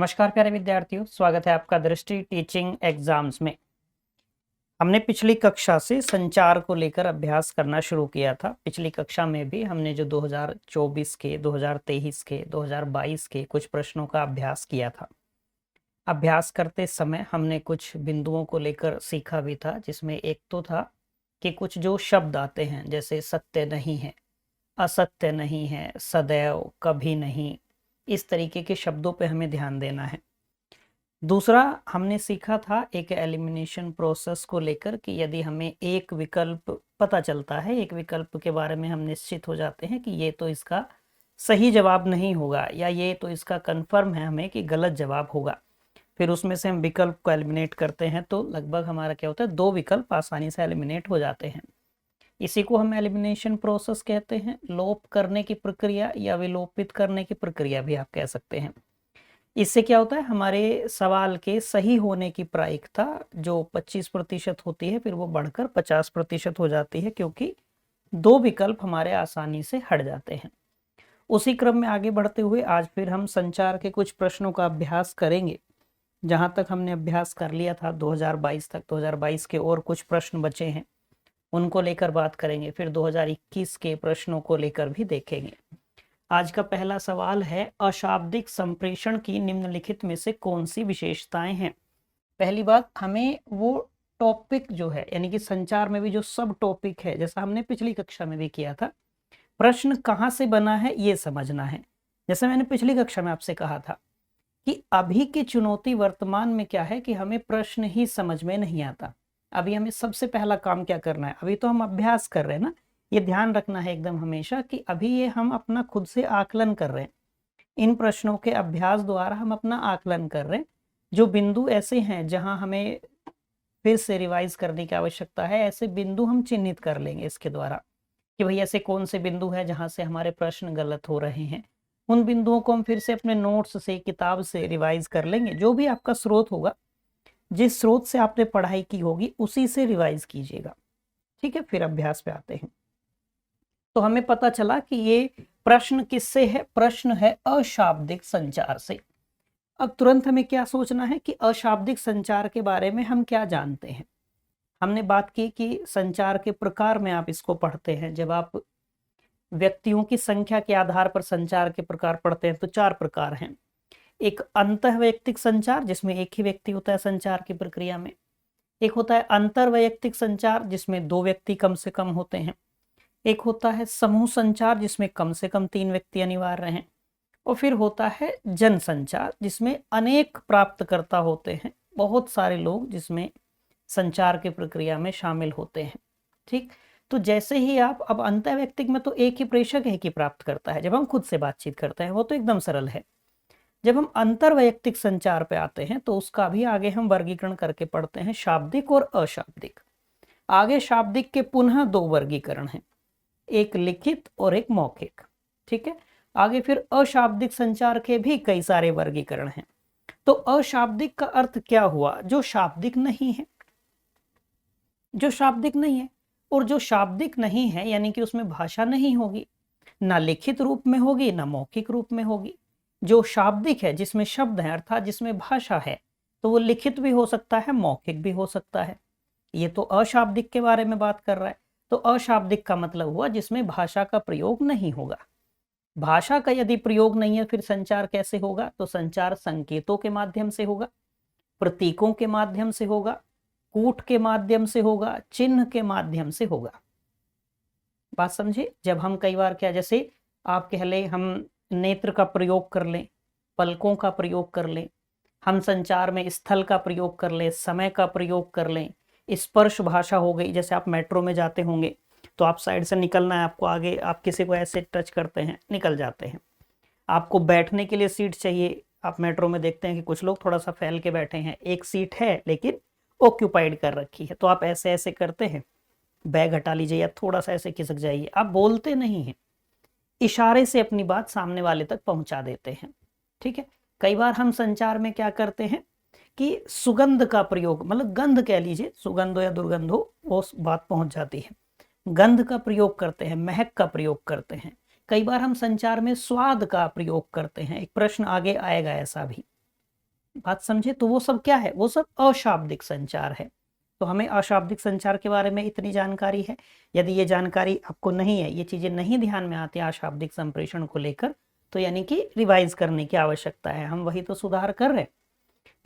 नमस्कार प्यारे विद्यार्थियों, स्वागत है आपका दृष्टि टीचिंग एग्जाम्स में। हमने पिछली कक्षा से संचार को लेकर अभ्यास करना शुरू किया था। पिछली कक्षा में भी हमने जो 2024 के, 2023 के, 2022 के कुछ प्रश्नों का अभ्यास किया था। अभ्यास करते समय हमने कुछ बिंदुओं को लेकर सीखा भी था, जिसमें एक तो था कि कुछ जो शब्द आते हैं जैसे सत्य नहीं है, असत्य नहीं है, सदैव, कभी नहीं, इस तरीके के शब्दों पे हमें ध्यान देना है। दूसरा हमने सीखा था एक एलिमिनेशन प्रोसेस को लेकर कि यदि हमें एक विकल्प पता चलता है, एक विकल्प के बारे में हम निश्चित हो जाते हैं कि ये तो इसका सही जवाब नहीं होगा या ये तो इसका कंफर्म है हमें कि गलत जवाब होगा, फिर उसमें से हम विकल्प को एलिमिनेट करते हैं तो लगभग हमारा क्या होता है, 2 विकल्प आसानी से एलिमिनेट हो जाते हैं। इसी को हम एलिमिनेशन प्रोसेस कहते हैं। लोप करने की प्रक्रिया या विलोपित करने की प्रक्रिया भी आप कह सकते हैं। इससे क्या होता है, हमारे सवाल के सही होने की प्रायिकता जो 25% होती है, फिर वो बढ़कर 50% हो जाती है, क्योंकि 2 विकल्प हमारे आसानी से हट जाते हैं। उसी क्रम में आगे बढ़ते हुए आज फिर हम संचार के कुछ प्रश्नों का अभ्यास करेंगे। जहां तक हमने अभ्यास कर लिया था 2022 तक, 2022 के और कुछ प्रश्न बचे हैं, उनको लेकर बात करेंगे। फिर 2021 के प्रश्नों को लेकर भी देखेंगे। आज का पहला सवाल है, अशाब्दिक संप्रेषण की निम्नलिखित में से कौन सी विशेषताएं हैं। पहली बात, हमें वो टॉपिक जो है, यानी कि संचार में भी जो सब टॉपिक है, जैसा हमने पिछली कक्षा में भी किया था, प्रश्न कहाँ से बना है ये समझना है। जैसे मैंने पिछली कक्षा में आपसे कहा था कि अभी की चुनौती वर्तमान में क्या है कि हमें प्रश्न ही समझ में नहीं आता। अभी हमें सबसे पहला काम क्या करना है, अभी तो हम अभ्यास कर रहे हैं ना, ये ध्यान रखना है एकदम हमेशा कि अभी ये हम अपना खुद से आकलन कर रहे हैं। इन प्रश्नों के अभ्यास द्वारा हम अपना आकलन कर रहे हैं। जो बिंदु ऐसे हैं जहां हमें फिर से रिवाइज करने की आवश्यकता है, ऐसे बिंदु हम चिन्हित कर लेंगे इसके द्वारा कि भाई ऐसे कौन से बिंदु है जहां से हमारे प्रश्न गलत हो रहे हैं। उन बिंदुओं को हम फिर से अपने नोट्स से, किताब से रिवाइज कर लेंगे। जो भी आपका स्रोत होगा, जिस स्रोत से आपने पढ़ाई की होगी, उसी से रिवाइज कीजिएगा। ठीक है, फिर अभ्यास पे आते हैं। तो हमें पता चला कि ये प्रश्न किससे है, प्रश्न है अशाब्दिक संचार से। अब तुरंत हमें क्या सोचना है कि अशाब्दिक संचार के बारे में हम क्या जानते हैं। हमने बात की कि संचार के प्रकार में आप इसको पढ़ते हैं। जब आप व्यक्तियों की संख्या के आधार पर संचार के प्रकार पढ़ते हैं तो 4 प्रकार हैं। एक अंतःवैयक्तिक संचार, जिसमें एक ही व्यक्ति होता है संचार की प्रक्रिया में। एक होता है अंतर्वैयक्तिक संचार, जिसमें 2 व्यक्ति कम से कम होते हैं। एक होता है समूह संचार, जिसमें कम से कम 3 व्यक्ति अनिवार्य हैं। और फिर होता है जन संचार, जिसमें अनेक प्राप्तकर्ता होते हैं, बहुत सारे लोग जिसमें संचार की प्रक्रिया में शामिल होते हैं। ठीक, तो जैसे ही आप, अब अंतःवैयक्तिक में तो एक ही प्रेषक, एक ही प्राप्तकर्ता है जब हम खुद से बातचीत करते हैं, वो तो एकदम सरल है। जब हम अंतर्वैयक्तिक संचार पे आते हैं तो उसका भी आगे हम वर्गीकरण करके पढ़ते हैं, शाब्दिक और अशाब्दिक। आगे शाब्दिक के पुनः 2 वर्गीकरण हैं, एक लिखित और एक मौखिक। ठीक है, आगे फिर अशाब्दिक संचार के भी कई सारे वर्गीकरण हैं। तो अशाब्दिक का अर्थ क्या हुआ, जो शाब्दिक नहीं है, जो शाब्दिक नहीं है। और जो शाब्दिक नहीं है यानी कि उसमें भाषा नहीं होगी, ना लिखित रूप में होगी ना मौखिक रूप में होगी। जो शाब्दिक है, जिसमें शब्द है अर्थात जिसमें भाषा है, तो वो लिखित भी हो सकता है, मौखिक भी हो सकता है। ये तो अशाब्दिक के बारे में बात कर रहा है। तो अशाब्दिक का मतलब हुआ जिसमें भाषा का प्रयोग नहीं होगा। भाषा का यदि प्रयोग नहीं है, फिर संचार कैसे होगा, तो संचार संकेतों के माध्यम से होगा, प्रतीकों के माध्यम से होगा, कूट के माध्यम से होगा, चिन्ह के माध्यम से होगा। बात समझे। जब हम कई बार क्या, जैसे आप कह ले हम नेत्र का प्रयोग कर लें, पलकों का प्रयोग कर लें, हम संचार में स्थल का प्रयोग कर लें, समय का प्रयोग कर लें, स्पर्श भाषा हो गई। जैसे आप मेट्रो में जाते होंगे तो आप साइड से निकलना है, आपको आगे आप किसी को ऐसे टच करते हैं, निकल जाते हैं। आपको बैठने के लिए सीट चाहिए, आप मेट्रो में देखते हैं कि कुछ लोग थोड़ा सा फैल के बैठे हैं, एक सीट है लेकिन ऑक्यूपाइड कर रखी है, तो आप ऐसे ऐसे करते हैं, बैग हटा लीजिए या थोड़ा सा ऐसे खिसक जाइए। आप बोलते नहीं हैं, इशारे से अपनी बात सामने वाले तक पहुंचा देते हैं। ठीक है, कई बार हम संचार में क्या करते हैं कि सुगंध का प्रयोग, मतलब गंध कह लीजिए, सुगंध हो या दुर्गंध हो, वो बात पहुंच जाती है। गंध का प्रयोग करते हैं, महक का प्रयोग करते हैं। कई बार हम संचार में स्वाद का प्रयोग करते हैं, एक प्रश्न आगे आएगा ऐसा भी। बात समझे? तो वो सब क्या है? वो सब अशाब्दिक संचार है। तो हमें अशाब्दिक संचार के बारे में इतनी जानकारी है। यदि ये जानकारी आपको नहीं है, ये चीजें नहीं ध्यान में आती अशाब्दिक संप्रेषण को लेकर, तो यानी कि रिवाइज करने की आवश्यकता है। हम वही तो सुधार कर रहे हैं।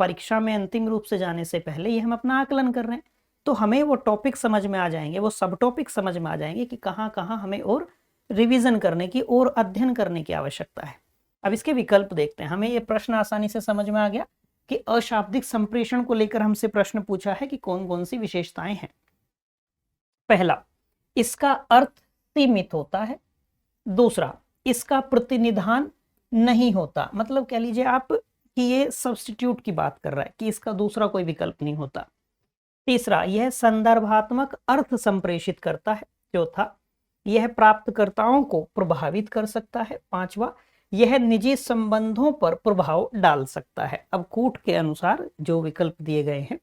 परीक्षा में अंतिम रूप से जाने से पहले ये हम अपना आकलन कर रहे हैं, तो हमें वो टॉपिक समझ में आ जाएंगे, वो सब टॉपिक समझ में आ जाएंगे कि कहाँ कहाँ हमें और रिवीजन करने की और अध्ययन करने की आवश्यकता है। अब इसके विकल्प देखते हैं। हमें ये प्रश्न आसानी से समझ में आ गया कि अशाब्दिक संप्रेषण को लेकर हमसे प्रश्न पूछा है कि कौन कौन सी विशेषताएं हैं। पहला, इसका अर्थ सीमित होता है। दूसरा, इसका प्रतिनिधान नहीं होता, मतलब कह लीजिए आप कि ये सब्स्टिट्यूट की बात कर रहा है कि इसका दूसरा कोई विकल्प नहीं होता। तीसरा, यह संदर्भात्मक अर्थ संप्रेषित करता है। चौथा, यह प्राप्तकर्ताओं को प्रभावित कर सकता है। पांचवा, यह निजी संबंधों पर प्रभाव डाल सकता है। अब कूट के अनुसार जो विकल्प दिए गए हैं,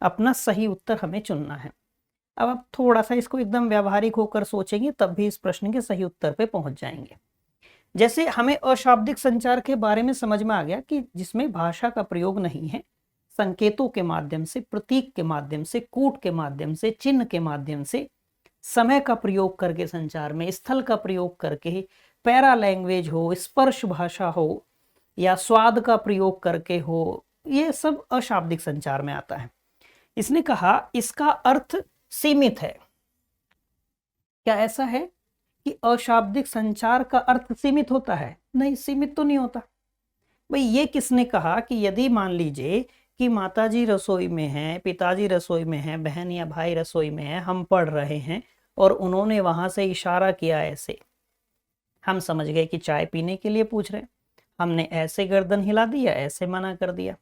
अपना सही उत्तर हमें चुनना है। अब आप थोड़ा सा इसको एकदम व्यावहारिक होकर सोचेंगे तब भी इस प्रश्न के सही उत्तर पे पहुंच जाएंगे। जैसे हमें अशाब्दिक संचार के बारे में समझ में आ गया कि जिसमें भाषा का प्रयोग नहीं है, संकेतों के माध्यम से, प्रतीक के माध्यम से, कूट के माध्यम से, चिन्ह के माध्यम से, समय का प्रयोग करके संचार में, स्थल का प्रयोग करके, पैरा लैंग्वेज हो, स्पर्श भाषा हो या स्वाद का प्रयोग करके हो, ये सब अशाब्दिक संचार में आता है। इसने कहा इसका अर्थ सीमित है। क्या ऐसा है कि अशाब्दिक संचार का अर्थ सीमित होता है? नहीं, सीमित तो नहीं होता। भाई ये किसने कहा कि यदि मान लीजिए कि माताजी रसोई में है, पिताजी रसोई में है, बहन या भाई रसोई में है, हम पढ़ रहे हैं और उन्होंने वहां से इशारा किया ऐसे, हम समझ गए कि चाय पीने के लिए पूछ रहे हैं, हमने ऐसे गर्दन हिला दिया, ऐसे मना कर दिया,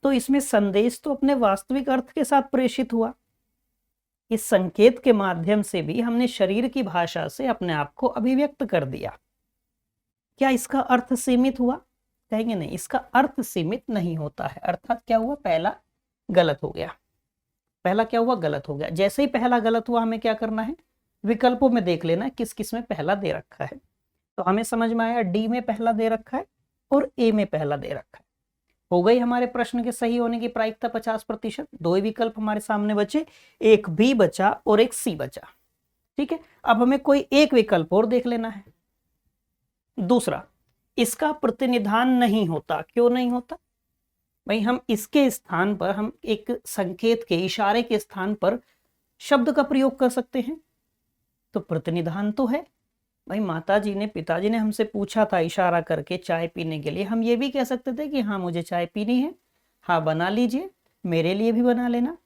तो इसमें संदेश तो अपने वास्तविक अर्थ के साथ प्रेषित हुआ। इस संकेत के माध्यम से भी हमने शरीर की भाषा से अपने आप को अभिव्यक्त कर दिया। क्या इसका अर्थ सीमित हुआ? कहेंगे नहीं, इसका अर्थ सीमित नहीं होता है। अर्थात क्या हुआ? पहला गलत हो गया। पहला क्या हुआ? गलत हो गया। जैसे ही पहला गलत हुआ, हमें क्या करना है? विकल्पों में देख लेना किस किस में पहला दे रखा है। तो हमें समझ में आया डी में पहला दे रखा है और ए में पहला दे रखा है। हो गई हमारे प्रश्न के सही होने की प्रायिकता 50%। दो ही विकल्प हमारे सामने बचे, एक बी बचा और एक सी बचा। ठीक है, अब हमें कोई एक विकल्प और देख लेना है। दूसरा, इसका प्रतिनिधान नहीं होता। क्यों नहीं होता? भाई हम इसके स्थान पर, हम एक संकेत के, इशारे के स्थान पर शब्द का प्रयोग कर सकते हैं, तो प्रतिनिधान तो है। भाई माताजी ने, पिताजी ने हमसे पूछा था इशारा करके चाय पीने के लिए, हम ये भी कह सकते थे कि हाँ मुझे चाय पीनी है, हाँ बना लीजिए, मेरे लिए भी बना लेना।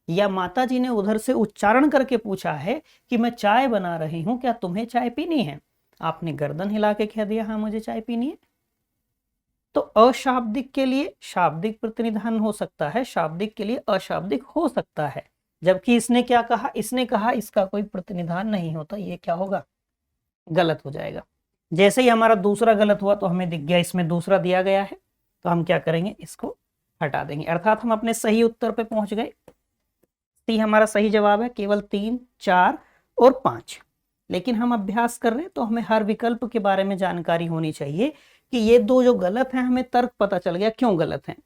या माताजी ने उधर से उच्चारण करके पूछा है कि मैं चाय बना रही हूं, क्या तुम्हें चाय पीनी है? आपने गर्दन हिला के कह दिया हाँ मुझे चाय पीनी है। तो अशाब्दिक के लिए शाब्दिक प्रतिनिधान हो सकता है, शाब्दिक के लिए अशाब्दिक हो सकता है। जबकि इसने क्या कहा? इसने कहा इसका कोई प्रतिनिधान नहीं होता। ये क्या होगा? गलत हो जाएगा। जैसे ही हमारा दूसरा गलत हुआ तो हमें दिख गया इसमें दूसरा दिया गया है, तो हम क्या करेंगे? इसको हटा देंगे। अर्थात हम अपने सही उत्तर पे पहुंच गए। सी हमारा सही जवाब है। केवल 3, 4 और 5। लेकिन हम अभ्यास कर रहे हैं तो हमें हर विकल्प के बारे में जानकारी होनी चाहिए कि ये दो जो गलत हैं, हमें तर्क पता चल गया क्यों गलत हैं।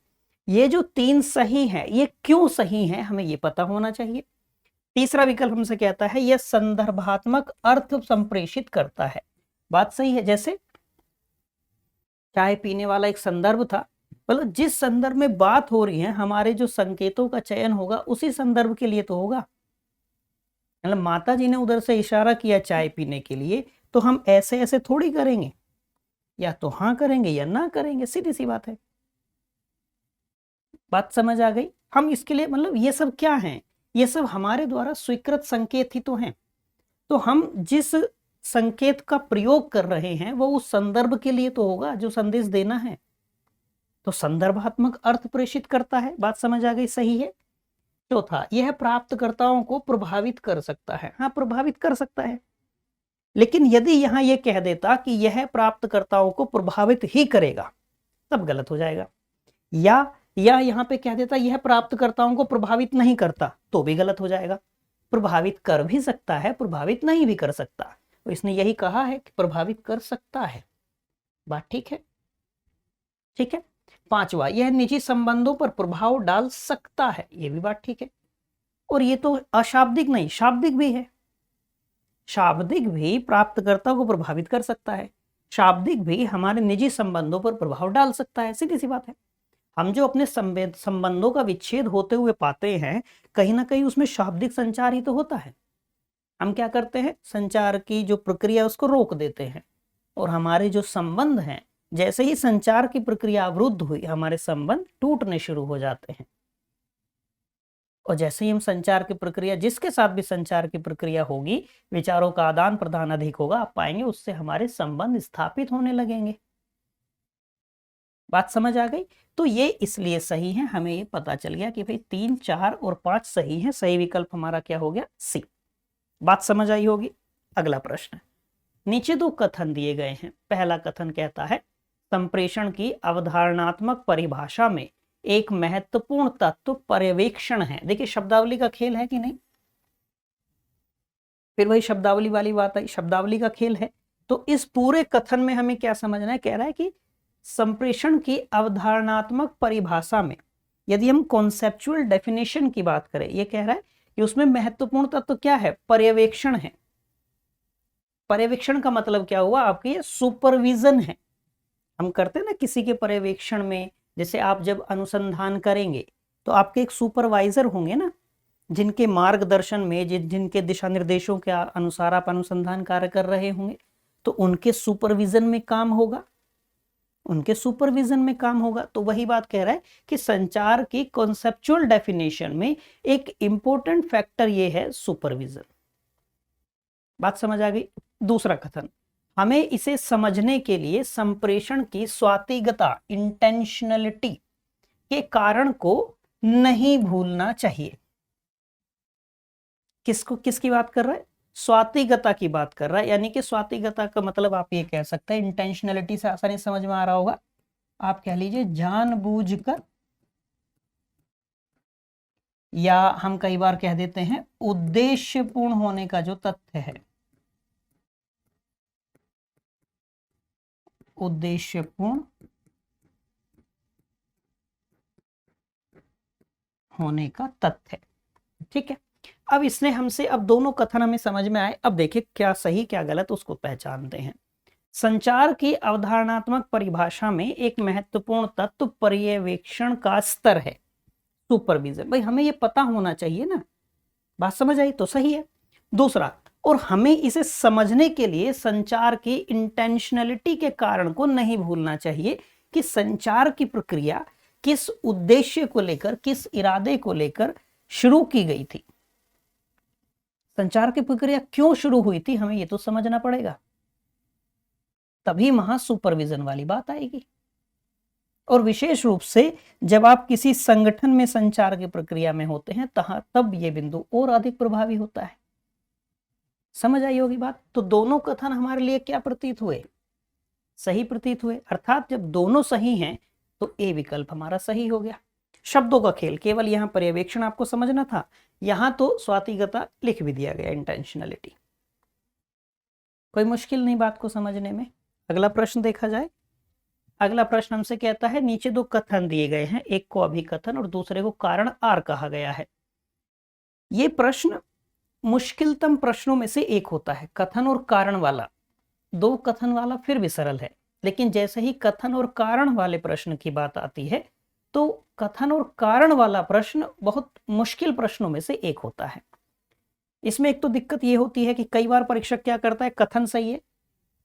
ये जो 3 सही है, ये क्यों सही है, हमें ये पता होना चाहिए। तीसरा विकल्प हमसे कहता है यह संदर्भात्मक अर्थ संप्रेषित करता है। बात सही है। जैसे चाय पीने वाला एक संदर्भ था, मतलब जिस संदर्भ में बात हो रही है, हमारे जो संकेतों का चयन होगा उसी संदर्भ के लिए तो होगा। मतलब माता जी ने उधर से इशारा किया चाय पीने के लिए, तो हम ऐसे ऐसे थोड़ी करेंगे, या तो हाँ करेंगे या ना करेंगे, सीधी सी बात है। बात समझ आ गई? हम इसके लिए, मतलब ये सब क्या है? ये सब हमारे द्वारा स्वीकृत संकेत ही तो हैं। तो हम जिस संकेत का प्रयोग कर रहे हैं वो उस संदर्भ के लिए तो होगा जो संदेश देना है। तो संदर्भात्मक अर्थ प्रेषित करता है। बात समझ आ गई? सही है। चौथा, यह प्राप्तकर्ताओं को प्रभावित कर सकता है। हाँ, प्रभावित कर सकता है, लेकिन यदि यहां यह कह देता कि यह प्राप्तकर्ताओं को प्रभावित ही करेगा, तब गलत हो जाएगा। या यहां पे कह देता यह प्राप्तकर्ताओं को प्रभावित नहीं करता, तो भी गलत हो जाएगा। प्रभावित कर भी सकता है, प्रभावित नहीं भी कर सकता। तो इसने यही कहा है कि प्रभावित कर सकता है। बात ठीक है? ठीक है। पांचवा, यह निजी संबंधों पर प्रभाव डाल सकता है, ये भी बात ठीक है। और ये तो अशाब्दिक नहीं, शाब्दिक भी है। शाब्दिक भी प्राप्तकर्ता को प्रभावित कर सकता है, शाब्दिक भी हमारे निजी संबंधों पर प्रभाव डाल सकता है, सीधी सी बात है। हम जो अपने संबंधों का विच्छेद होते हुए पाते हैं, कहीं ना कहीं उसमें शाब्दिक संचार ही तो होता है। हम क्या करते हैं, संचार की जो प्रक्रिया उसको रोक देते हैं, और हमारे जो संबंध हैं, जैसे ही संचार की प्रक्रिया अवरुद्ध हुई, हमारे संबंध टूटने शुरू हो जाते हैं। और जैसे ही हम संचार की प्रक्रिया, जिसके साथ भी संचार की प्रक्रिया होगी, विचारों का आदान प्रदान अधिक होगा, आप पाएंगे उससे हमारे संबंध स्थापित होने लगेंगे। बात समझ आ गई? तो ये इसलिए सही है, हमें ये पता चल गया कि भाई 3, 4 और 5 सही है। सही विकल्प हमारा क्या हो गया? सी। बात समझ आई होगी। अगला प्रश्न, नीचे दो कथन दिए गए हैं। पहला कथन कहता है, संप्रेषण की अवधारणात्मक परिभाषा में एक महत्वपूर्ण तत्व पर्यवेक्षण है। देखिए शब्दावली का खेल है कि नहीं, फिर वही शब्दावली वाली बात आई, शब्दावली का खेल है। तो इस पूरे कथन में हमें क्या समझना है? कह रहा है कि संप्रेषण की अवधारणात्मक परिभाषा में, यदि हम कॉन्सेप्चुअल डेफिनेशन की बात करें, ये कह रहा है कि उसमें महत्वपूर्ण तत्व क्या है? पर्यवेक्षण है। पर्यवेक्षण का मतलब क्या हुआ? आपके ये सुपरविजन है। हम करते हैं ना किसी के पर्यवेक्षण में, जैसे आप जब अनुसंधान करेंगे तो आपके एक सुपरवाइजर होंगे ना, जिनके मार्गदर्शन में, जिनके दिशा निर्देशों के अनुसार आप अनुसंधान कार्य कर रहे होंगे, तो उनके सुपरविजन में काम होगा, उनके सुपरविजन में काम होगा। तो वही बात कह रहा है कि संचार की कॉन्सेप्चुअल डेफिनेशन में एक इंपॉर्टेंट फैक्टर ये है सुपरविजन। बात समझ आ गई? दूसरा कथन, हमें इसे समझने के लिए संप्रेषण की स्वातिगता, इंटेंशनलिटी के कारण को नहीं भूलना चाहिए। किसकी बात कर रहा है? स्वातिगता की बात कर रहा है। यानी कि स्वातिगता का मतलब आप ये कह सकते हैं, इंटेंशनलिटी से आसानी समझ में आ रहा होगा, आप कह लीजिए जानबूझकर, या हम कई बार कह देते हैं उद्देश्यपूर्ण होने का जो तथ्य है, उद्देश्यपूर्ण होने का तथ्य। ठीक है, अब इसने हमसे, अब दोनों कथन हमें समझ में आए। अब देखिए क्या सही क्या गलत उसको पहचानते हैं। संचार की अवधारणात्मक परिभाषा में एक महत्वपूर्ण तत्व पर्यवेक्षण का स्तर है, सुपरविजन। भाई हमें ये पता होना चाहिए ना। बात समझ आई तो सही है। दूसरा, और हमें इसे समझने के लिए संचार की इंटेंशनलिटी के कारण को नहीं भूलना चाहिए कि संचार की प्रक्रिया किस उद्देश्य को लेकर, किस इरादे को लेकर शुरू की गई थी। संचार की प्रक्रिया क्यों शुरू हुई थी, हमें ये तो समझना पड़ेगा, तभी वहां सुपरविजन वाली बात आएगी। और विशेष रूप से जब आप किसी संगठन में संचार की प्रक्रिया में होते हैं, तब ये बिंदु और अधिक प्रभावी होता है। समझ आई होगी बात? तो दोनों कथन हमारे लिए क्या प्रतीत हुए? सही प्रतीत हुए। अर्थात जब दोनों सही हैं तो ए विकल्प हमारा सही हो गया। शब्दों का खेल, केवल यहां पर्यवेक्षण आपको समझना था, यहां तो स्वातिगता लिख भी दिया गया, इंटेंशनलिटी। कोई मुश्किल नहीं बात को समझने में। अगला प्रश्न देखा जाए। अगला प्रश्न हमसे कहता है, नीचे दो कथन दिए गए हैं, एक को अभिकथन और दूसरे को कारण आर कहा गया है। ये प्रश्न मुश्किलतम प्रश्नों में से एक होता है, कथन और कारण वाला। दो कथन वाला फिर भी सरल है, लेकिन जैसे ही कथन और कारण वाले प्रश्न की बात आती है, तो कथन और कारण वाला प्रश्न बहुत मुश्किल प्रश्नों में से एक होता है। इसमें एक तो दिक्कत ये होती है कि कई बार परीक्षक क्या करता है, कथन सही है,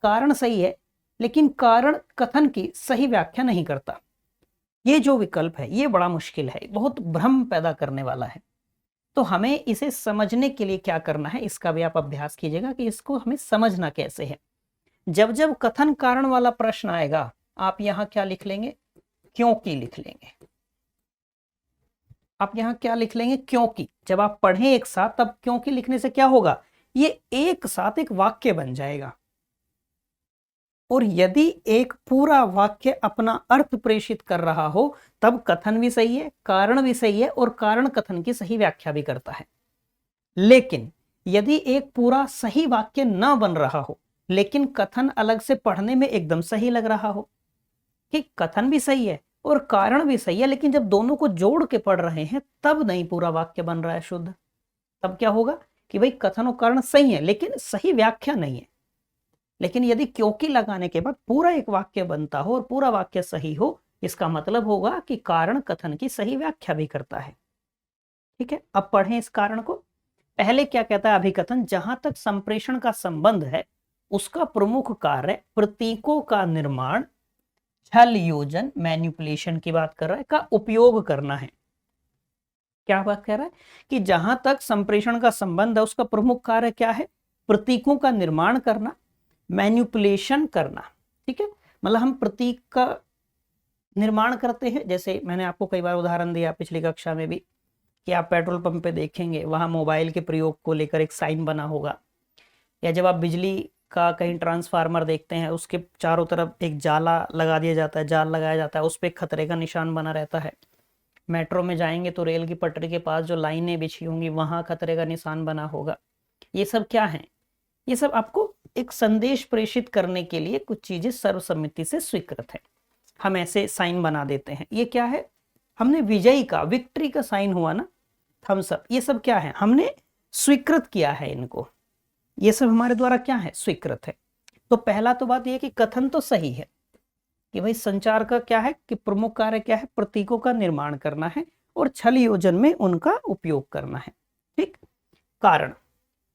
कारण सही है, लेकिन कारण कथन की सही व्याख्या नहीं करता। ये जो विकल्प है ये बड़ा मुश्किल है, बहुत भ्रम पैदा करने वाला है। तो हमें इसे समझने के लिए क्या करना है, इसका भी आप अभ्यास कीजिएगा कि इसको हमें समझना कैसे है। जब जब कथन कारण वाला प्रश्न आएगा, आप यहां क्या लिख लेंगे? क्योंकि लिख लेंगे। आप यहां क्या लिख लेंगे? क्योंकि। जब आप पढ़ें एक साथ, तब क्योंकि लिखने से क्या होगा, ये एक साथ एक वाक्य बन जाएगा। और यदि एक पूरा वाक्य अपना अर्थ प्रेषित कर रहा हो, तब कथन भी सही है, कारण भी सही है, और कारण कथन की सही व्याख्या भी करता है। लेकिन यदि एक पूरा सही वाक्य न बन रहा हो, लेकिन कथन अलग से पढ़ने में एकदम सही लग रहा हो, कि कथन भी सही है, और कारण भी सही है, लेकिन जब दोनों को जोड़ के पढ़ रहे हैं तब नहीं पूरा वाक्य बन रहा है शुद्ध। तब क्या होगा कि भाई कथन और कारण सही है लेकिन सही व्याख्या नहीं है। लेकिन यदि क्योंकि लगाने के बाद पूरा एक वाक्य बनता हो और पूरा वाक्य सही हो, इसका मतलब होगा कि कारण कथन की सही व्याख्या भी करता है। ठीक है, अब पढ़ें इस कारण को। पहले क्या कहता है अभिकथन, जहां तक संप्रेषण का संबंध है उसका प्रमुख कार्य प्रतीकों का निर्माण, छल योजन मैन्युपुलेशन की बात कर रहा है, का उपयोग करना है। क्या बात कर रहा है कि जहां तक संप्रेषण का संबंध है उसका प्रमुख कार्य क्या है, प्रतीकों का निर्माण करना, मैन्युपुलेशन करना। ठीक है, मतलब हम प्रतीक का निर्माण करते हैं। जैसे मैंने आपको कई बार उदाहरण दिया पिछली कक्षा में भी कि आप पेट्रोल पंप पे देखेंगे वहां मोबाइल के प्रयोग को लेकर एक साइन बना होगा, या जब आप बिजली का कहीं ट्रांसफार्मर देखते हैं उसके चारों तरफ एक जाला लगा दिया जाता है, जाल लगाया जाता है, उस पर खतरे का निशान बना रहता है। मेट्रो में जाएंगे तो रेल की पटरी के पास जो लाइनें बिछी होंगी वहां खतरे का निशान बना होगा। ये सब क्या है, ये सब आपको एक संदेश प्रेषित करने के लिए कुछ चीजें सर्वसम्मति से स्वीकृत है, हम ऐसे साइन बना देते हैं। ये क्या है, हमने विजयी का, विक्ट्री का साइन हुआ ना, थम्स अप, ये सब क्या है, हमने स्वीकृत किया है इनको, ये सब हमारे द्वारा क्या है, स्वीकृत है। तो पहला तो बात यह कि कथन तो सही है कि भाई संचार का क्या है कि प्रमुख कार्य क्या है, प्रतीकों का निर्माण करना है और छल योजन में उनका उपयोग करना है। ठीक, कारण,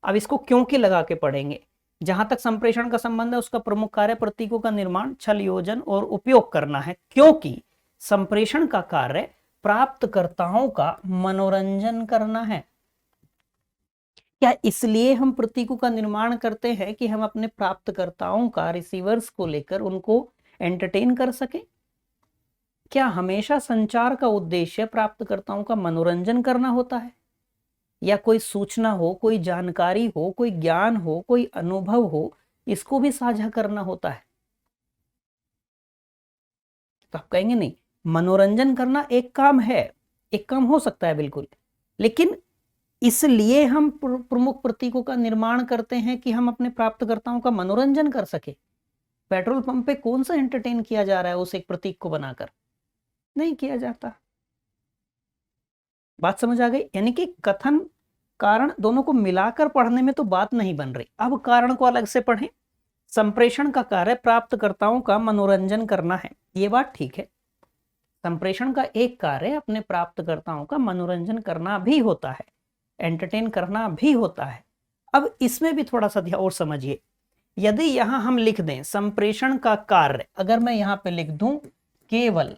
अब इसको क्योंकि लगा के पढ़ेंगे। जहां तक संप्रेषण का संबंध है उसका प्रमुख कार्य प्रतीकों का निर्माण, छल योजन और उपयोग करना है, क्योंकि संप्रेषण का कार्य प्राप्तकर्ताओं का मनोरंजन करना है। क्या इसलिए हम प्रतीकों का निर्माण करते हैं कि हम अपने प्राप्तकर्ताओं का, रिसीवर्स को लेकर उनको एंटरटेन कर सके? क्या हमेशा संचार का उद्देश्य प्राप्तकर्ताओं का मनोरंजन करना होता है, या कोई सूचना हो, कोई जानकारी हो, कोई ज्ञान हो, कोई अनुभव हो, इसको भी साझा करना होता है? तो आप कहेंगे नहीं, मनोरंजन करना एक काम है, एक काम हो सकता है बिल्कुल, लेकिन इसलिए हम प्रमुख प्रतीकों का निर्माण करते हैं कि हम अपने प्राप्तकर्ताओं का मनोरंजन कर सके। पेट्रोल पंप पे कौन सा एंटरटेन किया जा रहा है उस एक प्रतीक को बनाकर, नहीं किया जाता। बात समझ आ गई? यानी कि कथन कारण दोनों को मिलाकर पढ़ने में तो बात नहीं बन रही। अब कारण को अलग से पढ़ें। संप्रेषण का कार्य प्राप्तकर्ताओं का मनोरंजन करना है, ये बात ठीक है। संप्रेषण का एक कार्य अपने प्राप्तकर्ताओं का मनोरंजन करना भी होता है, एंटरटेन करना भी होता है। अब इसमें भी थोड़ा सा ध्यान और समझिए। यदि यहां हम लिख दें संप्रेषण का कार्य, अगर मैं यहां पे लिख दूं केवल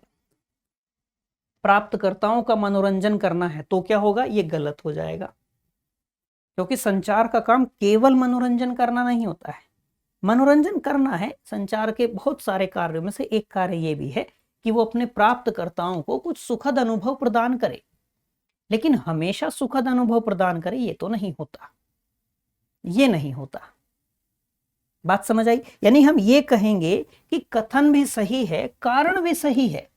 प्राप्तकर्ताओं का मनोरंजन करना है, तो क्या होगा, ये गलत हो जाएगा, क्योंकि संचार का काम केवल मनोरंजन करना नहीं होता है। मनोरंजन करना है, संचार के बहुत सारे कार्यों में से एक कार्य ये भी है कि वो अपने प्राप्तकर्ताओं को कुछ सुखद अनुभव प्रदान करे, लेकिन हमेशा सुखद अनुभव प्रदान करे ये तो नहीं होता, ये नहीं होता। बात समझ आई? यानी हम ये कहेंगे कि कथन भी सही है, कारण भी सही है,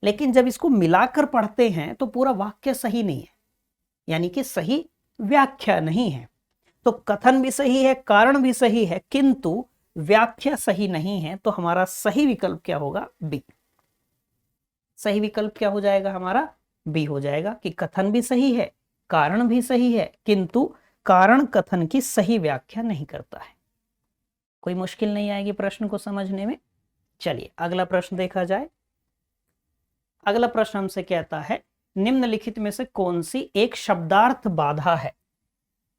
लेकिन जब इसको मिलाकर पढ़ते हैं तो पूरा वाक्य सही नहीं है, यानी कि सही व्याख्या नहीं है। तो कथन भी सही है, कारण भी सही है, किंतु व्याख्या सही नहीं है। तो हमारा सही विकल्प क्या होगा, बी। सही विकल्प क्या हो जाएगा हमारा, बी हो जाएगा कि कथन भी सही है, कारण भी सही है, किंतु कारण कथन की सही व्याख्या नहीं करता है। कोई मुश्किल नहीं आएगी प्रश्न को समझने में। चलिए अगला प्रश्न देखा जाए। अगला प्रश्न हमसे कहता है निम्नलिखित में से कौन सी एक शब्दार्थ बाधा है।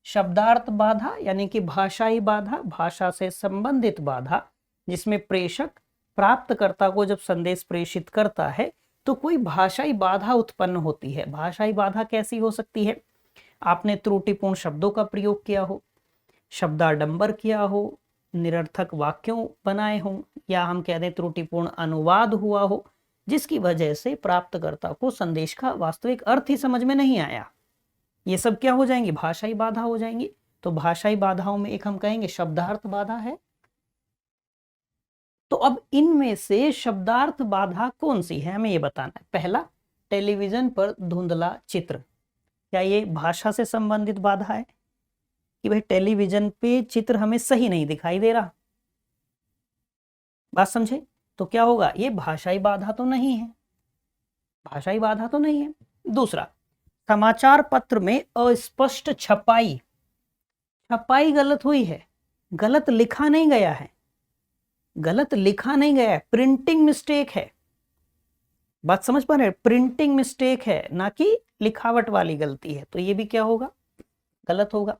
शब्दार्थ बाधा यानी कि भाषाई बाधा, भाषा से संबंधित बाधा, जिसमें प्रेषक प्राप्तकर्ता को जब संदेश प्रेषित करता है तो कोई भाषाई बाधा उत्पन्न होती है। भाषाई बाधा कैसी हो सकती है, आपने त्रुटिपूर्ण शब्दों का प्रयोग किया हो, शब्दाडंबर किया हो, निरर्थक वाक्यों बनाए हों, या हम कह दें त्रुटिपूर्ण अनुवाद हुआ हो, जिसकी वजह से प्राप्तकर्ता को संदेश का वास्तविक अर्थ ही समझ में नहीं आया। ये सब क्या हो जाएंगी, भाषाई बाधा हो जाएंगी। तो भाषाई बाधाओं में एक हम कहेंगे शब्दार्थ बाधा है। तो अब इनमें से शब्दार्थ बाधा कौन सी है हमें ये बताना है। पहला, टेलीविजन पर धुंधला चित्र, क्या ये भाषा से संबंधित बाधा है कि भाई टेलीविजन पे चित्र हमें सही नहीं दिखाई दे रहा, बात समझे? तो क्या होगा, ये भाषाई बाधा तो नहीं है। भाषाई बाधा तो नहीं है। दूसरा, समाचार पत्र में अस्पष्ट छपाई, छपाई गलत हुई है, गलत लिखा नहीं गया है, गलत लिखा नहीं गया है, प्रिंटिंग मिस्टेक है। बात समझ पा रहे हैं? प्रिंटिंग मिस्टेक है, ना कि लिखावट वाली गलती है, तो ये भी क्या होगा, गलत होगा।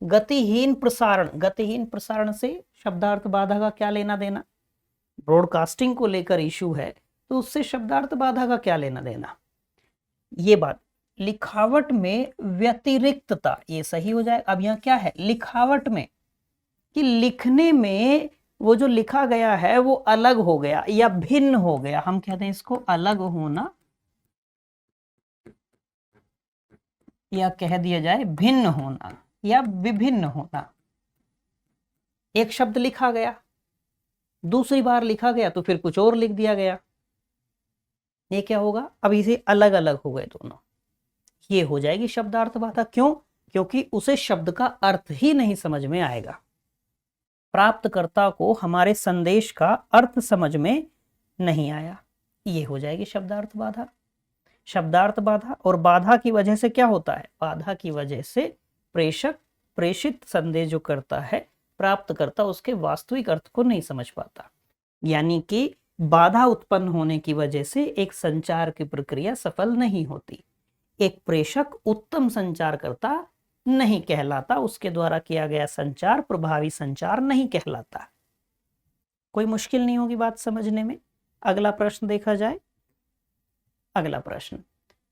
गतिहीन प्रसारण, गतिहीन प्रसारण से शब्दार्थ बाधा का क्या लेना देना? ब्रॉडकास्टिंग को लेकर इशू है तो उससे शब्दार्थ बाधा का क्या लेना देना? ये बात। लिखावट में व्यतिरिक्तता, ये सही हो जाए। अब यहां क्या है लिखावट में, कि लिखने में वो जो लिखा गया है वो अलग हो गया या भिन्न हो गया, हम कहते हैं इसको अलग होना, या कह दिया जाए भिन्न होना या विभिन्न होना। एक शब्द लिखा गया, दूसरी बार लिखा गया तो फिर कुछ और लिख दिया गया, ये क्या होगा, अब इसे अलग अलग हो गए दोनों, ये हो जाएगी शब्दार्थ बाधा। क्यों? क्योंकि उसे शब्द का अर्थ ही नहीं समझ में आएगा, प्राप्तकर्ता को हमारे संदेश का अर्थ समझ में नहीं आया, ये हो जाएगी शब्दार्थ बाधा। शब्दार्थ बाधा, और बाधा की वजह से क्या होता है, बाधा की वजह से प्रेषक प्रेषित संदेश जो करता है, प्राप्तकर्ता उसके वास्तविक अर्थ को नहीं समझ पाता, यानी कि बाधा उत्पन्न होने की वजह से एक संचार की प्रक्रिया सफल नहीं होती। एक प्रेषक उत्तम संचारकर्ता नहीं कहलाता, उसके द्वारा किया गया संचार प्रभावी संचार नहीं कहलाता। कोई मुश्किल नहीं होगी बात समझने में। अगला प्रश्न देखा जाए। अगला प्रश्न,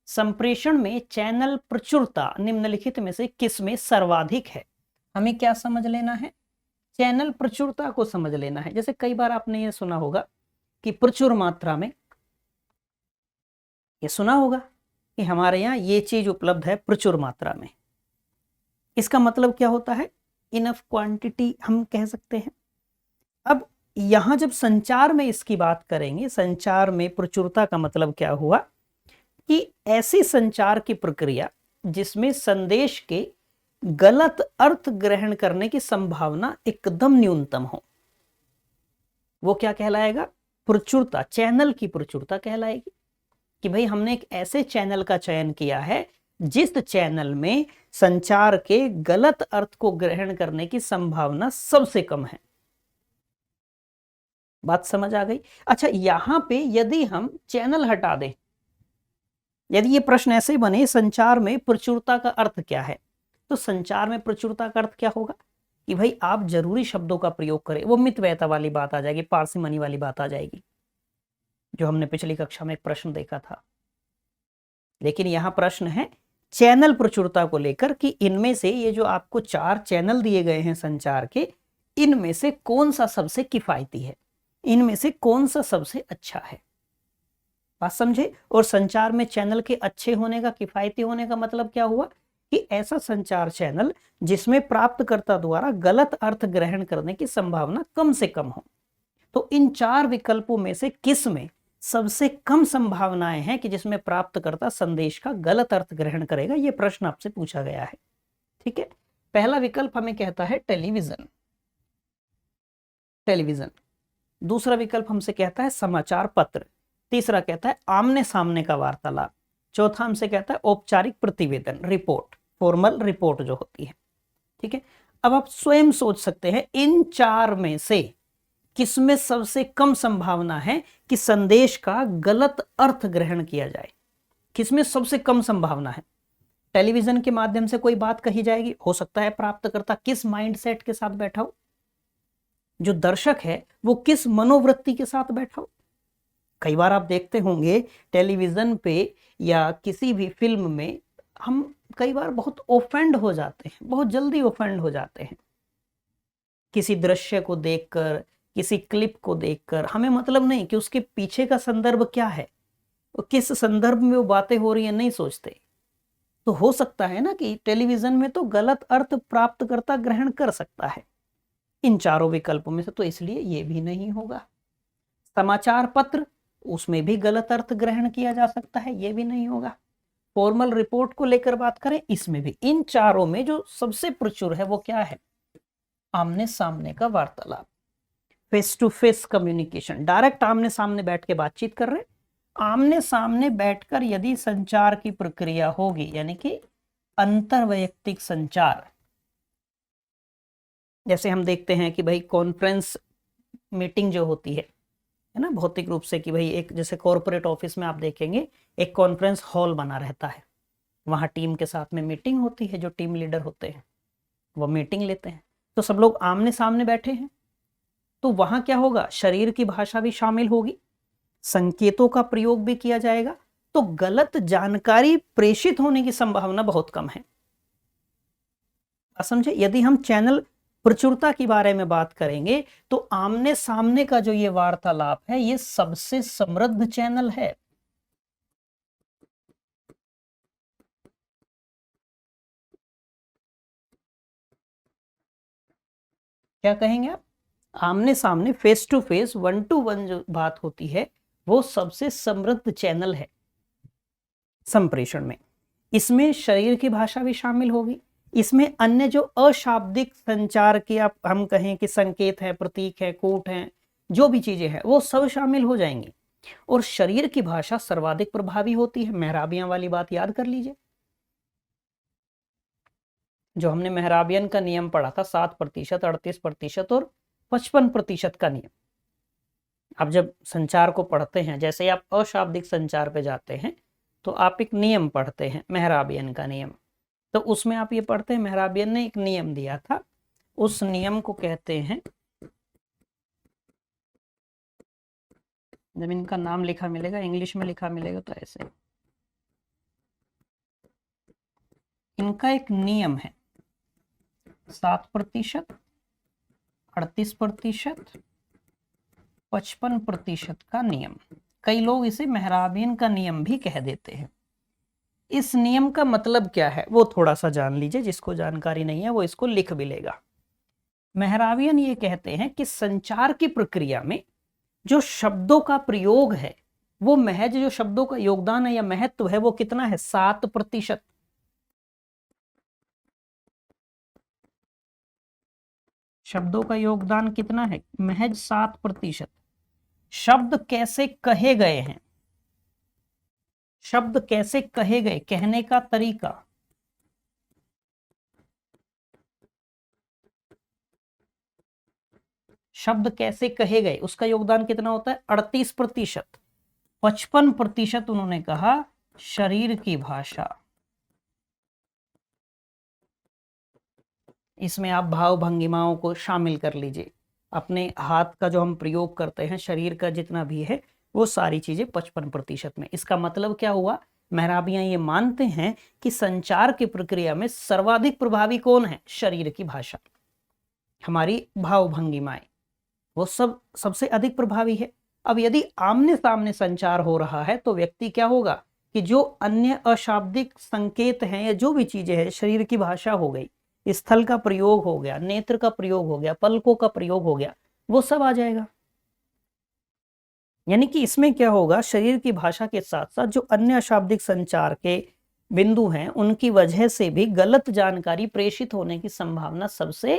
संप्रेषण में चैनल प्रचुरता निम्नलिखित में से किस में सर्वाधिक है? हमें क्या समझ लेना है, चैनल प्रचुरता को समझ लेना है। जैसे कई बार आपने ये सुना होगा कि प्रचुर मात्रा में, ये सुना होगा कि हमारे यहाँ ये चीज उपलब्ध है प्रचुर मात्रा में, इसका मतलब क्या होता है, इनफ क्वांटिटी हम कह सकते हैं। अब यहां जब संचार में इसकी बात करेंगे, संचार में प्रचुरता का मतलब क्या हुआ, कि ऐसी संचार की प्रक्रिया जिसमें संदेश के गलत अर्थ ग्रहण करने की संभावना एकदम न्यूनतम हो, वो क्या कहलाएगा, प्रचुरता, चैनल की प्रचुरता कहलाएगी। कि भाई हमने एक ऐसे चैनल का चयन किया है जिस चैनल में संचार के गलत अर्थ को ग्रहण करने की संभावना सबसे कम है। बात समझ आ गई? अच्छा, यहां पे यदि हम चैनल हटा दें, यदि ये प्रश्न ऐसे बने संचार में प्रचुरता का अर्थ क्या है, तो संचार में प्रचुरता का अर्थ क्या होगा, कि भाई आप जरूरी शब्दों का प्रयोग करें। वो मितव्ययता वाली बात आ जाएगी, पार्सिमनी वाली बात आ जाएगी, जो हमने पिछली कक्षा में एक प्रश्न देखा था। लेकिन यहां प्रश्न है चैनल प्रचुरता को लेकर, कि इनमें से ये जो आपको 4 चैनल दिए गए हैं संचार के, इनमें से कौन सा सबसे किफायती है, इनमें से कौन सा सबसे अच्छा है। बात समझे? और संचार में चैनल के अच्छे होने का, किफायती होने का मतलब क्या हुआ, कि ऐसा संचार चैनल जिसमें प्राप्तकर्ता द्वारा गलत अर्थ ग्रहण करने की संभावना कम से कम हो। तो इन 4 विकल्पों में से किस में सबसे कम संभावनाएं हैं कि जिसमें प्राप्तकर्ता संदेश का गलत अर्थ ग्रहण करेगा, यह प्रश्न आपसे पूछा गया है। ठीक है, पहला विकल्प हमें कहता है टेलीविजन, टेलीविजन। दूसरा विकल्प हमसे कहता है समाचार पत्र, तीसरा कहता है आमने सामने का वार्तालाप, चौथा हमसे कहता है औपचारिक प्रतिवेदन, रिपोर्ट, फॉर्मल रिपोर्ट जो होती है। ठीक है, अब आप स्वयं सोच सकते हैं इन 4 में से किसमें सबसे कम संभावना है कि संदेश का गलत अर्थ ग्रहण किया जाए, किसमें सबसे कम संभावना है। टेलीविजन के माध्यम से कोई बात कही जाएगी, हो सकता है प्राप्तकर्ता किस माइंडसेट के साथ बैठा हो, जो दर्शक है वो किस मनोवृत्ति के साथ बैठा हो। कई बार आप देखते होंगे टेलीविजन पे या किसी भी फिल्म में हम कई बार बहुत ऑफेंड हो जाते हैं, बहुत जल्दी ऑफेंड हो जाते हैं। किसी दृश्य को देखकर, किसी क्लिप को देखकर हमें मतलब नहीं कि उसके पीछे का संदर्भ क्या है, किस संदर्भ में वो बातें हो रही है, नहीं सोचते। तो हो सकता है ना कि टेलीविजन में तो गलत अर्थ प्राप्तकर्ता ग्रहण कर सकता है इन 4 विकल्पों में से, तो इसलिए ये भी नहीं होगा। समाचार पत्र, उसमें भी गलत अर्थ ग्रहण किया जा सकता है, ये भी नहीं होगा। फॉर्मल रिपोर्ट को लेकर बात करें, इसमें भी, इन 4 में जो सबसे प्रचुर है वो क्या है, आमने सामने का वार्तालाप, face to face communication, direct आमने सामने बैठ के बातचीत कर रहे हैं आमने सामने बैठकर यदि संचार की प्रक्रिया होगी, यानी कि अंतरवैयक्तिक संचार, जैसे हम देखते हैं कि भाई कॉन्फ्रेंस मीटिंग जो होती है ना, भौतिक रूप से, कि भाई एक जैसे कॉर्पोरेट ऑफिस में आप देखेंगे एक कॉन्फ्रेंस हॉल बना रहता है, वहां टीम के साथ में मीटिंग होती है, जो टीम लीडर होते हैं वो मीटिंग लेते हैं, तो सब लोग आमने सामने बैठे हैं, तो वहां क्या होगा, शरीर की भाषा भी शामिल होगी, संकेतों का प्रयोग भी किया जाएगा, तो गलत जानकारी प्रेषित होने की संभावना बहुत कम है। समझे? यदि हम चैनल प्रचुरता के बारे में बात करेंगे तो आमने सामने का जो ये वार्तालाप है ये सबसे समृद्ध चैनल है। क्या कहेंगे आप? आमने सामने face to face, one to one जो बात होती है वो सबसे समृद्ध चैनल है संप्रेषण में। इसमें शरीर की भाषा भी शामिल होगी, इसमें अन्य जो अशाब्दिक संचार के आप हम कहें कि संकेत है, प्रतीक है, कोट है, जो भी चीजें हैं वो सब शामिल हो जाएंगी, और शरीर की भाषा सर्वाधिक प्रभावी होती है। मेहराबियां वाली बात याद कर लीजिए, जो हमने मेहराबियन का नियम पढ़ा था, 7%, 38% और 55% का नियम। आप जब संचार को पढ़ते हैं, जैसे ही आप अशाब्दिक संचार पे जाते हैं तो आप एक नियम पढ़ते हैं, मेहराबियन का नियम, तो उसमें आप ये पढ़ते हैं मेहराबियन ने एक नियम दिया था, उस नियम को कहते हैं, जब इनका नाम लिखा मिलेगा, इंग्लिश में लिखा मिलेगा तो ऐसे, इनका एक नियम है 7%, 38%, 55% का नियम। कई लोग इसे मेहराबियन का नियम भी कह देते हैं। इस नियम का मतलब क्या है वो थोड़ा सा जान लीजिए, जिसको जानकारी नहीं है वो इसको लिख भी लेगा। मेहराबियन ये कहते हैं कि संचार की प्रक्रिया में जो शब्दों का प्रयोग है वो महज जो शब्दों का योगदान है या महत्व है वो कितना है, 7%। शब्दों का योगदान कितना है, महज 7%। शब्द कैसे कहे गए हैं, शब्द कैसे कहे गए, कहने का तरीका, शब्द कैसे कहे गए उसका योगदान कितना होता है, 38%। 55% उन्होंने कहा शरीर की भाषा, इसमें आप भाव भंगिमाओं को शामिल कर लीजिए, अपने हाथ का जो हम प्रयोग करते हैं, शरीर का जितना भी है वो सारी चीजें 55% में। इसका मतलब क्या हुआ, मेहराबियां ये मानते हैं कि संचार की प्रक्रिया में सर्वाधिक प्रभावी कौन है, शरीर की भाषा, हमारी भाव भंगिमाएं, वो सब सबसे अधिक प्रभावी है। अब यदि आमने सामने संचार हो रहा है तो व्यक्ति क्या होगा कि जो अन्य अशाब्दिक संकेत हैं या जो भी चीजें हैं, शरीर की भाषा हो गई, स्थल का प्रयोग हो गया, नेत्र का प्रयोग हो गया, पलकों का प्रयोग हो गया, वो सब आ जाएगा। यानी कि इसमें क्या होगा, शरीर की भाषा के साथ साथ जो अन्य अशाब्दिक संचार के बिंदु हैं उनकी वजह से भी गलत जानकारी प्रेषित होने की संभावना सबसे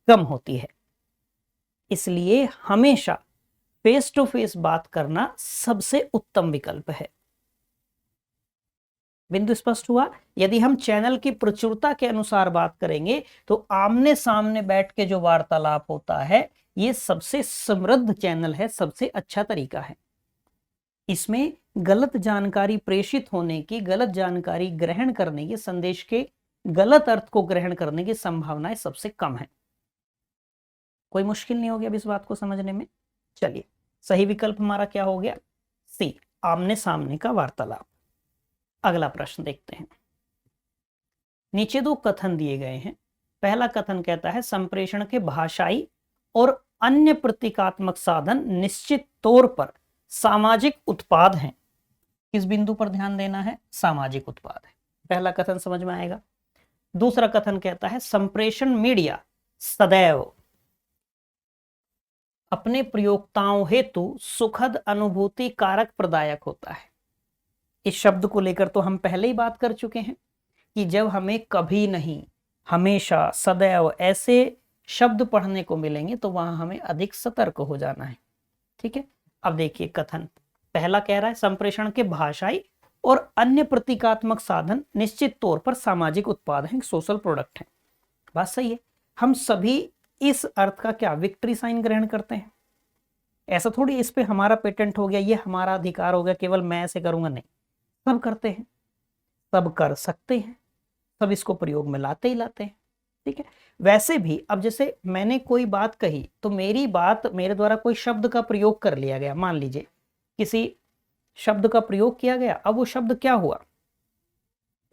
कम होती है। इसलिए हमेशा फेस टू फेस बात करना सबसे उत्तम विकल्प है। बिंदु स्पष्ट हुआ? यदि हम चैनल की प्रचुरता के अनुसार बात करेंगे तो आमने सामने बैठ के जो वार्तालाप होता है ये सबसे समृद्ध चैनल है, सबसे अच्छा तरीका है। इसमें गलत जानकारी प्रेषित होने की, गलत जानकारी ग्रहण करने की, संदेश के गलत अर्थ को ग्रहण करने की संभावनाएं सबसे कम है। कोई मुश्किल नहीं होगी अब इस बात को समझने में। चलिए, सही विकल्प हमारा क्या हो गया, सी, आमने सामने का वार्तालाप। अगला प्रश्न देखते हैं। नीचे दो कथन दिए गए हैं। पहला कथन कहता है संप्रेषण के भाषाई और अन्य प्रतीकात्मक साधन निश्चित तौर पर सामाजिक उत्पाद हैं। किस बिंदु पर ध्यान देना है, सामाजिक उत्पाद है। पहला कथन समझ में आएगा। दूसरा कथन कहता है संप्रेषण मीडिया सदैव अपने प्रयोक्ताओं हेतु सुखद अनुभूति कारक प्रदायक होता है। इस शब्द को लेकर तो हम पहले ही बात कर चुके हैं कि जब हमें कभी नहीं, हमेशा, सदैव ऐसे शब्द पढ़ने को मिलेंगे तो वहां हमें अधिक सतर्क हो जाना है। ठीक है, अब देखिए कथन, पहला कह रहा है संप्रेषण के भाषाई और अन्य प्रतीकात्मक साधन निश्चित तौर पर सामाजिक उत्पाद हैं, सोशल प्रोडक्ट हैं। बात सही है। हम सभी इस अर्थ का क्या विक्ट्री साइन ग्रहण करते हैं। ऐसा थोड़ी इस पे हमारा पेटेंट हो गया, ये हमारा अधिकार हो गया, केवल मैं ऐसे करूंगा, नहीं, सब करते हैं, सब कर सकते हैं, सब इसको प्रयोग में लाते ही लाते हैं। ठीक है। वैसे भी अब जैसे मैंने कोई बात कही तो मेरी बात, मेरे द्वारा कोई शब्द का प्रयोग कर लिया गया, मान लीजिए किसी शब्द का प्रयोग किया गया, अब वो शब्द क्या हुआ,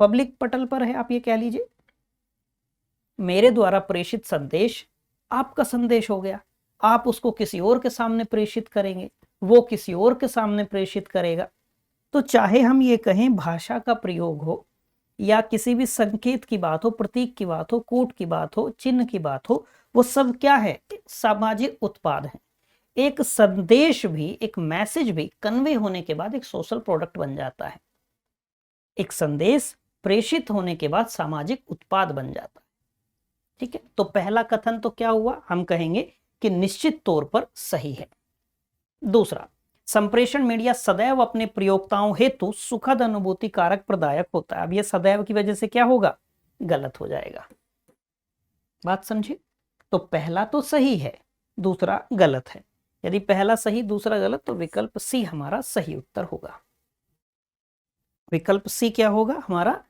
पब्लिक पटल पर है, आप ये कह लीजिए मेरे द्वारा प्रेषित संदेश आपका संदेश हो गया, आप उसको किसी और के सामने प्रेषित करेंगे, वो किसी और के सामने प्रेषित करेगा। तो चाहे हम ये कहें भाषा का प्रयोग हो या किसी भी संकेत की बात हो, प्रतीक की बात हो, कोट की बात हो, चिन्ह की बात हो, वो सब क्या है, सामाजिक उत्पाद है। एक संदेश भी, एक मैसेज भी कन्वे होने के बाद एक सोशल प्रोडक्ट बन जाता है। एक संदेश प्रेषित होने के बाद सामाजिक उत्पाद बन जाता है। ठीक है। तो पहला कथन तो क्या हुआ, हम कहेंगे कि निश्चित तौर पर सही है। दूसरा, संप्रेषण मीडिया सदैव अपने प्रयोक्ताओं हेतु सुखद अनुभूति कारक प्रदायक होता है। अब यह सदैव की वजह से क्या होगा, गलत हो जाएगा। बात समझिए। तो पहला तो सही है, दूसरा गलत है। यदि पहला सही दूसरा गलत तो विकल्प सी हमारा सही उत्तर होगा। विकल्प सी क्या होगा, हमारा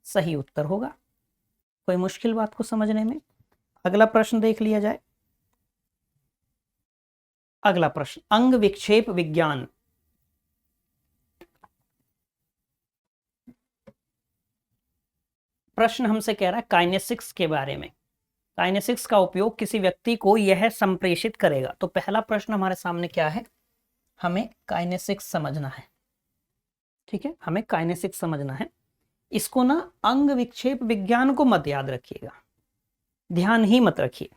सही उत्तर होगा। कोई मुश्किल बात को समझने में। अगला प्रश्न देख लिया जाए। अगला प्रश्न, अंग विक्षेप विज्ञान। प्रश्न हमसे कह रहा है काइनेसिक्स के बारे में, काइनेसिक्स का उपयोग किसी व्यक्ति को यह संप्रेषित करेगा। तो पहला प्रश्न हमारे सामने क्या है, हमें काइनेसिक्स समझना है। ठीक है, हमें काइनेसिक्स समझना है। इसको ना अंग विक्षेप विज्ञान को मत याद रखिएगा, ध्यान ही मत रखिए।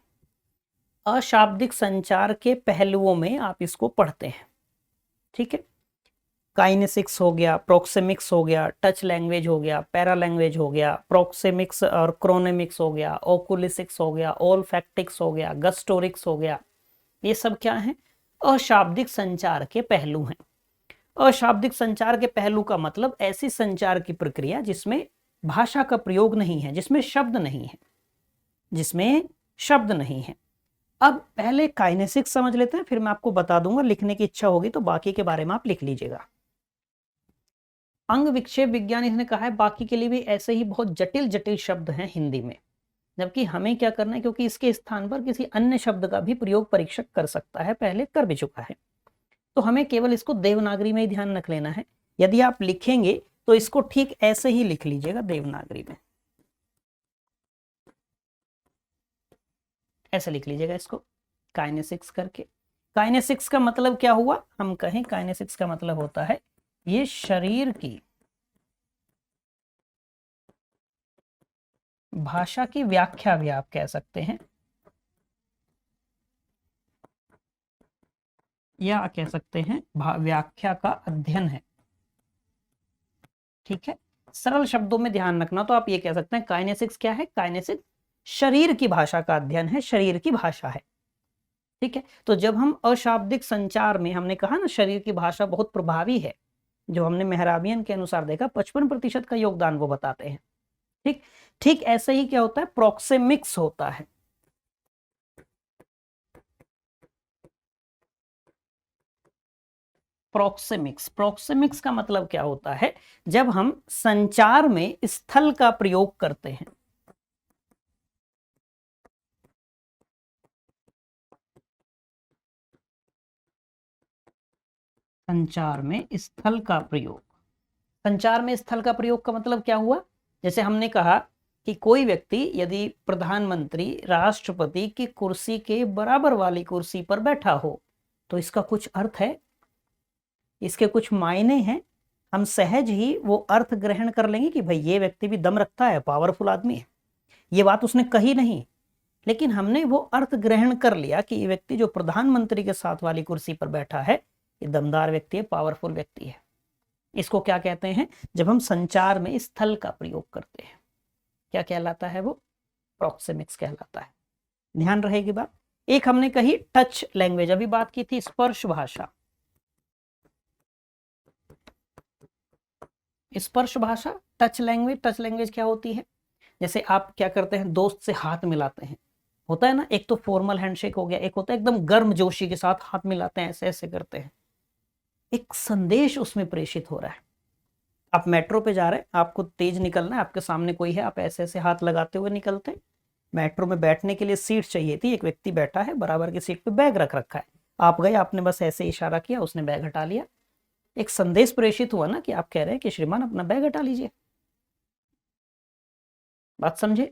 अशाब्दिक संचार के पहलुओं में आप इसको पढ़ते हैं। ठीक है, काइनेसिक्स हो गया, प्रोक्सेमिक्स हो गया, टच लैंग्वेज हो गया, पैरा लैंग्वेज हो गया, प्रोक्सेमिक्स और क्रोनेमिक्स हो गया, ओकुलिसिक्स हो गया, ओल्फैक्टिक्स हो गया, गस्टोरिक्स हो गया। ये सब क्या है, अशाब्दिक संचार के पहलू हैं। अशाब्दिक संचार के पहलू का मतलब ऐसी संचार की प्रक्रिया जिसमें भाषा का प्रयोग नहीं है, जिसमें शब्द नहीं है, जिसमें शब्द नहीं है। अब पहले काइनेसिक्स समझ लेते हैं, फिर मैं आपको बता दूंगा, लिखने की इच्छा होगी तो बाकी के बारे में आप लिख लीजिएगा। अंग विक्षेप विज्ञान इसने कहा है, बाकी के लिए भी ऐसे ही बहुत जटिल जटिल शब्द हैं हिंदी में, जबकि हमें क्या करना है, क्योंकि इसके स्थान पर किसी अन्य शब्द का भी प्रयोग परीक्षक कर सकता है, पहले कर भी चुका है, तो हमें केवल इसको देवनागरी में ही ध्यान रख लेना है। यदि आप लिखेंगे तो इसको ठीक ऐसे ही लिख लीजिएगा, देवनागरी में ऐसे लिख लीजिएगा इसको, काइनेसिक्स करके। काइनेसिक्स का मतलब क्या हुआ, हम कहें काइनेसिक्स का मतलब होता है ये शरीर की भाषा की व्याख्या भी आप कह सकते हैं, या कह सकते हैं व्याख्या का अध्ययन है। ठीक है, सरल शब्दों में ध्यान रखना, तो आप ये कह सकते हैं काइनेसिक्स क्या है, काइनेसिक्स शरीर की भाषा का अध्ययन है, शरीर की भाषा है। ठीक है, तो जब हम अशाब्दिक संचार में, हमने कहा ना शरीर की भाषा बहुत प्रभावी है, जो हमने मेहराबियन के अनुसार देखा 55% का योगदान वो बताते हैं। ठीक ठीक ऐसे ही क्या होता है, प्रोक्सेमिक्स होता है। प्रोक्सेमिक्स, प्रोक्सेमिक्स का मतलब क्या होता है, जब हम संचार में स्थल का प्रयोग करते हैं, संचार में स्थल का प्रयोग। संचार में स्थल का प्रयोग का मतलब क्या हुआ, जैसे हमने कहा कि कोई व्यक्ति यदि प्रधानमंत्री राष्ट्रपति की कुर्सी के बराबर वाली कुर्सी पर बैठा हो तो इसका कुछ अर्थ है, इसके कुछ मायने हैं, हम सहज ही वो अर्थ ग्रहण कर लेंगे कि भाई ये व्यक्ति भी दम रखता है, पावरफुल आदमी है। ये बात उसने कही नहीं, लेकिन हमने वो अर्थ ग्रहण कर लिया कि ये व्यक्ति जो प्रधानमंत्री के साथ वाली कुर्सी पर बैठा है ये दमदार व्यक्ति है, पावरफुल व्यक्ति है। इसको क्या कहते हैं, जब हम संचार में स्थल का प्रयोग करते हैं, क्या कहलाता है वो, प्रोक्सेमिक्स कहलाता है। ध्यान रहेगी बात। एक हमने कही टच लैंग्वेज, अभी बात की थी स्पर्श भाषा, स्पर्श भाषा, टच लैंग्वेज। टच लैंग्वेज क्या होती है? जैसे आप क्या करते हैं, दोस्त से हाथ मिलाते हैं, होता है ना, एक तो फॉर्मल हैंडशेक हो गया, एक होता है एकदम गर्म जोशी के साथ हाथ मिलाते हैं, ऐसे ऐसे करते हैं, एक संदेश उसमें प्रेषित हो रहा है। आप मेट्रो पे जा रहे हैं, आपको तेज निकलना है, आपके सामने कोई है, आप ऐसे ऐसे हाथ लगाते हुए निकलते हैं। मेट्रो में बैठने के लिए सीट चाहिए थी, एक व्यक्ति बैठा है, बराबर की सीट पे बैग रख रखा है, आप गए, आपने बस ऐसे इशारा किया, उसने बैग हटा लिया। एक संदेश प्रेषित हुआ ना कि आप कह रहे हैं कि श्रीमान अपना बैग हटा लीजिए। बात समझे?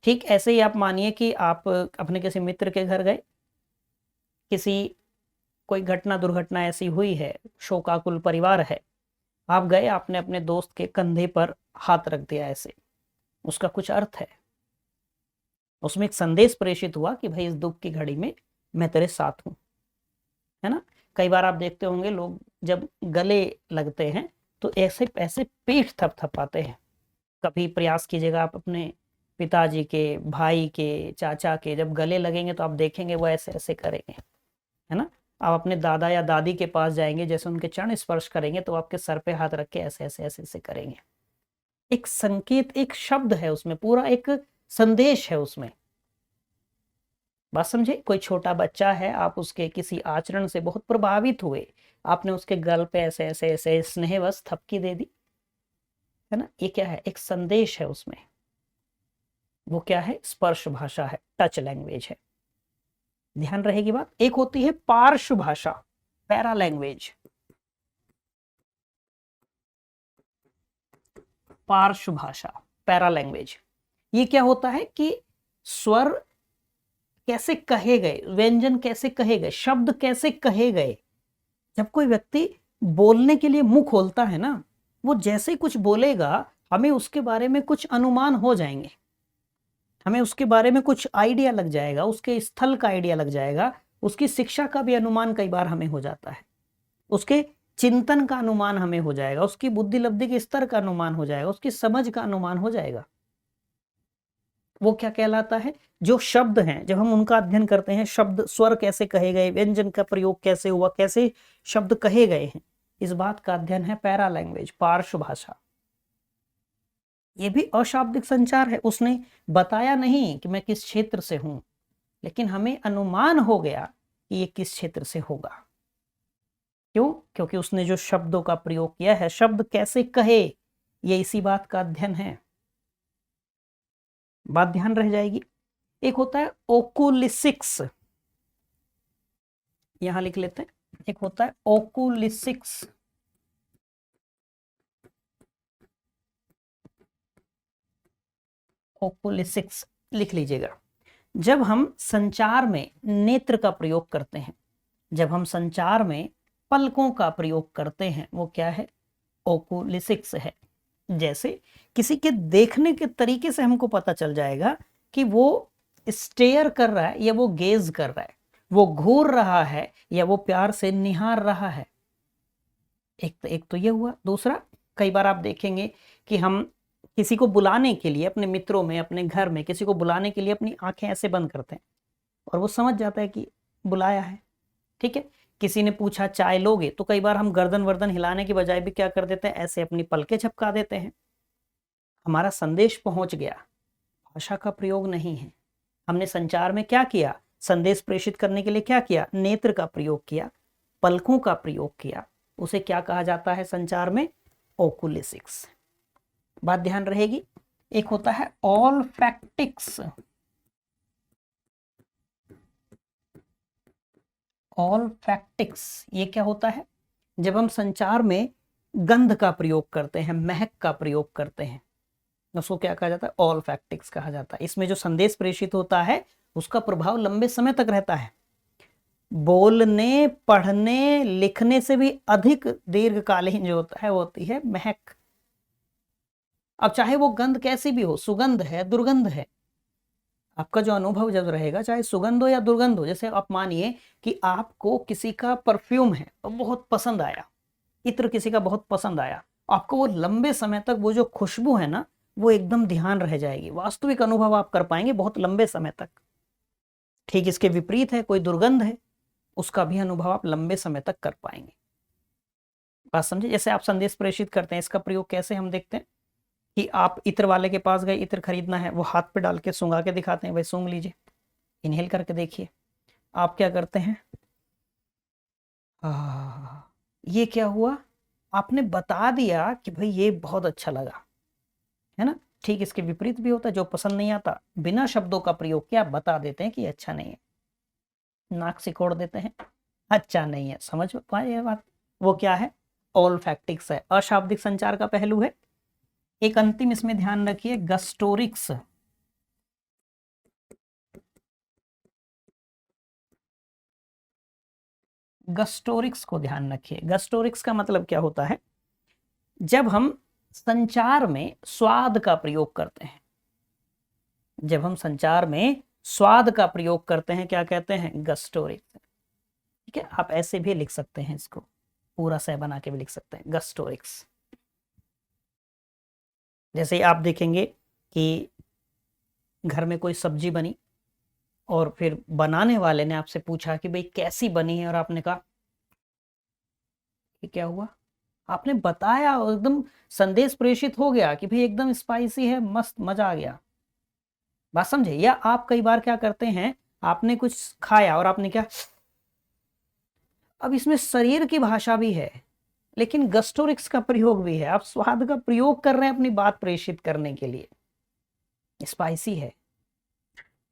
ठीक ऐसे ही आप मानिए कि आप अपने किसी मित्र के घर गए, किसी कोई घटना दुर्घटना ऐसी हुई है, शोकाकुल परिवार है, आप गए, आपने अपने दोस्त के कंधे पर हाथ रख दिया ऐसे, उसका कुछ अर्थ है, उसमें एक संदेश प्रेषित हुआ कि भाई इस दुख की घड़ी में मैं तेरे साथ हूं, है ना। कई बार आप देखते होंगे लोग जब गले लगते हैं तो ऐसे ऐसे पीठ थपथपाते हैं। कभी प्रयास कीजिएगा, आप अपने पिताजी के, भाई के, चाचा के जब गले लगेंगे तो आप देखेंगे वो ऐसे ऐसे करेंगे, है ना। आप अपने दादा या दादी के पास जाएंगे, जैसे उनके चरण स्पर्श करेंगे तो आपके सर पे हाथ रख के ऐसे ऐसे ऐसे ऐसे करेंगे। एक संकेत, एक शब्द है उसमें, पूरा एक संदेश है उसमें। बात समझे? कोई छोटा बच्चा है, आप उसके किसी आचरण से बहुत प्रभावित हुए, आपने उसके गल पे ऐसे ऐसे ऐसे स्नेहवश थपकी दे दी, है ना। ये क्या है? एक संदेश है उसमें। वो क्या है? स्पर्श भाषा है, टच लैंग्वेज है। ध्यान रहेगी बात। एक होती है पार्श्व भाषा, पैरा लैंग्वेज। पार्श्व भाषा, पैरा लैंग्वेज, ये क्या होता है कि स्वर कैसे कहे गए, व्यंजन कैसे कहे गए, शब्द कैसे कहे गए। जब कोई व्यक्ति बोलने के लिए मुंह खोलता है ना, वो जैसे कुछ बोलेगा, हमें उसके बारे में कुछ अनुमान हो जाएंगे, हमें उसके बारे में कुछ आइडिया लग जाएगा, उसके स्थल का आइडिया लग जाएगा, उसकी शिक्षा का भी अनुमान कई बार हमें हो जाता है, उसके चिंतन का अनुमान हमें हो जाएगा, उसकी बुद्धि लब्धि के स्तर का अनुमान हो जाएगा, उसकी समझ का अनुमान हो जाएगा। वो क्या कहलाता है? जो शब्द हैं, जब हम उनका अध्ययन करते हैं, शब्द स्वर कैसे कहे गए, व्यंजन का प्रयोग कैसे हुआ, कैसे शब्द कहे गए हैं, इस बात का अध्ययन है पैरा लैंग्वेज, पार्श्व भाषा। ये भी अशाब्दिक संचार है। उसने बताया नहीं कि मैं किस क्षेत्र से हूं, लेकिन हमें अनुमान हो गया कि ये किस क्षेत्र से होगा। क्यों? क्योंकि उसने जो शब्दों का प्रयोग किया है, शब्द कैसे कहे, ये इसी बात का अध्ययन है। बात ध्यान रह जाएगी। एक होता है ओकुलिसिक्स, यहां लिख लेते हैं। एक होता है ओकुलिसिक्स, ओकुलिसिक्स लिख लीजिएगा। जब हम संचार में नेत्र का प्रयोग करते हैं, जब हम संचार में पलकों का प्रयोग करते हैं, वो क्या है? ओकुलिसिक्स है। जैसे किसी के देखने के तरीके से हमको पता चल जाएगा कि वो स्टेयर कर रहा है या वो गेज कर रहा है, वो घूर रहा है या वो प्यार से निहार रहा है। एक तो ये हुआ। दूसरा, कई बार आप देखेंगे कि हम किसी को बुलाने के लिए, अपने मित्रों में, अपने घर में किसी को बुलाने के लिए अपनी आंखें ऐसे बंद करते हैं और वो समझ जाता है कि बुलाया है, ठीक है। किसी ने पूछा चाय लोगे, तो कई बार हम गर्दन वर्दन हिलाने की बजाय भी क्या कर देते हैं, ऐसे अपनी पलकें झपका देते हैं। हमारा संदेश पहुंच गया, भाषा का प्रयोग नहीं है। हमने संचार में क्या किया? संदेश प्रेषित करने के लिए क्या किया? नेत्र का प्रयोग किया, पलकों का प्रयोग किया। उसे क्या कहा जाता है संचार में? ओकुलिसिक्स। बात ध्यान रहेगी। एक होता है ऑलफैक्टिक्स, ऑलफैक्टिक्स ये क्या होता है? जब हम संचार में गंध का प्रयोग करते हैं, महक का प्रयोग करते हैं, उसको क्या कहा जाता है? ऑलफैक्टिक्स कहा जाता है। इसमें जो संदेश प्रेषित होता है उसका प्रभाव लंबे समय तक रहता है। बोलने, पढ़ने, लिखने से भी अधिक दीर्घकालीन जो होता है वो होती है महक। अब चाहे वो गंध कैसी भी हो, सुगंध है, दुर्गंध है, आपका जो अनुभव जब रहेगा, चाहे सुगंध हो या दुर्गंध हो, जैसे आप मानिए कि आपको किसी का परफ्यूम है और बहुत पसंद आया, इत्र किसी का बहुत पसंद आया, आपको वो लंबे समय तक वो जो खुशबू है ना, वो एकदम ध्यान रह जाएगी, वास्तविक अनुभव आप कर पाएंगे बहुत लंबे समय तक। ठीक इसके विपरीत है, कोई दुर्गंध है, उसका भी अनुभव आप लंबे समय तक कर पाएंगे। बात समझे? जैसे आप संदेश प्रेषित करते हैं, इसका प्रयोग कैसे हम देखते हैं कि आप इत्र वाले के पास गए, इत्र खरीदना है, वो हाथ पे डाल के सूंघा के दिखाते हैं, भाई सूंघ लीजिए, इनहेल करके देखिए। आप क्या करते हैं, ये क्या हुआ, आपने बता दिया कि भाई ये बहुत अच्छा लगा, है ना। ठीक इसके विपरीत भी होता है, जो पसंद नहीं आता बिना शब्दों का प्रयोग किया बता देते हैं कि अच्छा नहीं है, नाक सिकोड़ देते हैं, अच्छा नहीं है। समझ पाए ये बात? वो क्या है, ओल्फैक्टिक्स है, अशाब्दिक संचार का पहलू है। एक अंतिम इसमें ध्यान रखिए, गस्टोरिक्स। गस्टोरिक्स को ध्यान रखिए। गस्टोरिक्स का मतलब क्या होता है, जब हम संचार में स्वाद का प्रयोग करते हैं, जब हम संचार में स्वाद का प्रयोग करते हैं, क्या कहते हैं, गस्टोरिक्स। ठीक है, आप ऐसे भी लिख सकते हैं, इसको पूरा सह बना के भी लिख सकते हैं, गस्टोरिक्स। जैसे आप देखेंगे कि घर में कोई सब्जी बनी और फिर बनाने वाले ने आपसे पूछा कि भाई कैसी बनी है, और आपने कहा कि क्या हुआ, आपने बताया और एकदम संदेश प्रेषित हो गया कि भाई एकदम स्पाइसी है, मस्त, मजा आ गया। बात समझे? या आप कई बार क्या करते हैं, आपने कुछ खाया और आपने क्या, अब इसमें शरीर की भाषा भी है लेकिन गस्टोरिक्स का प्रयोग भी है, आप स्वाद का प्रयोग कर रहे हैं अपनी बात प्रेषित करने के लिए। स्पाइसी है,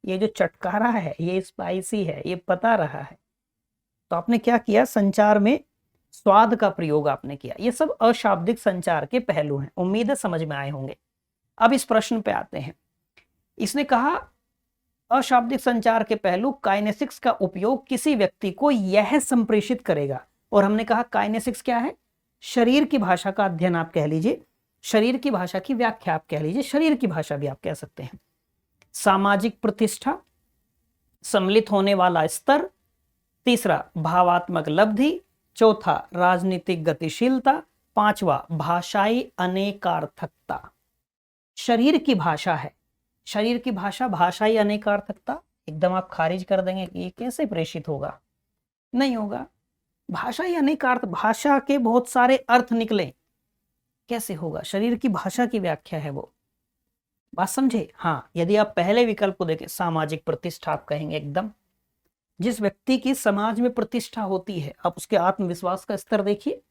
ये जो चटकारा है ये स्पाइसी है, ये बता रहा है। तो आपने क्या किया, संचार में स्वाद का प्रयोग आपने किया। ये सब अशाब्दिक संचार के पहलू हैं, उम्मीद है समझ में आए होंगे। अब इस प्रश्न पे आते हैं। इसने कहा अशाब्दिक संचार के पहलू, काइनेसिक्स का उपयोग किसी व्यक्ति को यह संप्रेषित करेगा। और हमने कहा काइनेसिक्स क्या है, शरीर की भाषा का अध्ययन आप कह लीजिए, शरीर की भाषा की व्याख्या आप कह लीजिए, शरीर की भाषा भी आप कह सकते हैं। सामाजिक प्रतिष्ठा, सम्मिलित होने वाला स्तर, तीसरा भावात्मक लब्धि, चौथा राजनीतिक गतिशीलता, पांचवा भाषाई अनेकार्थकता। शरीर की भाषा है, शरीर की भाषा, भाषाई अनेकार्थकता, एकदम आप खारिज कर देंगे कि ये कैसे प्रेषित होगा, नहीं होगा। भाषाई अनेकार्थ, भाषा के बहुत सारे अर्थ निकले, कैसे होगा, शरीर की भाषा की व्याख्या है वो। बात समझे? हाँ, यदि आप पहले विकल्प को देखें, सामाजिक प्रतिष्ठा, आप कहेंगे एकदम, जिस व्यक्ति की समाज में प्रतिष्ठा होती है, आप उसके आत्मविश्वास का स्तर देखिए,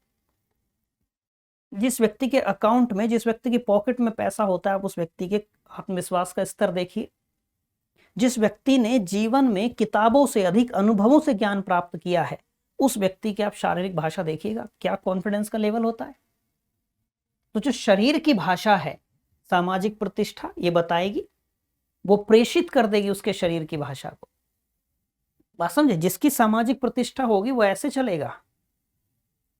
जिस व्यक्ति के अकाउंट में, जिस व्यक्ति की पॉकेट में पैसा होता है, आप उस व्यक्ति के आत्मविश्वास का स्तर देखिए। जिस व्यक्ति ने जीवन में किताबों से अधिक अनुभवों से ज्ञान प्राप्त किया है, उस व्यक्ति की आप शारीरिक भाषा देखिएगा, क्या कॉन्फिडेंस का लेवल होता है। तो जो शरीर की भाषा है, सामाजिक प्रतिष्ठा ये बताएगी, वो प्रेषित कर देगी उसके शरीर की भाषा को। बात समझे? जिसकी सामाजिक प्रतिष्ठा होगी वो ऐसे चलेगा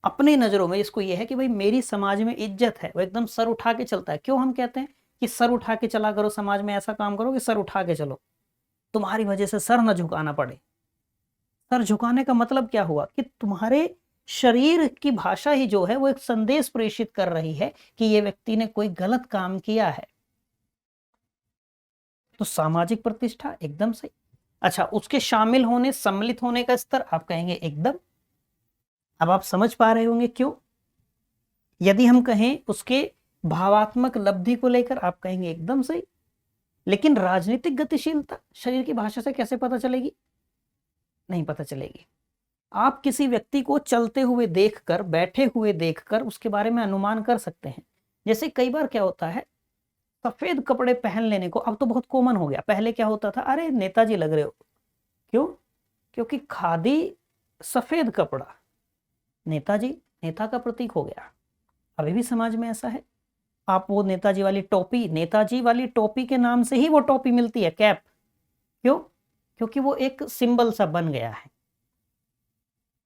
अपनी नजरों में, इसको ये है कि भाई मेरी समाज में इज्जत है, वो एकदम सर उठा के चलता है। क्यों हम कहते हैं कि सर उठा के चला करो, समाज में ऐसा काम करो कि सर उठा के चलो, तुम्हारी वजह से सर न झुकाना पड़े। सर झुकाने का मतलब क्या हुआ कि तुम्हारे शरीर की भाषा ही जो है वो एक संदेश प्रेषित कर रही है कि ये व्यक्ति ने कोई गलत काम किया है। तो सामाजिक प्रतिष्ठा एकदम सही। अच्छा, उसके शामिल होने, सम्मिलित होने का स्तर, आप कहेंगे एकदम। अब आप समझ पा रहे होंगे क्यों। यदि हम कहें उसके भावात्मक लब्धि को लेकर, आप कहेंगे एकदम सही। लेकिन राजनीतिक गतिशीलता शरीर की भाषा से कैसे पता चलेगी, नहीं पता चलेगी। आप किसी व्यक्ति को चलते हुए देखकर, बैठे हुए देखकर उसके बारे में अनुमान कर सकते हैं। जैसे कई बार क्या होता है, सफेद कपड़े पहन लेने को अब तो बहुत कॉमन हो गया। पहले क्या होता था, अरे नेताजी लग रहे हो, क्यों, क्योंकि खादी सफेद कपड़ा नेताजी, नेता का प्रतीक हो गया। अभी भी समाज में ऐसा है। आप वो नेताजी वाली टोपी, नेताजी वाली टोपी के नाम से ही वो टोपी मिलती है, कैप, क्यों, क्योंकि वो एक सिंबल सा बन गया है।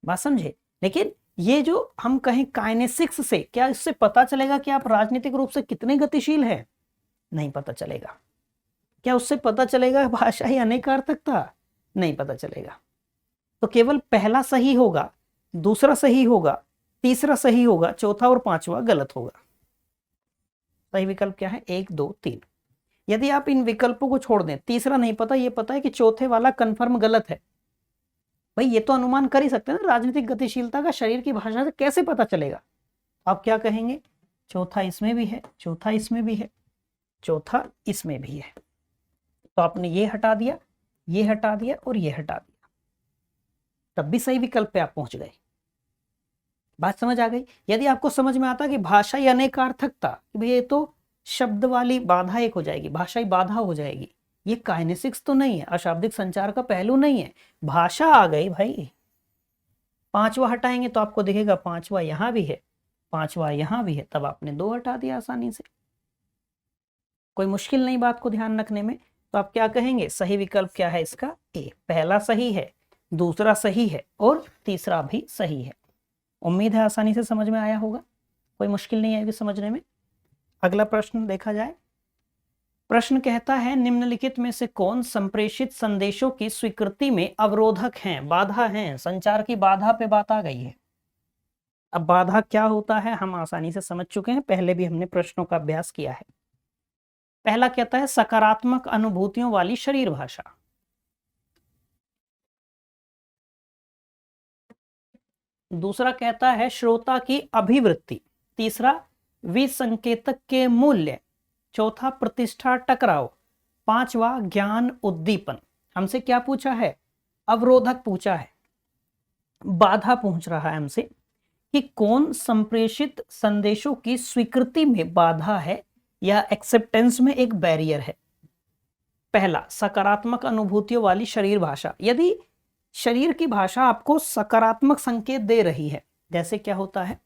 बात समझे? लेकिन ये जो हम कहें काइनेसिक्स से, क्या इससे पता चलेगा कि आप राजनीतिक रूप से कितने गतिशील हैं, नहीं पता चलेगा। क्या उससे पता चलेगा भाषा ही अनेकार्थकता, नहीं पता चलेगा। तो केवल पहला सही होगा, दूसरा सही होगा, तीसरा सही होगा, चौथा और पांचवा गलत होगा। सही विकल्प क्या है, 1 2 3। यदि आप इन विकल्पों को छोड़ दें, तीसरा नहीं पता, ये पता है कि चौथे वाला कंफर्म गलत है, भाई ये तो अनुमान कर ही सकते हैं ना, राजनीतिक गतिशीलता का शरीर की भाषा से कैसे पता चलेगा। आप क्या कहेंगे, चौथा इसमें भी है, चौथा इसमें भी है, चौथा इसमें भी है। तो आपने ये हटा दिया, ये हटा दिया और ये हटा दिया, तब भी सही विकल्प पे आप पहुंच गए। बात समझ आ गई। यदि आपको समझ में आता कि भाषाई अनेकार्थकता, कि भाई ये तो शब्द वाली बाधा एक हो जाएगी, भाषाई बाधा हो जाएगी, ये काइनेसिक्स तो नहीं है, अशाब्दिक संचार का पहलू नहीं है, भाषा आ गई भाई। पांचवा हटाएंगे तो आपको दिखेगा पांचवा यहां भी है, पांचवा यहां भी है, तब आपने दो हटा दिया आसानी से। कोई मुश्किल नहीं बात को ध्यान रखने में। तो आप क्या कहेंगे, सही विकल्प क्या है इसका, ए। पहला सही है, दूसरा सही है और तीसरा भी सही है। उम्मीद है आसानी से समझ में आया होगा, कोई मुश्किल नहीं आएगी समझने में। अगला प्रश्न देखा जाए। प्रश्न कहता है निम्नलिखित में से कौन संप्रेषित संदेशों की स्वीकृति में अवरोधक हैं, बाधा हैं। संचार की बाधा पे बात आ गई है। अब बाधा क्या होता है हम आसानी से समझ चुके हैं, पहले भी हमने प्रश्नों का अभ्यास किया है। पहला कहता है सकारात्मक अनुभूतियों वाली शरीर भाषा, दूसरा कहता है श्रोता की अभिवृत्ति, तीसरा विसंकेतक के मूल्य, चौथा प्रतिष्ठा टकराव, पांचवा ज्ञान उद्दीपन। हमसे क्या पूछा है, अवरोधक पूछा है, बाधा पूछ रहा है हमसे कि कौन संप्रेषित संदेशों की स्वीकृति में बाधा है या एक्सेप्टेंस में एक बैरियर है। पहला सकारात्मक अनुभूतियों वाली शरीर भाषा, यदि शरीर की भाषा आपको सकारात्मक संकेत दे रही है, जैसे क्या होता है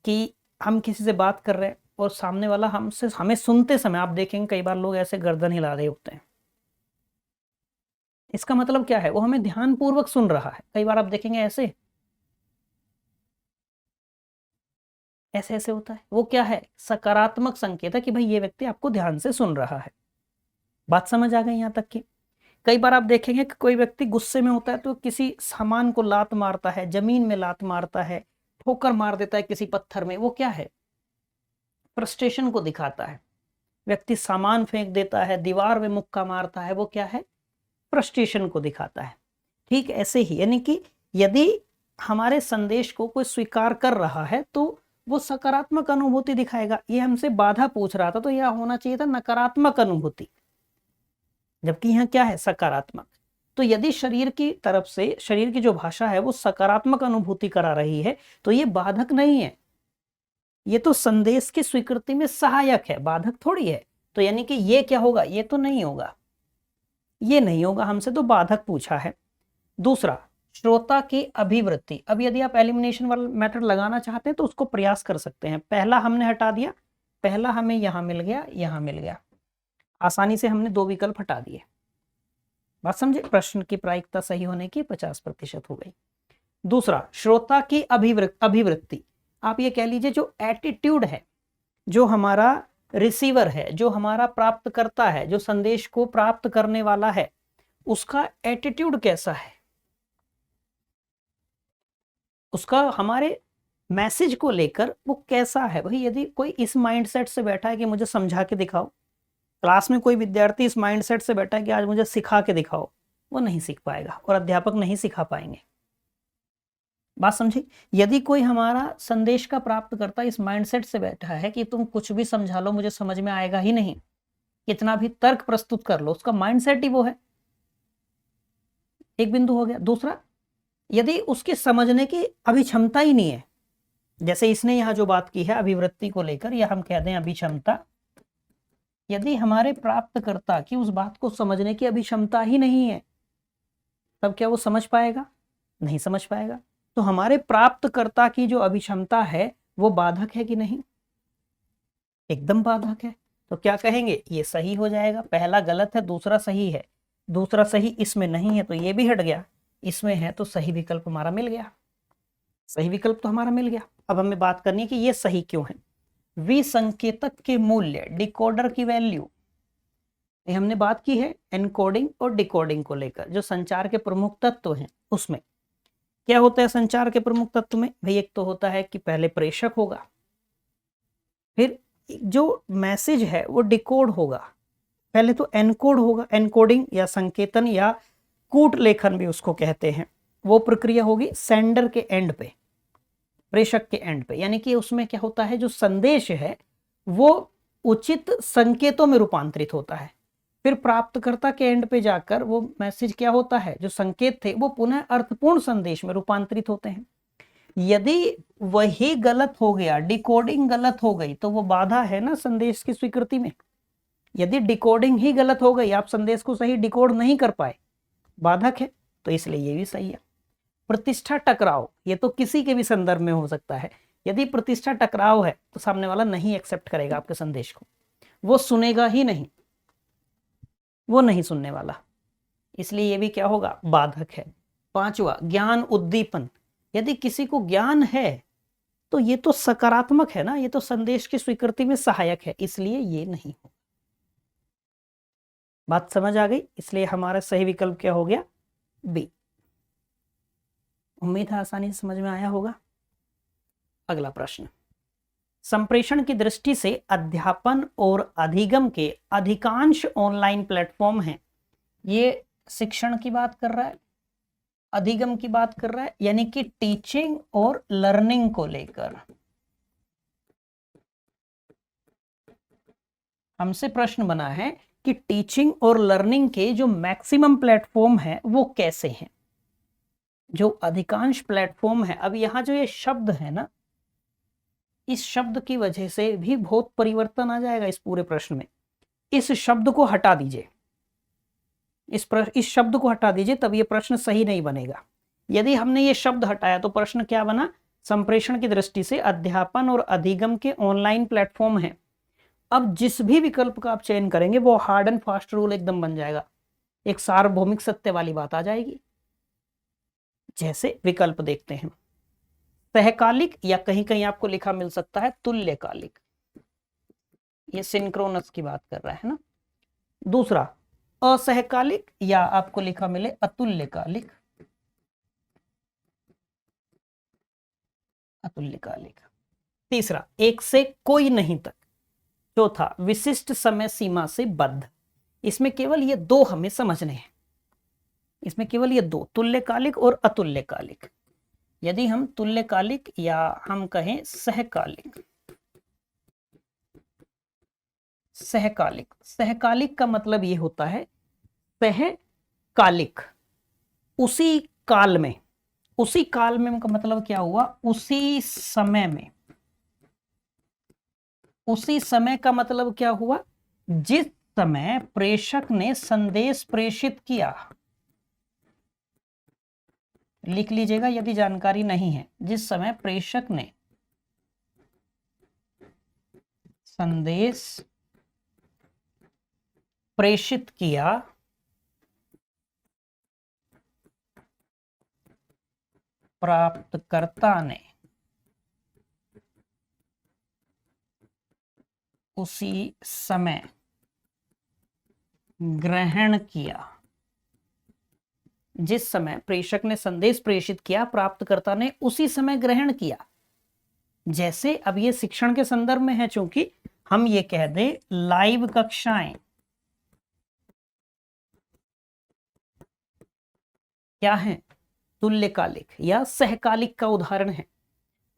कि हम किसी से बात कर रहे हैं और सामने वाला हमसे, हमें सुनते समय आप देखेंगे कई बार लोग ऐसे गर्दन हिला रहे होते हैं, इसका मतलब क्या है, वो हमें ध्यानपूर्वक सुन रहा है। कई बार आप देखेंगे ऐसे ऐसे ऐसे होता है, वो क्या है, सकारात्मक संकेत है कि भाई ये व्यक्ति आपको ध्यान से सुन रहा है। बात समझ आ गई यहां तक की। कई बार आप देखेंगे कि कोई व्यक्ति गुस्से में होता है तो किसी सामान को लात मारता है, जमीन में लात मारता है, ठोकर मार देता है किसी पत्थर में, वो क्या है, फ्रस्ट्रेशन को दिखाता है। व्यक्ति सामान फेंक देता है, दीवार में मुक्का मारता है, वो क्या है, फ्रस्ट्रेशन को दिखाता है। ठीक ऐसे ही, यानी कि यदि हमारे संदेश को कोई स्वीकार कर रहा है तो वो सकारात्मक अनुभूति दिखाएगा। ये हमसे बाधा पूछ रहा था तो यह होना चाहिए था नकारात्मक अनुभूति, जबकि यहाँ क्या है, सकारात्मक। तो यदि शरीर की तरफ से, शरीर की जो भाषा है वो सकारात्मक अनुभूति करा रही है तो ये बाधक नहीं है, ये तो संदेश की स्वीकृति में सहायक है, बाधक थोड़ी है। तो यानी कि ये क्या होगा, ये तो नहीं होगा, ये नहीं होगा, हमसे तो बाधक पूछा है। दूसरा श्रोता की अभिवृत्ति, अब यदि आप एलिमिनेशन वाला मेथड लगाना चाहते हैं तो उसको प्रयास कर सकते हैं। पहला हमने हटा दिया, पहला हमें यहां मिल गया, यहां मिल गया, आसानी से हमने दो विकल्प हटा दिए। बात समझे, प्रश्न की प्रायिकता सही होने की 50% हो गई। दूसरा श्रोता की अभिवृत्ति, आप ये कह लीजिए जो एटीट्यूड है, जो हमारा रिसीवर है, जो हमारा प्राप्तकर्ता है, जो संदेश को प्राप्त करने वाला है, उसका एटीट्यूड कैसा है, उसका हमारे मैसेज को लेकर वो कैसा है। भाई यदि कोई इस माइंडसेट से बैठा है कि मुझे समझा के दिखाओ, क्लास में कोई विद्यार्थी इस माइंडसेट से बैठा है कि आज मुझे सिखा के दिखाओ, वो नहीं सीख पाएगा और अध्यापक नहीं सिखा पाएंगे। बात समझी। यदि कोई हमारा संदेश का प्राप्त करता इस माइंडसेट से बैठा है कि तुम कुछ भी समझा लो मुझे समझ में आएगा ही नहीं, कितना भी तर्क प्रस्तुत कर लो, उसका माइंडसेट ही वो है, एक बिंदु हो गया। दूसरा, यदि उसके समझने की अभी क्षमता ही नहीं है, जैसे इसने यहां जो बात की है अभिवृत्ति को लेकर, या हम कह दें अभिक्षमता, यदि हमारे प्राप्तकर्ता की उस बात को समझने की अभी क्षमता ही नहीं है, तब क्या वो समझ पाएगा, नहीं समझ पाएगा। तो हमारे प्राप्तकर्ता की जो अभिक्षमता है वो बाधक है कि नहीं, एकदम बाधक है। तो क्या कहेंगे, ये सही हो जाएगा। पहला गलत है, दूसरा सही है, दूसरा सही इसमें नहीं है तो ये भी हट गया, इसमें है तो सही विकल्प हमारा मिल गया, सही विकल्प तो हमारा मिल गया। अब हमें बात करनी है कि ये सही क्यों है। विसंकेतक के मूल्य, डिकोडर की वैल्यू, ये हमने बात की है एनकोडिंग और डिकोडिंग को लेकर, जो संचार के प्रमुख तत्व हैं उसमें क्या होता है। संचार के प्रमुख तत्व में भाई एक तो होता है कि पहले प्रेषक होगा, फिर जो मैसेज है वो डिकोड होगा, पहले तो एनकोड होगा, एनकोडिंग या संकेतन या कूट लेखन भी उसको कहते हैं, वो प्रक्रिया होगी सेंडर के एंड पे, प्रेषक के एंड पे, यानी कि उसमें क्या होता है, जो संदेश है वो उचित संकेतों में रूपांतरित होता है, फिर प्राप्तकर्ता के एंड पे जाकर वो मैसेज क्या होता है, जो संकेत थे वो पुनः अर्थपूर्ण संदेश में रूपांतरित होते हैं। यदि वही गलत हो गया, डिकोडिंग गलत हो गई, तो वो बाधा है ना संदेश की स्वीकृति में। यदि डिकोडिंग ही गलत हो गई, आप संदेश को सही डिकोड नहीं कर पाए, बाधक है, तो इसलिए ये भी सही है। प्रतिष्ठा टकराव, ये तो किसी के भी संदर्भ में हो सकता है। यदि प्रतिष्ठा टकराव है तो सामने वाला नहीं एक्सेप्ट करेगा आपके संदेश को, वो सुनेगा ही नहीं, वो नहीं सुनने वाला, इसलिए ये भी क्या होगा, बाधक है। पांचवा, ज्ञान उद्दीपन, यदि किसी को ज्ञान है तो ये तो सकारात्मक है ना, ये तो संदेश की स्वीकृति में सहायक है, इसलिए ये नहीं हो। बात समझ आ गई, इसलिए हमारा सही विकल्प क्या हो गया, बी। उम्मीद है आसानी से समझ में आया होगा। अगला प्रश्न, संप्रेषण की दृष्टि से अध्यापन और अधिगम के अधिकांश ऑनलाइन प्लेटफॉर्म हैं। ये शिक्षण की बात कर रहा है, अधिगम की बात कर रहा है, यानी कि टीचिंग और लर्निंग को लेकर हमसे प्रश्न बना है कि टीचिंग और लर्निंग के जो मैक्सिमम प्लेटफॉर्म है वो कैसे हैं, जो अधिकांश प्लेटफॉर्म है। अब यहां जो ये शब्द है ना, इस शब्द की वजह से भी बहुत परिवर्तन आ जाएगा इस पूरे प्रश्न में। इस शब्द को हटा दीजिए, इस शब्द को हटा दीजिए, तब ये प्रश्न सही नहीं बनेगा। यदि हमने ये शब्द हटाया तो प्रश्न क्या बना, संप्रेषण की दृष्टि से अध्यापन और अधिगम के ऑनलाइन प्लेटफॉर्म हैं। अब जिस भी विकल्प का आप चयन करेंगे वो हार्ड एंड फास्ट रूल एकदम बन जाएगा, एक सार्वभौमिक सत्य वाली बात आ जाएगी। जैसे विकल्प देखते हैं, सहकालिक, या कहीं कहीं आपको लिखा मिल सकता है तुल्यकालिक, ये सिंक्रोनस की बात कर रहा है ना। दूसरा, असहकालिक, या आपको लिखा मिले अतुल्यकालिक, अतुल्यकालिक। तीसरा, एक से कोई नहीं तक। चौथा, विशिष्ट समय सीमा से बद्ध। इसमें केवल ये दो हमें समझने हैं, इसमें केवल ये दो, तुल्यकालिक और अतुल्यकालिक। यदि हम तुल्यकालिक या हम कहें सहकालिक, सहकालिक, सहकालिक का मतलब ये होता है सहकालिक, उसी काल में, उसी काल में का मतलब क्या हुआ, उसी समय में। उसी समय का मतलब क्या हुआ, जिस समय प्रेषक ने संदेश प्रेषित किया। लिख लीजिएगा यदि जानकारी नहीं है, जिस समय प्रेषक ने संदेश प्रेषित किया, प्राप्तकर्ता ने उसी समय ग्रहण किया। जिस समय प्रेषक ने संदेश प्रेषित किया, प्राप्तकर्ता ने उसी समय ग्रहण किया। जैसे अब ये शिक्षण के संदर्भ में है, चूंकि हम ये कह दें लाइव कक्षाएं क्या है, तुल्यकालिक या सहकालिक का उदाहरण है,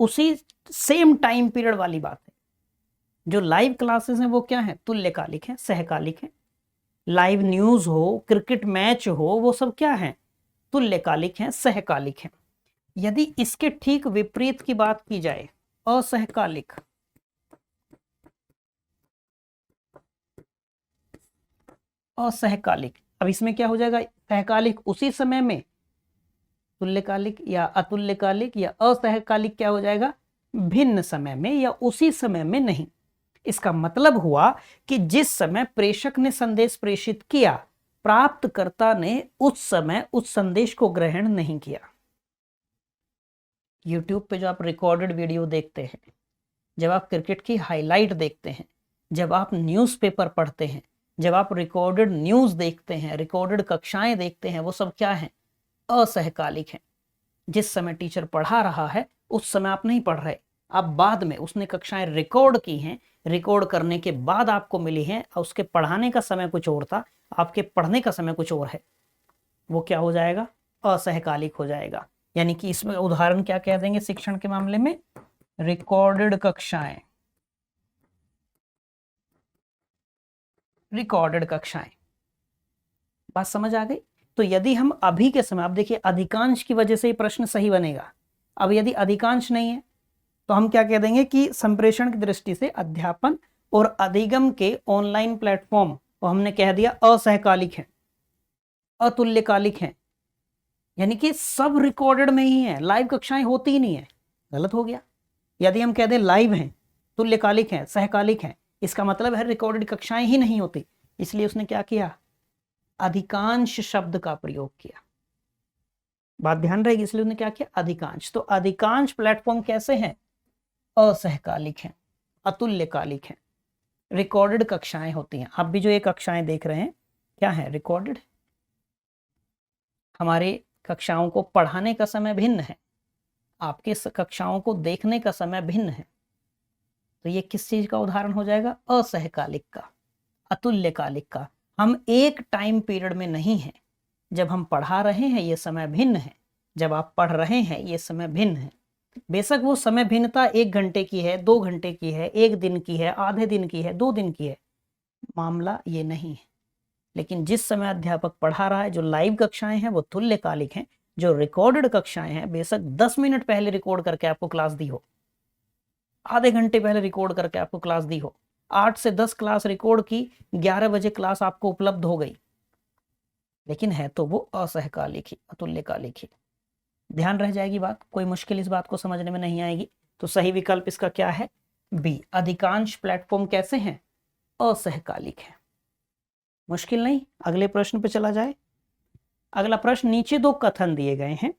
उसी सेम टाइम पीरियड वाली बात है। जो लाइव क्लासेस हैं वो क्या है, तुल्यकालिक है, सहकालिक है। लाइव न्यूज हो, क्रिकेट मैच हो, वो सब क्या है, तुल्यकालिक है, सहकालिक है। यदि इसके ठीक विपरीत की बात की जाए, असहकालिक, असहकालिक, अब इसमें क्या हो जाएगा, सहकालिक उसी समय में, तुल्यकालिक या अतुल्यकालिक या असहकालिक क्या हो जाएगा, भिन्न समय में या उसी समय में नहीं। इसका मतलब हुआ कि जिस समय प्रेषक ने संदेश प्रेषित किया, प्राप्तकर्ता ने उस समय उस संदेश को ग्रहण नहीं किया। YouTube पे जो आप रिकॉर्डेड वीडियो देखते हैं, जब आप क्रिकेट की हाईलाइट देखते हैं, जब आप न्यूज़पेपर पढ़ते हैं, जब आप रिकॉर्डेड न्यूज़ देखते हैं, रिकॉर्डेड कक्षाएं देखते हैं, वो सब क्या है, असहकालिक है। जिस समय टीचर पढ़ा रहा है उस समय आप नहीं पढ़ रहे, आप बाद में, उसने कक्षाएं रिकॉर्ड की हैं, रिकॉर्ड करने के बाद आपको मिली हैं, और उसके पढ़ाने का समय कुछ और था, आपके पढ़ने का समय कुछ और है, वो क्या हो जाएगा, असहकालिक हो जाएगा। यानी कि इसमें उदाहरण क्या कह देंगे शिक्षण के मामले में, रिकॉर्डेड कक्षाएं, रिकॉर्डेड कक्षाएं। बात समझ आ गई। तो यदि हम अभी के समय, आप देखिए अधिकांश की वजह से ये प्रश्न सही बनेगा। अब यदि अधिकांश नहीं है तो हम क्या कह देंगे कि संप्रेषण की दृष्टि से अध्यापन और अधिगम के ऑनलाइन प्लेटफॉर्म को हमने कह दिया असहकालिक है, अतुल्यकालिक है, यानी कि सब रिकॉर्डेड में ही है, लाइव कक्षाएं होती ही नहीं है, गलत हो गया। यदि हम कह दें लाइव हैं, तुल्यकालिक हैं, सहकालिक हैं, इसका मतलब है रिकॉर्डेड कक्षाएं ही नहीं होती। इसलिए उसने क्या किया, अधिकांश शब्द का प्रयोग किया। बात ध्यान रहेगी, इसलिए उसने क्या किया, अधिकांश। तो अधिकांश प्लेटफॉर्म कैसे हैं, असहकालिक हैं, अतुल्यकालिक हैं, रिकॉर्डेड कक्षाएं होती हैं। आप भी जो ये कक्षाएं देख रहे हैं क्या है, रिकॉर्डेड। हमारे कक्षाओं को पढ़ाने का समय भिन्न है, आपके कक्षाओं को देखने का समय भिन्न है। तो ये किस चीज का उदाहरण हो जाएगा, असहकालिक का, अतुल्यकालिक का। हम एक टाइम पीरियड में नहीं है, जब हम पढ़ा रहे हैं ये समय भिन्न है, जब आप पढ़ रहे हैं ये समय भिन्न है। बेशक वो समय भिन्नता 1 घंटे की है, 2 घंटे की है, 1 दिन की है, आधे दिन की है, 2 दिन की है, मामला ये नहीं है। लेकिन जिस समय अध्यापक पढ़ा रहा है, जो लाइव कक्षाएं हैं वो तुल्यकालिक हैं, जो रिकॉर्डेड कक्षाएं हैं बेशक 10 मिनट पहले रिकॉर्ड करके आपको क्लास दी हो, आधे घंटे पहले रिकॉर्ड करके आपको क्लास दी हो, 8 से 10 क्लास रिकॉर्ड की, 11 बजे क्लास आपको उपलब्ध हो गई, लेकिन है तो वो असहकालिक ही, अतुल्यकालिक ही। ध्यान रह जाएगी बात, कोई मुश्किल इस बात को समझने में नहीं आएगी। तो सही विकल्प इसका क्या है, बी। अधिकांश प्लेटफॉर्म कैसे हैं, असहकालिक है। मुश्किल नहीं। अगले प्रश्न पे चला जाए। अगला प्रश्न, नीचे 2 कथन दिए गए हैं।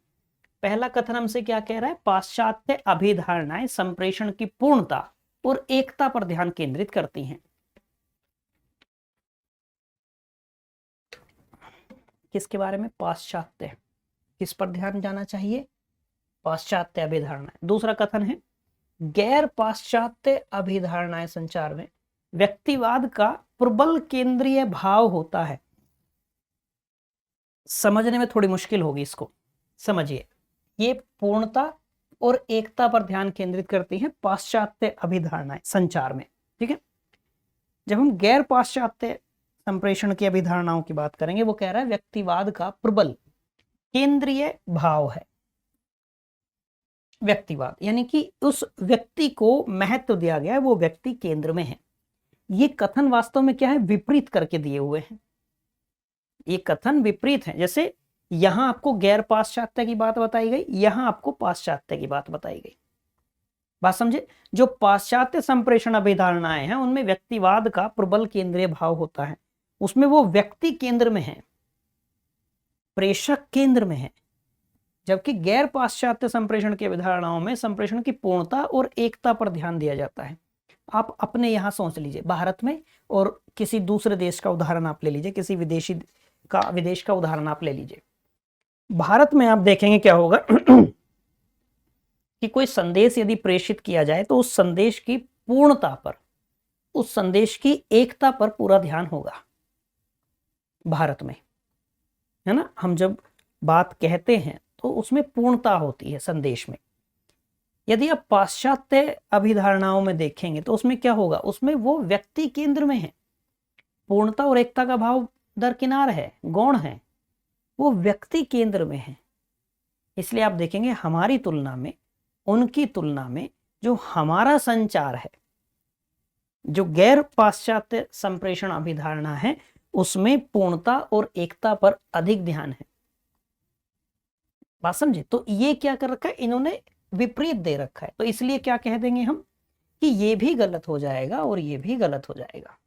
पहला कथन हमसे क्या कह रहा है, पाश्चात्य अभिधारणाएं संप्रेषण की पूर्णता और एकता पर ध्यान केंद्रित करती हैं। किसके बारे में, पाश्चात्य, किस पर ध्यान जाना चाहिए, पाश्चात्य अभिधारणाएं। दूसरा कथन है, गैर पाश्चात्य अभिधारणाएं संचार में व्यक्तिवाद का प्रबल केंद्रीय भाव होता है। समझने में थोड़ी मुश्किल होगी, इसको समझिए। ये पूर्णता और एकता पर ध्यान केंद्रित करती हैं पाश्चात्य अभिधारणाएं संचार में, ठीक है। जब हम गैर पाश्चात्य संप्रेषण की अभिधारणाओं की बात करेंगे, वो कह रहा है व्यक्तिवाद का प्रबल केंद्रीय भाव है। व्यक्तिवाद यानी कि उस व्यक्ति को महत्व दिया गया है, वो व्यक्ति केंद्र में है। ये कथन वास्तव में क्या है, विपरीत करके दिए हुए हैं। ये कथन विपरीत है। जैसे यहां आपको गैर पाश्चात्य की बात बताई गई, यहां आपको पाश्चात्य की बात बताई गई। बात समझे। जो पाश्चात्य संप्रेषण अभिधारणाएं हैं उनमें व्यक्तिवाद का प्रबल केंद्रीय भाव होता है, उसमें वो व्यक्ति केंद्र में है, प्रेषक केंद्र में है। जबकि गैर पाश्चात्य संप्रेषण की अवधारणाओं में संप्रेषण की पूर्णता और एकता पर ध्यान दिया जाता है। आप अपने यहां सोच लीजिए, भारत में और किसी दूसरे देश का उदाहरण आप ले लीजिए, किसी विदेश का उदाहरण आप ले लीजिए। भारत में आप देखेंगे क्या होगा कि कोई संदेश यदि प्रेषित किया जाए तो उस संदेश की पूर्णता पर, उस संदेश की एकता पर पूरा ध्यान होगा भारत में, है ना। हम जब बात कहते हैं तो उसमें पूर्णता होती है संदेश में। यदि आप पाश्चात्य अभिधारणाओं में देखेंगे तो उसमें क्या होगा, उसमें वो व्यक्ति केंद्र में है, पूर्णता और एकता का भाव दरकिनार है, गौण है, वो व्यक्ति केंद्र में है। इसलिए आप देखेंगे हमारी तुलना में, उनकी तुलना में जो हमारा संचार है, जो गैर पाश्चात्य संप्रेषण अभिधारणा है, उसमें पूर्णता और एकता पर अधिक ध्यान है। बात समझे। तो ये क्या कर रखा है, इन्होंने विपरीत दे रखा है, तो इसलिए क्या कह देंगे हम कि ये भी गलत हो जाएगा और ये भी गलत हो जाएगा।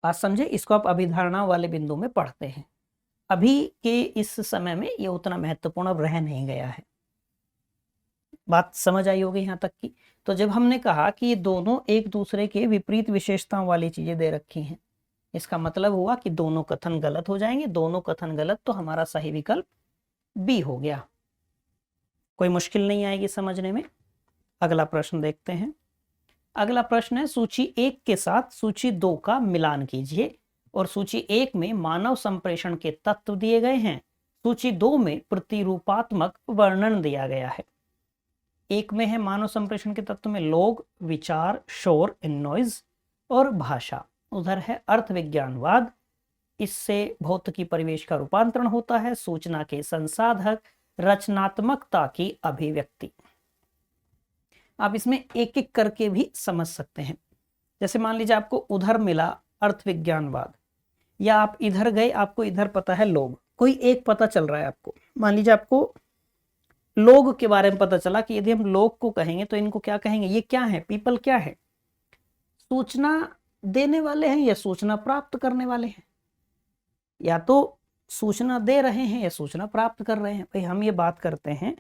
बात समझे। इसको आप अभिधारणा वाले बिंदु में पढ़ते हैं। अभी के इस समय में ये उतना महत्वपूर्ण अब रह नहीं गया है। बात समझ आई होगी यहां तक की। तो जब हमने कहा कि ये दोनों एक दूसरे के विपरीत विशेषताओं वाली चीजें दे रखी हैं, इसका मतलब हुआ कि दोनों कथन गलत हो जाएंगे। दोनों कथन गलत तो हमारा सही विकल्प बी हो गया। कोई मुश्किल नहीं आएगी समझने में। अगला प्रश्न देखते हैं। अगला प्रश्न है, सूची 1 के साथ सूची 2 का मिलान कीजिए और सूची 1 में मानव संप्रेषण के तत्व दिए गए हैं, सूची 2 में प्रतिरूपात्मक वर्णन दिया गया है। एक में है मानव संप्रेषण के तत्व में लोग, विचार, शोर इन नॉइज और भाषा। उधर है अर्थ विज्ञानवाद, इससे भौतिकी परिवेश का रूपांतरण होता है, सूचना के संसाधक, रचनात्मकता की अभिव्यक्ति। आप इसमें एक एक करके भी समझ सकते हैं। जैसे मान लीजिए आपको उधर मिला अर्थ विज्ञानवाद, या आप इधर गए, आपको इधर पता है लोग, कोई एक पता चल रहा है आपको। मान लीजिए आपको लोग के बारे में पता चला कि यदि हम लोग को कहेंगे तो इनको क्या कहेंगे, ये क्या है, पीपल क्या है, सूचना देने वाले हैं या सूचना प्राप्त करने वाले हैं, या तो सूचना दे रहे हैं या सूचना प्राप्त कर रहे हैं। भाई हम ये बात करते हैं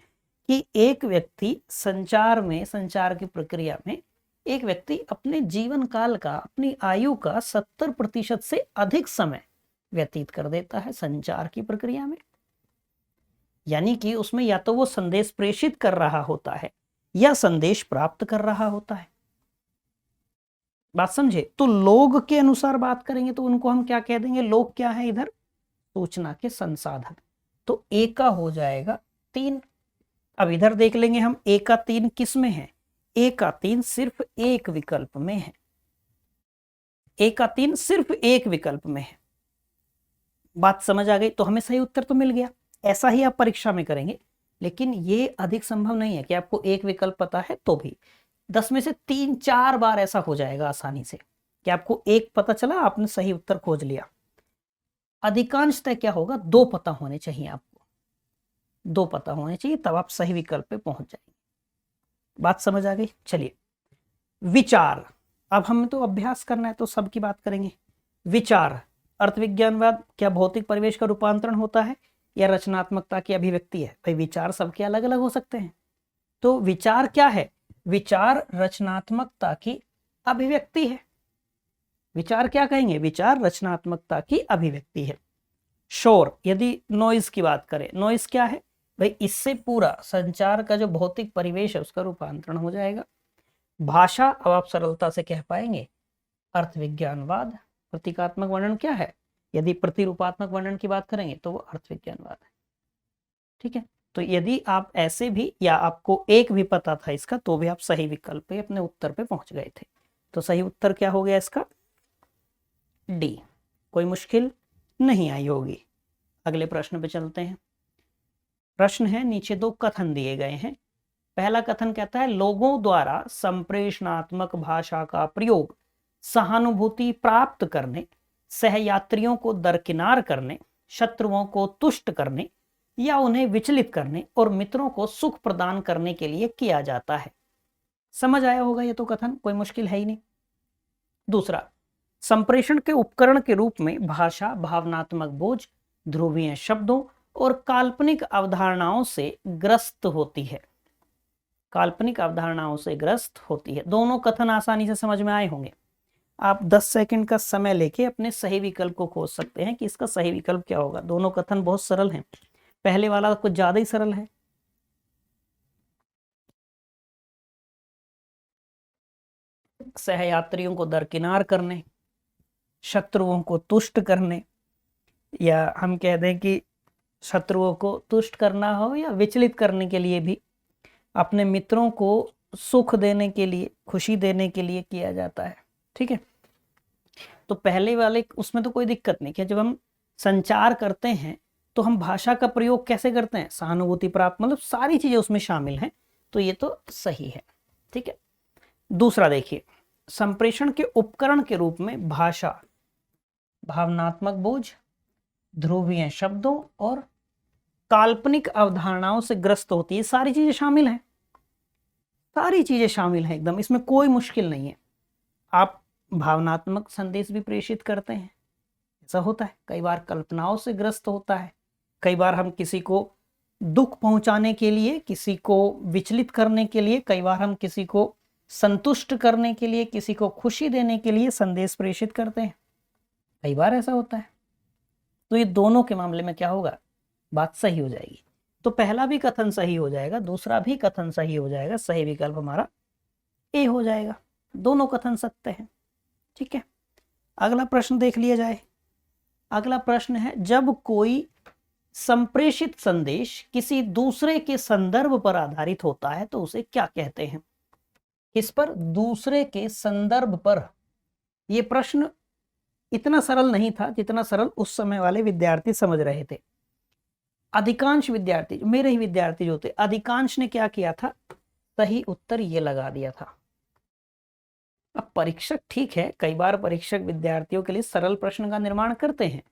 कि एक व्यक्ति संचार की प्रक्रिया में एक व्यक्ति अपने जीवन काल का, अपनी आयु का 70% से अधिक समय व्यतीत कर देता है संचार की प्रक्रिया में। यानी कि उसमें या तो वो संदेश प्रेषित कर रहा होता है या संदेश प्राप्त कर रहा होता है। बात समझे? तो लोग के अनुसार बात करेंगे तो उनको हम क्या कह देंगे, लोग क्या है इधर, सूचना के संसाधक। तो ए का हो जाएगा 3। अब इधर देख लेंगे हम, ए का 3 किस में है, ए का 3 सिर्फ एक विकल्प में है, ए का 3 सिर्फ एक विकल्प में है। बात समझ आ गई? तो हमें सही उत्तर तो मिल गया। ऐसा ही आप परीक्षा में करेंगे, लेकिन ये अधिक संभव नहीं है कि आपको एक विकल्प पता है तो भी 10 में से 3-4 बार ऐसा हो जाएगा आसानी से कि आपको एक पता चला, आपने सही उत्तर खोज लिया। अधिकांशतः क्या होगा, 2 पता होने चाहिए आपको, 2 पता होने चाहिए, तब आप सही विकल्प पे पहुंच जाएंगे। बात समझ आ गई? चलिए, विचार। अब हमें तो अभ्यास करना है तो सबकी बात करेंगे। विचार, अर्थविज्ञानवाद, क्या भौतिक परिवेश का रूपांतरण होता है या रचनात्मकता की अभिव्यक्ति है? भाई विचार सबके अलग अलग हो सकते हैं, तो विचार क्या है, विचार रचनात्मकता की अभिव्यक्ति है। विचार क्या कहेंगे, विचार रचनात्मकता की अभिव्यक्ति है। शोर, यदि नॉइज की बात करें, नॉइज क्या है भाई, इससे पूरा संचार का जो भौतिक परिवेश है उसका रूपांतरण हो जाएगा। भाषा, अब आप सरलता से कह पाएंगे अर्थविज्ञानवाद। प्रतीकात्मक वर्णन क्या है, यदि प्रतिरूपात्मक वर्णन की बात करेंगे तो वो अर्थविज्ञानवाद है। ठीक है, तो यदि आप ऐसे भी, या आपको एक भी पता था इसका, तो भी आप सही विकल्प पे, अपने उत्तर पे पहुंच गए थे। तो सही उत्तर क्या हो गया इसका, डी। कोई मुश्किल नहीं आई होगी। अगले प्रश्न पे चलते हैं। प्रश्न है, नीचे 2 कथन दिए गए हैं। पहला कथन कहता है, लोगों द्वारा संप्रेषणात्मक भाषा का प्रयोग सहानुभूति प्राप्त करने, सहयात्रियों को दरकिनार करने, शत्रुओं को तुष्ट करने या उन्हें विचलित करने और मित्रों को सुख प्रदान करने के लिए किया जाता है। समझ आया होगा ये तो कथन, कोई मुश्किल है ही नहीं। दूसरा, संप्रेषण के उपकरण के रूप में भाषा भावनात्मक बोझ, ध्रुवीय शब्दों और काल्पनिक अवधारणाओं से ग्रस्त होती है। काल्पनिक अवधारणाओं से ग्रस्त होती है। दोनों कथन आसानी से समझ में आए होंगे। आप 10 सेकंड का समय लेके अपने सही विकल्प को खोज सकते हैं कि इसका सही विकल्प क्या होगा। दोनों कथन बहुत सरल हैं, पहले वाला कुछ ज्यादा ही सरल है। सहयात्रियों को दरकिनार करने, शत्रुओं को तुष्ट करने, या हम कह दें कि शत्रुओं को तुष्ट करना हो या विचलित करने के लिए भी, अपने मित्रों को सुख देने के लिए, खुशी देने के लिए किया जाता है। ठीक है, तो पहले वाले उसमें तो कोई दिक्कत नहीं कि जब हम संचार करते हैं तो हम भाषा का प्रयोग कैसे करते हैं, सहानुभूति प्राप्त, मतलब सारी चीजें उसमें शामिल हैं, तो ये तो सही है। ठीक है, दूसरा देखिए, संप्रेषण के उपकरण के रूप में भाषा भावनात्मक बोझ, ध्रुवीय शब्दों और काल्पनिक अवधारणाओं से ग्रस्त होती है। सारी चीजें शामिल हैं, सारी चीजें शामिल हैं एकदम, इसमें कोई मुश्किल नहीं है। आप भावनात्मक संदेश भी प्रेषित करते हैं, ऐसा होता है, कई बार कल्पनाओं से ग्रस्त होता है, कई बार हम किसी को दुख पहुंचाने के लिए, किसी को विचलित करने के लिए, कई बार हम किसी को संतुष्ट करने के लिए, किसी को खुशी देने के लिए संदेश प्रेषित करते हैं, कई बार ऐसा होता है। तो ये दोनों के मामले में क्या होगा, बात सही हो जाएगी। तो पहला भी कथन सही हो जाएगा, दूसरा भी कथन सही हो जाएगा, सही विकल्प हमारा ए हो जाएगा। दोनों कथन सत्य हैं। ठीक है, अगला प्रश्न देख लिया जाए। अगला प्रश्न है, जब कोई संप्रेषित संदेश किसी दूसरे के संदर्भ पर आधारित होता है तो उसे क्या कहते हैं? किस पर? दूसरे के संदर्भ पर। यह प्रश्न इतना सरल नहीं था जितना सरल उस समय वाले विद्यार्थी समझ रहे थे। अधिकांश विद्यार्थी, मेरे ही विद्यार्थी जो थे, अधिकांश ने क्या किया था? सही उत्तर ये लगा दिया था। अब परीक्षक, ठीक है, कई बार परीक्षक विद्यार्थियों के लिए सरल प्रश्न का निर्माण करते हैं,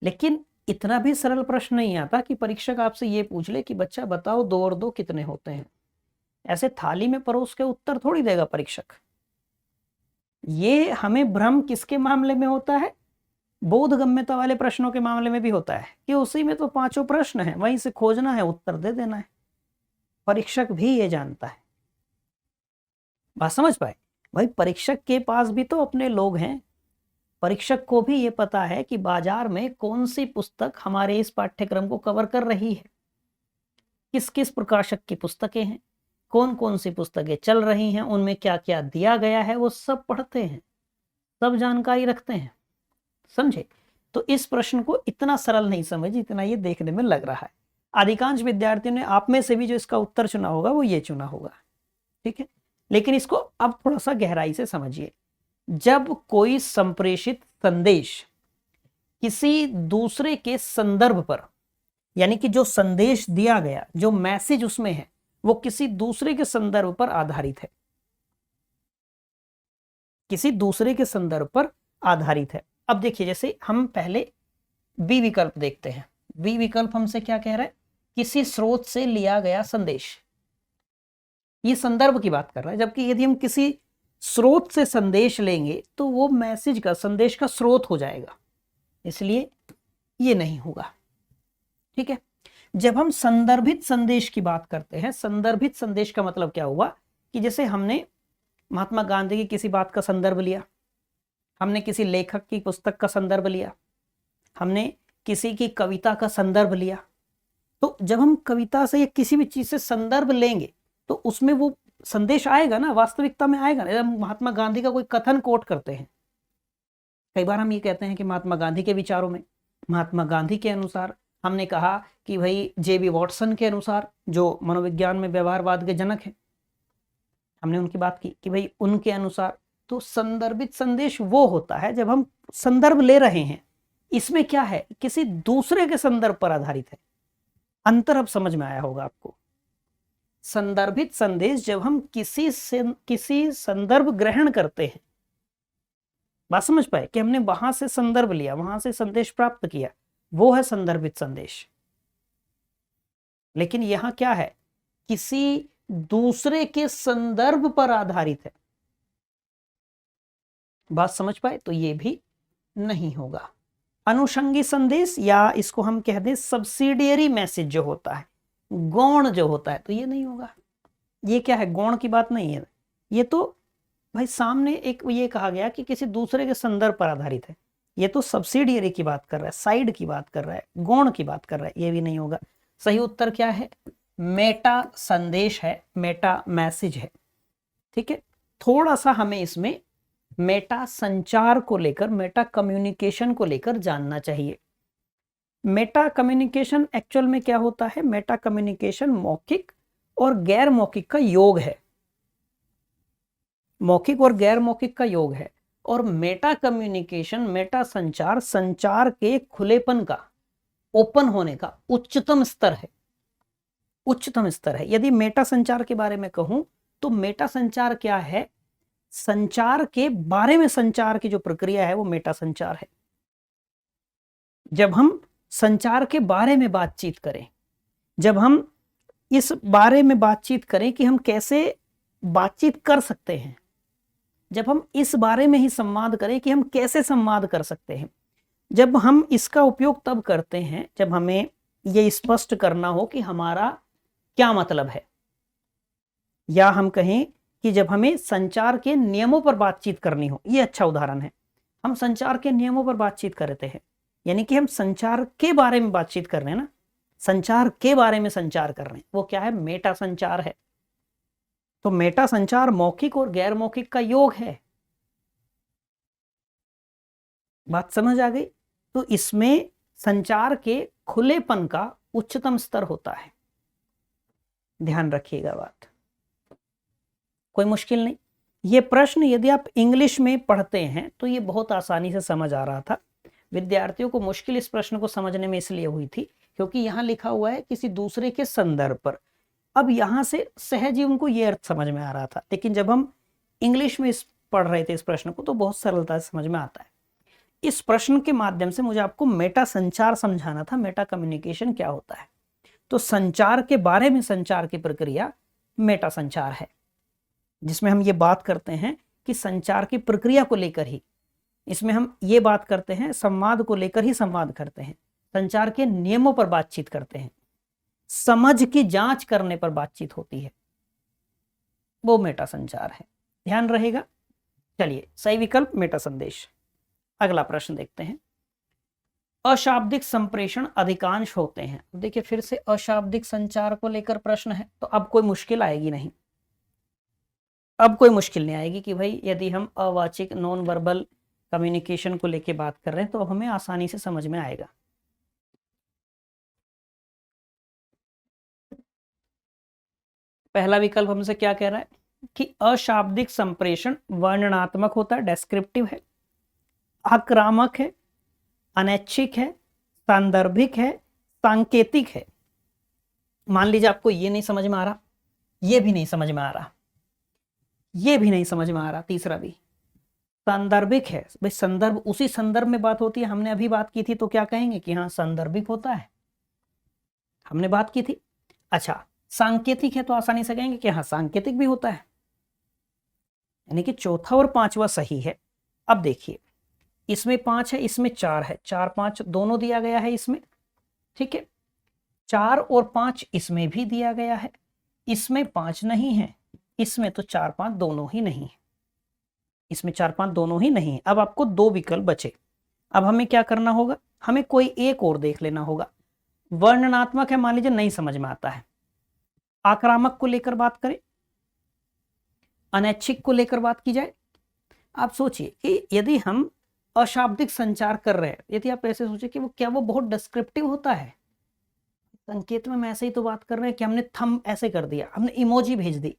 लेकिन इतना भी सरल प्रश्न नहीं आता कि परीक्षक आपसे ये पूछ ले कि बच्चा बताओ 2 और 2 कितने होते हैं। ऐसे थाली में परोस के उत्तर थोड़ी देगा परीक्षक। ये हमें भ्रम किसके मामले में होता है? बोधगम्यता वाले प्रश्नों के मामले में भी होता है कि उसी में तो 5 प्रश्न है, वहीं से खोजना है, उत्तर दे देना है। परीक्षक भी ये जानता है। बात समझ पाए? भाई परीक्षक के पास भी तो अपने लोग हैं। परीक्षक को भी ये पता है कि बाजार में कौन सी पुस्तक हमारे इस पाठ्यक्रम को कवर कर रही है, किस किस प्रकाशक की पुस्तकें हैं, कौन कौन सी पुस्तकें चल रही हैं, उनमें क्या क्या दिया गया है, वो सब पढ़ते हैं, सब जानकारी रखते हैं। समझे? तो इस प्रश्न को इतना सरल नहीं समझ जितना ये देखने में लग रहा है। अधिकांश विद्यार्थियों ने आप में से भी जो इसका उत्तर चुना होगा वो ये चुना होगा। ठीक है, लेकिन इसको अब थोड़ा सा गहराई से समझिए। जब कोई संप्रेषित संदेश किसी दूसरे के संदर्भ पर, यानी कि जो संदेश दिया गया, जो मैसेज उसमें है, वो किसी दूसरे के संदर्भ पर आधारित है, किसी दूसरे के संदर्भ पर आधारित है। अब देखिए, जैसे हम पहले बी विकल्प देखते हैं। बी विकल्प हमसे क्या कह रहा है? किसी स्रोत से लिया गया संदेश। ये संदर्भ की बात कर रहा है, जबकि यदि हम किसी स्रोत से संदेश लेंगे तो वो मैसेज का, संदेश का स्रोत हो जाएगा, इसलिए ये नहीं होगा। ठीक है, जब हम संदर्भित संदेश की बात करते हैं, संदर्भित संदेश का मतलब क्या हुआ कि जैसे हमने महात्मा गांधी की किसी बात का संदर्भ लिया, हमने किसी लेखक की पुस्तक का संदर्भ लिया, हमने किसी की कविता का संदर्भ लिया, तो जब हम कविता से या किसी भी चीज से संदर्भ लेंगे तो उसमें वो संदेश आएगा ना, वास्तविकता में आएगा ना। जब महात्मा गांधी का कोई कथन कोट करते हैं, कई बार हम ये कहते हैं कि महात्मा गांधी के विचारों में, महात्मा गांधी के अनुसार, हमने कहा कि भाई जेबी वॉटसन के अनुसार, जो मनोविज्ञान में व्यवहारवाद के जनक हैं, हमने उनकी बात की कि भाई उनके अनुसार। तो संदर्भित संदेश वो होता है जब हम संदर्भ ले रहे हैं, इसमें क्या है, किसी दूसरे के संदर्भ पर आधारित है। अंतर अब समझ में आया होगा आपको। संदर्भित संदेश जब हम किसी संदर्भ ग्रहण करते हैं, बात समझ पाए कि हमने वहां से संदर्भ लिया, वहां से संदेश प्राप्त किया, वो है संदर्भित संदेश। लेकिन यहां क्या है, किसी दूसरे के संदर्भ पर आधारित है। बात समझ पाए? तो ये भी नहीं होगा। अनुषंगी संदेश, या इसको हम कह दें सब्सिडियरी मैसेज जो होता है, गौण जो होता है, तो ये नहीं होगा। ये क्या है? गौण की बात नहीं है। ये तो भाई सामने एक ये कहा गया कि किसी दूसरे के संदर्भ पर आधारित है, ये तो सब्सिडियरी की बात कर रहा है, साइड की बात कर रहा है, गौण की बात कर रहा है, ये भी नहीं होगा। सही उत्तर क्या है? मेटा संदेश है, मेटा मैसेज है। ठीक है, थोड़ा सा हमें इसमें मेटा संचार को लेकर, मेटा कम्युनिकेशन को लेकर जानना चाहिए। मेटा कम्युनिकेशन एक्चुअल में क्या होता है? मेटा कम्युनिकेशन मौखिक और गैर मौखिक का योग है, मौखिक और गैर मौखिक का योग है। और मेटा कम्युनिकेशन, मेटा संचार, संचार के खुलेपन का, ओपन होने का उच्चतम स्तर है, उच्चतम स्तर है। यदि मेटा संचार के बारे में कहूं तो मेटा संचार क्या है? संचार के बारे में, संचार की जो प्रक्रिया है वो मेटा संचार है। जब हम संचार के बारे में बातचीत करें, जब हम इस बारे में बातचीत करें कि हम कैसे बातचीत कर सकते हैं, जब हम इस बारे में ही संवाद करें कि हम कैसे संवाद कर सकते हैं, जब हम इसका उपयोग तब करते हैं जब हमें ये स्पष्ट करना हो कि हमारा क्या मतलब है, या हम कहें कि जब हमें संचार के नियमों पर बातचीत करनी हो। ये अच्छा उदाहरण है, हम संचार के नियमों पर बातचीत करते हैं, यानी कि हम संचार के बारे में बातचीत कर रहे हैं ना, संचार के बारे में संचार कर रहे हैं, वो क्या है? मेटा संचार है। तो मेटा संचार मौखिक और गैर मौखिक का योग है। बात समझ आ गई? तो इसमें संचार के खुलेपन का उच्चतम स्तर होता है। ध्यान रखिएगा बात, कोई मुश्किल नहीं। ये प्रश्न यदि आप इंग्लिश में पढ़ते हैं तो ये बहुत आसानी से समझ आ रहा था। विद्यार्थियों को मुश्किल इस प्रश्न को समझने में इसलिए हुई थी क्योंकि यहाँ लिखा हुआ है किसी दूसरे के संदर्भ पर। अब यहाँ से सहज ही उनको ये अर्थ समझ में आ रहा था, लेकिन जब हम इंग्लिश में पढ़ रहे थे इस प्रश्न को तो बहुत सरलता से समझ में आता है। इस प्रश्न के माध्यम से मुझे आपको मेटा संचार समझाना था, मेटा कम्युनिकेशन क्या होता है। तो संचार के बारे में, संचार की प्रक्रिया मेटा संचार है, जिसमें हम ये बात करते हैं कि संचार की प्रक्रिया को लेकर ही, इसमें हम ये बात करते हैं, संवाद को लेकर ही संवाद करते हैं, संचार के नियमों पर बातचीत करते हैं, समझ की जांच करने पर बातचीत होती है, वो मेटा संचार है। ध्यान रहेगा। चलिए, सही विकल्प मेटा संदेश। अगला प्रश्न देखते हैं। अशाब्दिक संप्रेषण अधिकांश होते हैं। देखिए फिर से अशाब्दिक संचार को लेकर प्रश्न है, तो अब कोई मुश्किल आएगी नहीं। अब कोई मुश्किल नहीं आएगी कि भाई यदि हम अवाचिक नॉन वर्बल कम्युनिकेशन को लेकर बात कर रहे हैं तो अब हमें आसानी से समझ में आएगा। पहला विकल्प हमसे क्या कह रहा है कि अशाब्दिक संप्रेषण वर्णनात्मक होता है, डेस्क्रिप्टिव है, आक्रामक है, अनैच्छिक है, सांदर्भिक है, सांकेतिक है। मान लीजिए आपको ये नहीं समझ में आ रहा, ये भी नहीं समझ में आ रहा, ये भी नहीं समझ में आ रहा, तीसरा भी सांदर्भिक है। भाई संदर्भ, उसी संदर्भ में बात होती है, हमने अभी बात की थी, तो क्या कहेंगे कि हाँ सांदर्भिक होता है, हमने बात की थी। अच्छा, सांकेतिक है तो आसानी से कहेंगे कि हाँ सांकेतिक भी होता है, यानी कि चौथा और पांचवा सही है। अब देखिए, इसमें 5 है, इसमें 4 है, 4 5 दोनों दिया गया है इसमें, ठीक है। 4 और 5 इसमें भी दिया गया है, इसमें 5 नहीं है, इसमें तो 4 5 दोनों ही नहीं है, इसमें 4 5 दोनों ही नहीं है। अब आपको 2 विकल्प बचे। अब हमें क्या करना होगा, हमें कोई एक और देख लेना होगा। वर्णनात्मक है, मान लीजिए नहीं समझ में आता है। आक्रामक को लेकर बात करें, अनैच्छिक को लेकर बात की जाए। आप सोचिए कि यदि हम अशाब्दिक संचार कर रहे हैं, यदि आप ऐसे सोचिए कि वो क्या वो बहुत डिस्क्रिप्टिव होता है, संकेत में हम ऐसे ही तो बात कर रहे हैं कि हमने थंब ऐसे कर दिया, हमने इमोजी भेज दी,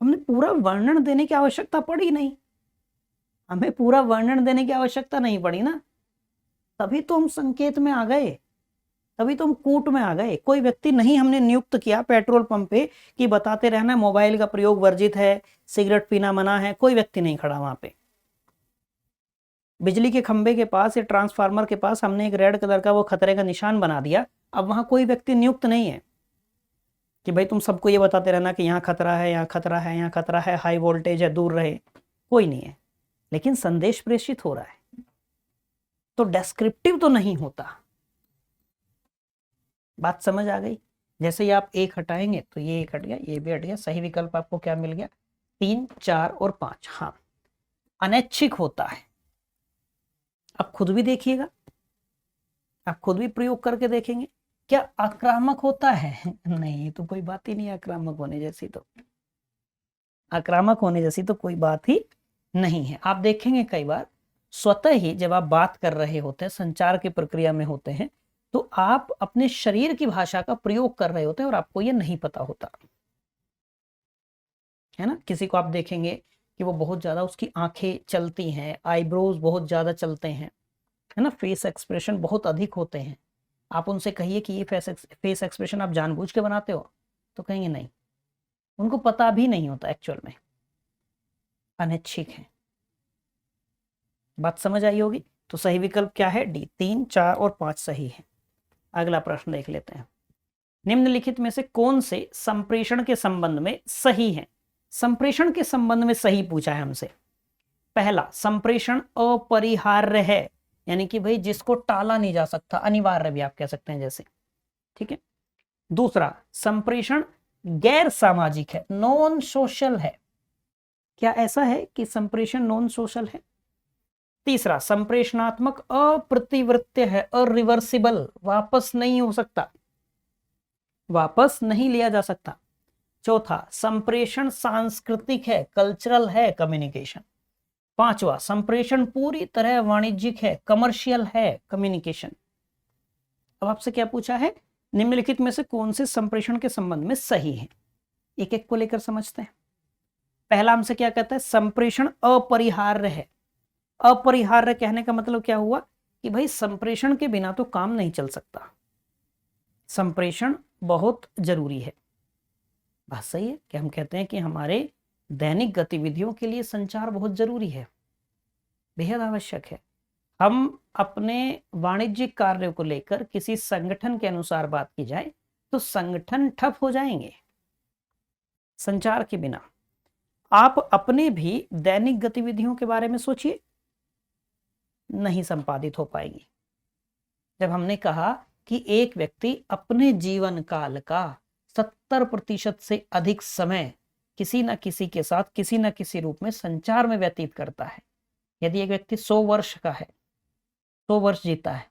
हमने पूरा वर्णन देने की आवश्यकता पड़ी नहीं, हमें पूरा वर्णन देने की आवश्यकता नहीं पड़ी ना, तभी तो हम संकेत में आ गए, तभी तो हम कूट में आ गए। कोई व्यक्ति नहीं हमने नियुक्त किया पेट्रोल पंप पे कि बताते रहना मोबाइल का प्रयोग वर्जित है, सिगरेट पीना मना है, कोई व्यक्ति नहीं खड़ा वहां पे। बिजली के खंबे के पास या ट्रांसफार्मर के पास हमने एक रेड कलर का वो खतरे का निशान बना दिया, अब वहां कोई व्यक्ति नियुक्त नहीं है कि भाई तुम सबको ये बताते रहना कि यहाँ खतरा है, यहाँ खतरा है, यहाँ खतरा है, हाई वोल्टेज है, दूर रहे, कोई नहीं है। लेकिन संदेश प्रेषित हो रहा है, तो डेस्क्रिप्टिव तो नहीं होता। बात समझ आ गई। जैसे ही आप एक हटाएंगे तो ये एक हट गया, ये भी हट गया। सही विकल्प आपको क्या मिल गया, 3 4 और 5। हाँ, अनैच्छिक होता है। आप खुद भी देखिएगा, आप खुद भी प्रयोग करके देखेंगे। क्या आक्रामक होता है? नहीं, तो कोई बात ही नहीं आक्रामक होने जैसी, तो आक्रामक होने जैसी तो कोई बात ही नहीं है। आप देखेंगे कई बार स्वतः ही जब आप बात कर रहे होते हैं, संचार की प्रक्रिया में होते हैं, तो आप अपने शरीर की भाषा का प्रयोग कर रहे होते हैं और आपको ये नहीं पता होता है ना। किसी को आप देखेंगे कि वो बहुत ज्यादा उसकी आंखें चलती हैं, आईब्रोज बहुत ज्यादा चलते हैं, है ना, फेस एक्सप्रेशन बहुत अधिक होते हैं। आप उनसे कहिए कि ये फेस एक्सप्रेशन आप जानबूझ के बनाते हो, तो कहेंगे नहीं, उनको पता भी नहीं होता एक्चुअल में, अनैच्छिक है। बात समझ आई होगी। तो सही विकल्प क्या है, डी। 3 4 और 5 सही है। अगला प्रश्न देख लेते हैं। निम्नलिखित में से कौन से संप्रेषण के संबंध में सही है? संप्रेषण के संबंध में सही पूछा है हमसे। पहला, संप्रेषण अपरिहार्य है, यानी कि भाई जिसको टाला नहीं जा सकता, अनिवार्य भी आप कह सकते हैं जैसे, ठीक है। दूसरा, संप्रेषण गैर सामाजिक है, नॉन सोशल है। क्या ऐसा है कि संप्रेषण नॉन सोशल है? तीसरा, संप्रेषणात्मक अप्रतिवृत्य है, अरिवर्सिबल, वापस नहीं हो सकता, वापस नहीं लिया जा सकता। चौथा, संप्रेषण सांस्कृतिक है, कल्चरल है कम्युनिकेशन। पांचवा, संप्रेषण पूरी तरह वाणिज्यिक है, कमर्शियल है कम्युनिकेशन। अब आपसे क्या पूछा है, निम्नलिखित में से कौन से संप्रेषण के संबंध में सही है, एक एक को लेकर समझते हैं। पहला हमसे क्या कहता है, संप्रेषण अपरिहार्य है। अपरिहार्य कहने का मतलब क्या हुआ कि भाई संप्रेषण के बिना तो काम नहीं चल सकता, संप्रेषण बहुत जरूरी है। बात सही है कि हम कहते हैं कि हमारे दैनिक गतिविधियों के लिए संचार बहुत जरूरी है, बेहद आवश्यक है। हम अपने वाणिज्यिक कार्यों को लेकर किसी संगठन के अनुसार बात की जाए तो संगठन ठप हो जाएंगे संचार के बिना। आप अपने भी दैनिक गतिविधियों के बारे में सोचिए, नहीं संपादित हो पाएगी। जब हमने कहा कि एक व्यक्ति अपने जीवन काल का 70% से अधिक समय किसी न किसी के साथ किसी न किसी रूप में संचार में व्यतीत करता है, यदि एक व्यक्ति 100 वर्ष का है, 100 वर्ष जीता है,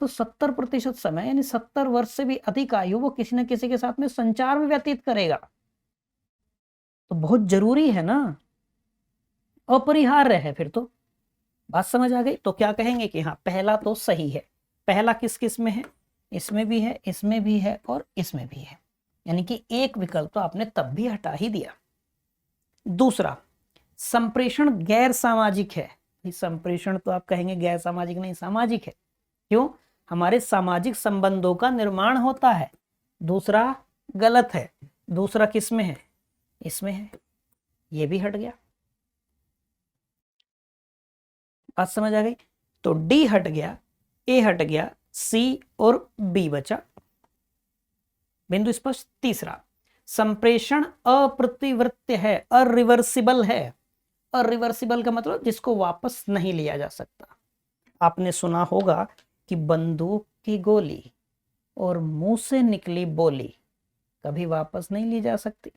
तो 70% समय यानी 70 वर्ष से भी अधिक आयु वो किसी न किसी के साथ में संचार में व्यतीत करेगा। तो बहुत जरूरी है ना, अपरिहार्य है। फिर तो बात समझ आ गई। तो क्या कहेंगे कि हाँ पहला तो सही है। पहला किस किस में है, इसमें भी है, इसमें भी है और इसमें भी है, यानी कि एक विकल्प तो आपने तब भी हटा ही दिया। दूसरा, संप्रेषण गैर सामाजिक है। संप्रेषण तो आप कहेंगे गैर सामाजिक नहीं, सामाजिक है। क्यों, हमारे सामाजिक संबंधों का निर्माण होता है। दूसरा गलत है। दूसरा किस में है, इसमें है, ये भी हट गया। बात समझ आ गई। तो डी हट गया, ए हट गया, सी और बी बचा। बिंदु स्पष्ट। तीसरा, संप्रेषण अप्रतिवृत्य है, अरिवर्सिबल है। अरिवर्सिबल का मतलब जिसको वापस नहीं लिया जा सकता। आपने सुना होगा कि बंदूक की गोली और मुंह से निकली बोली कभी वापस नहीं ली जा सकती।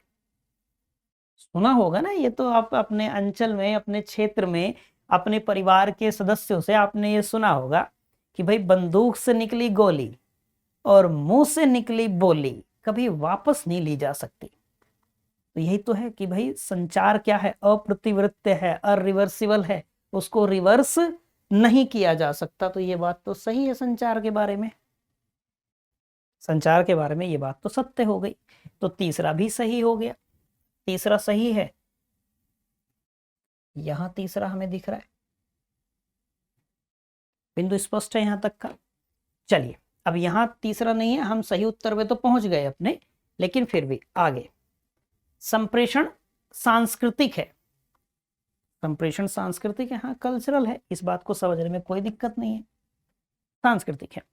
सुना होगा ना, ये तो आप अपने अंचल में, अपने क्षेत्र में, अपने परिवार के सदस्यों से आपने ये सुना होगा कि भाई बंदूक से निकली गोली और मुंह से निकली बोली कभी वापस नहीं ली जा सकती। तो यही तो है कि भाई संचार क्या है, अप्रतिवृत्य है, अरिवर्सिबल है, उसको रिवर्स नहीं किया जा सकता। तो ये बात तो सही है संचार के बारे में, संचार के बारे में ये बात तो सत्य हो गई। तो तीसरा भी सही हो गया, तीसरा सही है। यहां तीसरा हमें दिख रहा है, बिंदु स्पष्ट है यहां तक का। चलिए अब यहां तीसरा नहीं है, हम सही उत्तर पे तो पहुंच गए अपने, लेकिन फिर भी आगे। संप्रेषण सांस्कृतिक है। संप्रेषण सांस्कृतिक है, हाँ कल्चरल है, इस बात को समझने में कोई दिक्कत नहीं है, सांस्कृतिक है।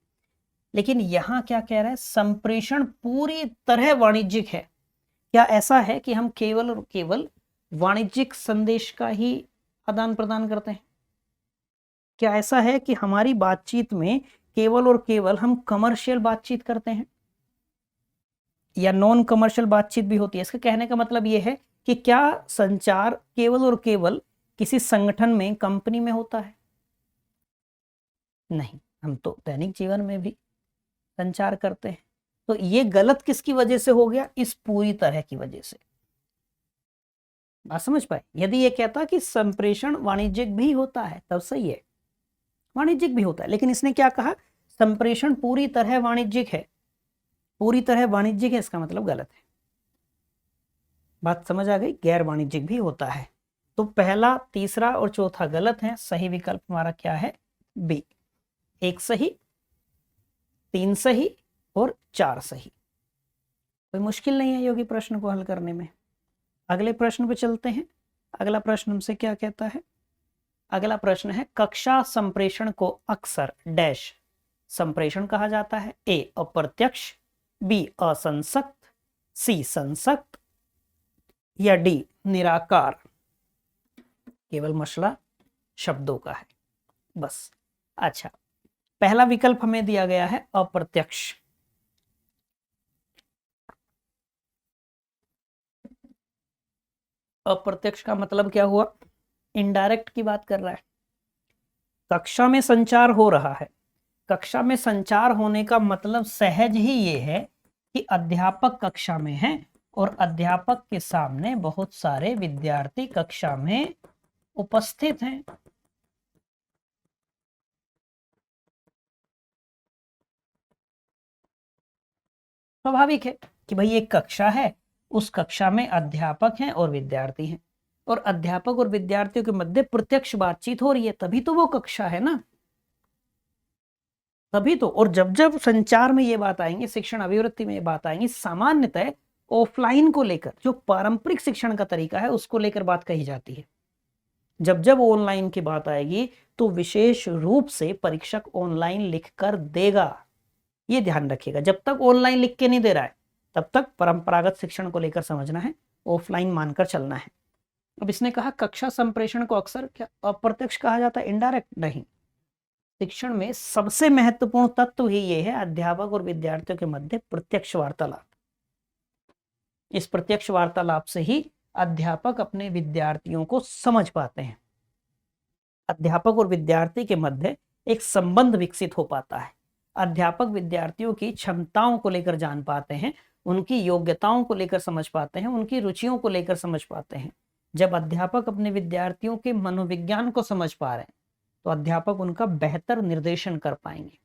लेकिन यहां क्या कह रहा है, संप्रेषण पूरी तरह वाणिज्यिक है। क्या ऐसा है कि हम केवल और केवल वाणिज्यिक संदेश का ही आदान प्रदान करते हैं? क्या ऐसा है कि हमारी बातचीत में केवल और केवल हम कमर्शियल बातचीत करते हैं या नॉन कमर्शियल बातचीत भी होती है? इसका कहने का मतलब यह है कि क्या संचार केवल और केवल किसी संगठन में, कंपनी में होता है? नहीं, हम तो दैनिक जीवन में भी संचार करते हैं। तो ये गलत किसकी वजह से हो गया? इस पूरी तरह की वजह से। बात समझ पाए? यदि ये कहता कि संप्रेषण वाणिज्यिक भी होता है तब सही है, वाणिज्यिक भी होता है, लेकिन इसने क्या कहा, संप्रेषण पूरी तरह वाणिज्यिक है। पूरी तरह वाणिज्यिक है इसका मतलब गलत है। बात समझ आ गई? गैर वाणिज्यिक भी होता है। तो पहला, तीसरा और चौथा गलत है। सही विकल्प हमारा क्या है? बी। एक सही, 3 सही और 4 सही। कोई मुश्किल नहीं है योगी प्रश्न को हल करने में। अगले प्रश्न पे चलते हैं। अगला प्रश्न हमसे क्या कहता है? अगला प्रश्न है, कक्षा संप्रेषण को अक्सर डैश संप्रेषण कहा जाता है। ए अप्रत्यक्ष, बी असंसक्त, सी संसक्त या डी निराकार। केवल मसला शब्दों का है बस। अच्छा, पहला विकल्प हमें दिया गया है अप्रत्यक्ष। अप्रत्यक्ष का मतलब क्या हुआ? इनडायरेक्ट की बात कर रहा है। कक्षा में संचार हो रहा है। कक्षा में संचार होने का मतलब सहज ही ये है कि अध्यापक कक्षा में है और अध्यापक के सामने बहुत सारे विद्यार्थी कक्षा में उपस्थित हैं। स्वाभाविक है कि भाई एक कक्षा है, उस कक्षा में अध्यापक हैं और विद्यार्थी हैं, और अध्यापक और विद्यार्थियों के मध्य प्रत्यक्ष बातचीत हो रही है, तभी तो वो कक्षा है ना, तभी तो। और जब जब संचार में ये बात आएंगी, शिक्षण अभिवृत्ति में ये बात आएंगी, सामान्यतः ऑफलाइन को लेकर, जो पारंपरिक शिक्षण का तरीका है उसको लेकर बात कही जाती है। जब जब ऑनलाइन की बात आएगी तो विशेष रूप से परीक्षक ऑनलाइन लिख कर देगा, ये ध्यान रखिएगा। जब तक ऑनलाइन लिख के नहीं दे रहा है तब तक परंपरागत शिक्षण को लेकर समझना है, ऑफलाइन मानकर चलना है। अब इसने कहा कक्षा संप्रेषण को अक्सर क्या अप्रत्यक्ष कहा जाता है, इनडायरेक्ट नहीं। शिक्षण में सबसे महत्वपूर्ण तत्व ही ये है अध्यापक और विद्यार्थियों के मध्य प्रत्यक्ष वार्तालाप। इस प्रत्यक्ष वार्तालाप से ही अध्यापक अपने विद्यार्थियों को समझ पाते हैं। अध्यापक और विद्यार्थी के मध्य एक संबंध विकसित हो पाता है। अध्यापक विद्यार्थियों की क्षमताओं को लेकर जान पाते हैं, उनकी योग्यताओं को लेकर समझ पाते हैं, उनकी रुचियों को लेकर समझ पाते हैं। जब अध्यापक अपने विद्यार्थियों के मनोविज्ञान को समझ पा रहे हैं तो अध्यापक उनका बेहतर निर्देशन कर पाएंगे,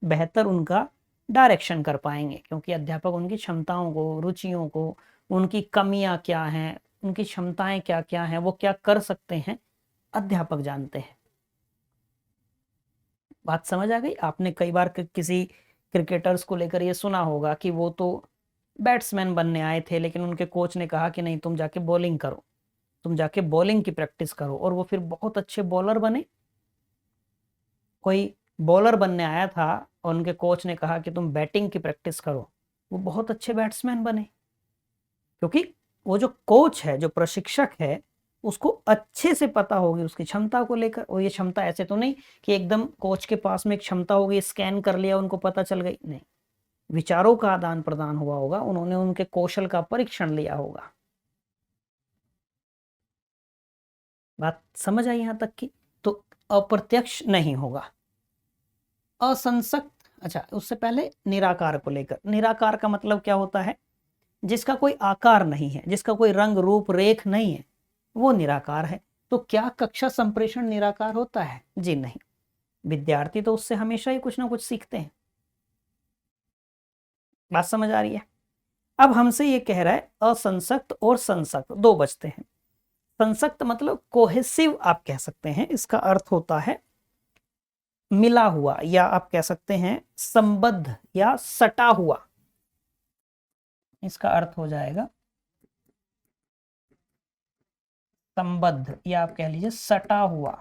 बेहतर उनका डायरेक्शन कर पाएंगे, क्योंकि अध्यापक उनकी क्षमताओं को, रुचियों को, उनकी कमियां क्या हैं, उनकी क्षमताएं क्या क्या हैं, वो क्या कर सकते हैं, अध्यापक जानते हैं। बात समझ आ गई? आपने कई बार किसी क्रिकेटर्स को लेकर ये सुना होगा कि वो तो बैट्समैन बनने आए थे, लेकिन उनके कोच ने कहा कि नहीं, तुम जाके बॉलिंग करो, तुम जाके बॉलिंग की प्रैक्टिस करो, और वो फिर बहुत अच्छे बॉलर बने। कोई बॉलर बनने आया था और उनके कोच ने कहा कि तुम बैटिंग की प्रैक्टिस करो, वो बहुत अच्छे बैट्समैन बने, क्योंकि वो जो कोच है, जो प्रशिक्षक है, उसको अच्छे से पता होगी उसकी क्षमता को लेकर। और ये क्षमता ऐसे तो नहीं कि एकदम कोच के पास में एक क्षमता होगी, स्कैन कर लिया, उनको पता चल गई, नहीं। विचारों का आदान प्रदान हुआ होगा, उन्होंने उनके कौशल का परीक्षण लिया होगा। बात समझ आई यहां तक की? तो अप्रत्यक्ष नहीं होगा। असंसक्त, अच्छा उससे पहले निराकार को लेकर। निराकार का मतलब क्या होता है? जिसका कोई आकार नहीं है, जिसका कोई रंग रूप रेख नहीं है, वो निराकार है। तो क्या कक्षा संप्रेषण निराकार होता है? जी नहीं। विद्यार्थी तो उससे हमेशा ही कुछ ना कुछ सीखते हैं। बात समझ आ रही है? अब हमसे ये कह रहा है असंसक्त और संसक्त दो बचते हैं। संसक्त मतलब कोहेसिव आप कह सकते हैं, इसका अर्थ होता है मिला हुआ, या आप कह सकते हैं संबद्ध या सटा हुआ। इसका अर्थ हो जाएगा संबद्ध, या आप कह लीजिए सटा हुआ।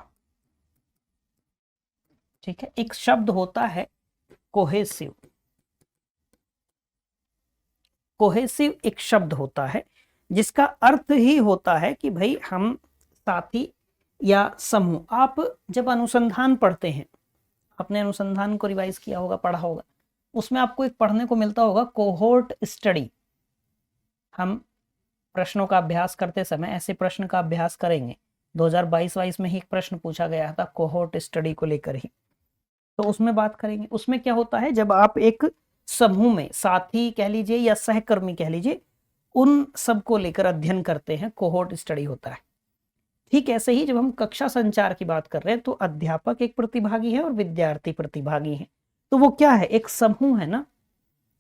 ठीक है। एक शब्द होता है कोहेसिव। कोहेसिव एक शब्द होता है जिसका अर्थ ही होता है कि भाई हम साथी या समूह। आप जब अनुसंधान पढ़ते हैं, अपने अनुसंधान को रिवाइज किया होगा, पढ़ा होगा, उसमें आपको एक पढ़ने को मिलता होगा कोहोर्ट स्टडी। हम प्रश्नों का अभ्यास करते समय ऐसे प्रश्न का अभ्यास करेंगे। 2022-22 में ही एक प्रश्न पूछा गया था कोहोर्ट स्टडी को लेकर ही, तो उसमें बात करेंगे। उसमें क्या होता है, जब आप एक समूह में साथी कह लीजिए या सहकर्मी कह लीजिए, उन सब को लेकर अध्ययन करते हैं, कोहोर्ट स्टडी होता है। ठीक ऐसे ही जब हम कक्षा संचार की बात कर रहे हैं तो अध्यापक एक प्रतिभागी है और विद्यार्थी प्रतिभागी है। तो वो क्या है? एक समूह है ना,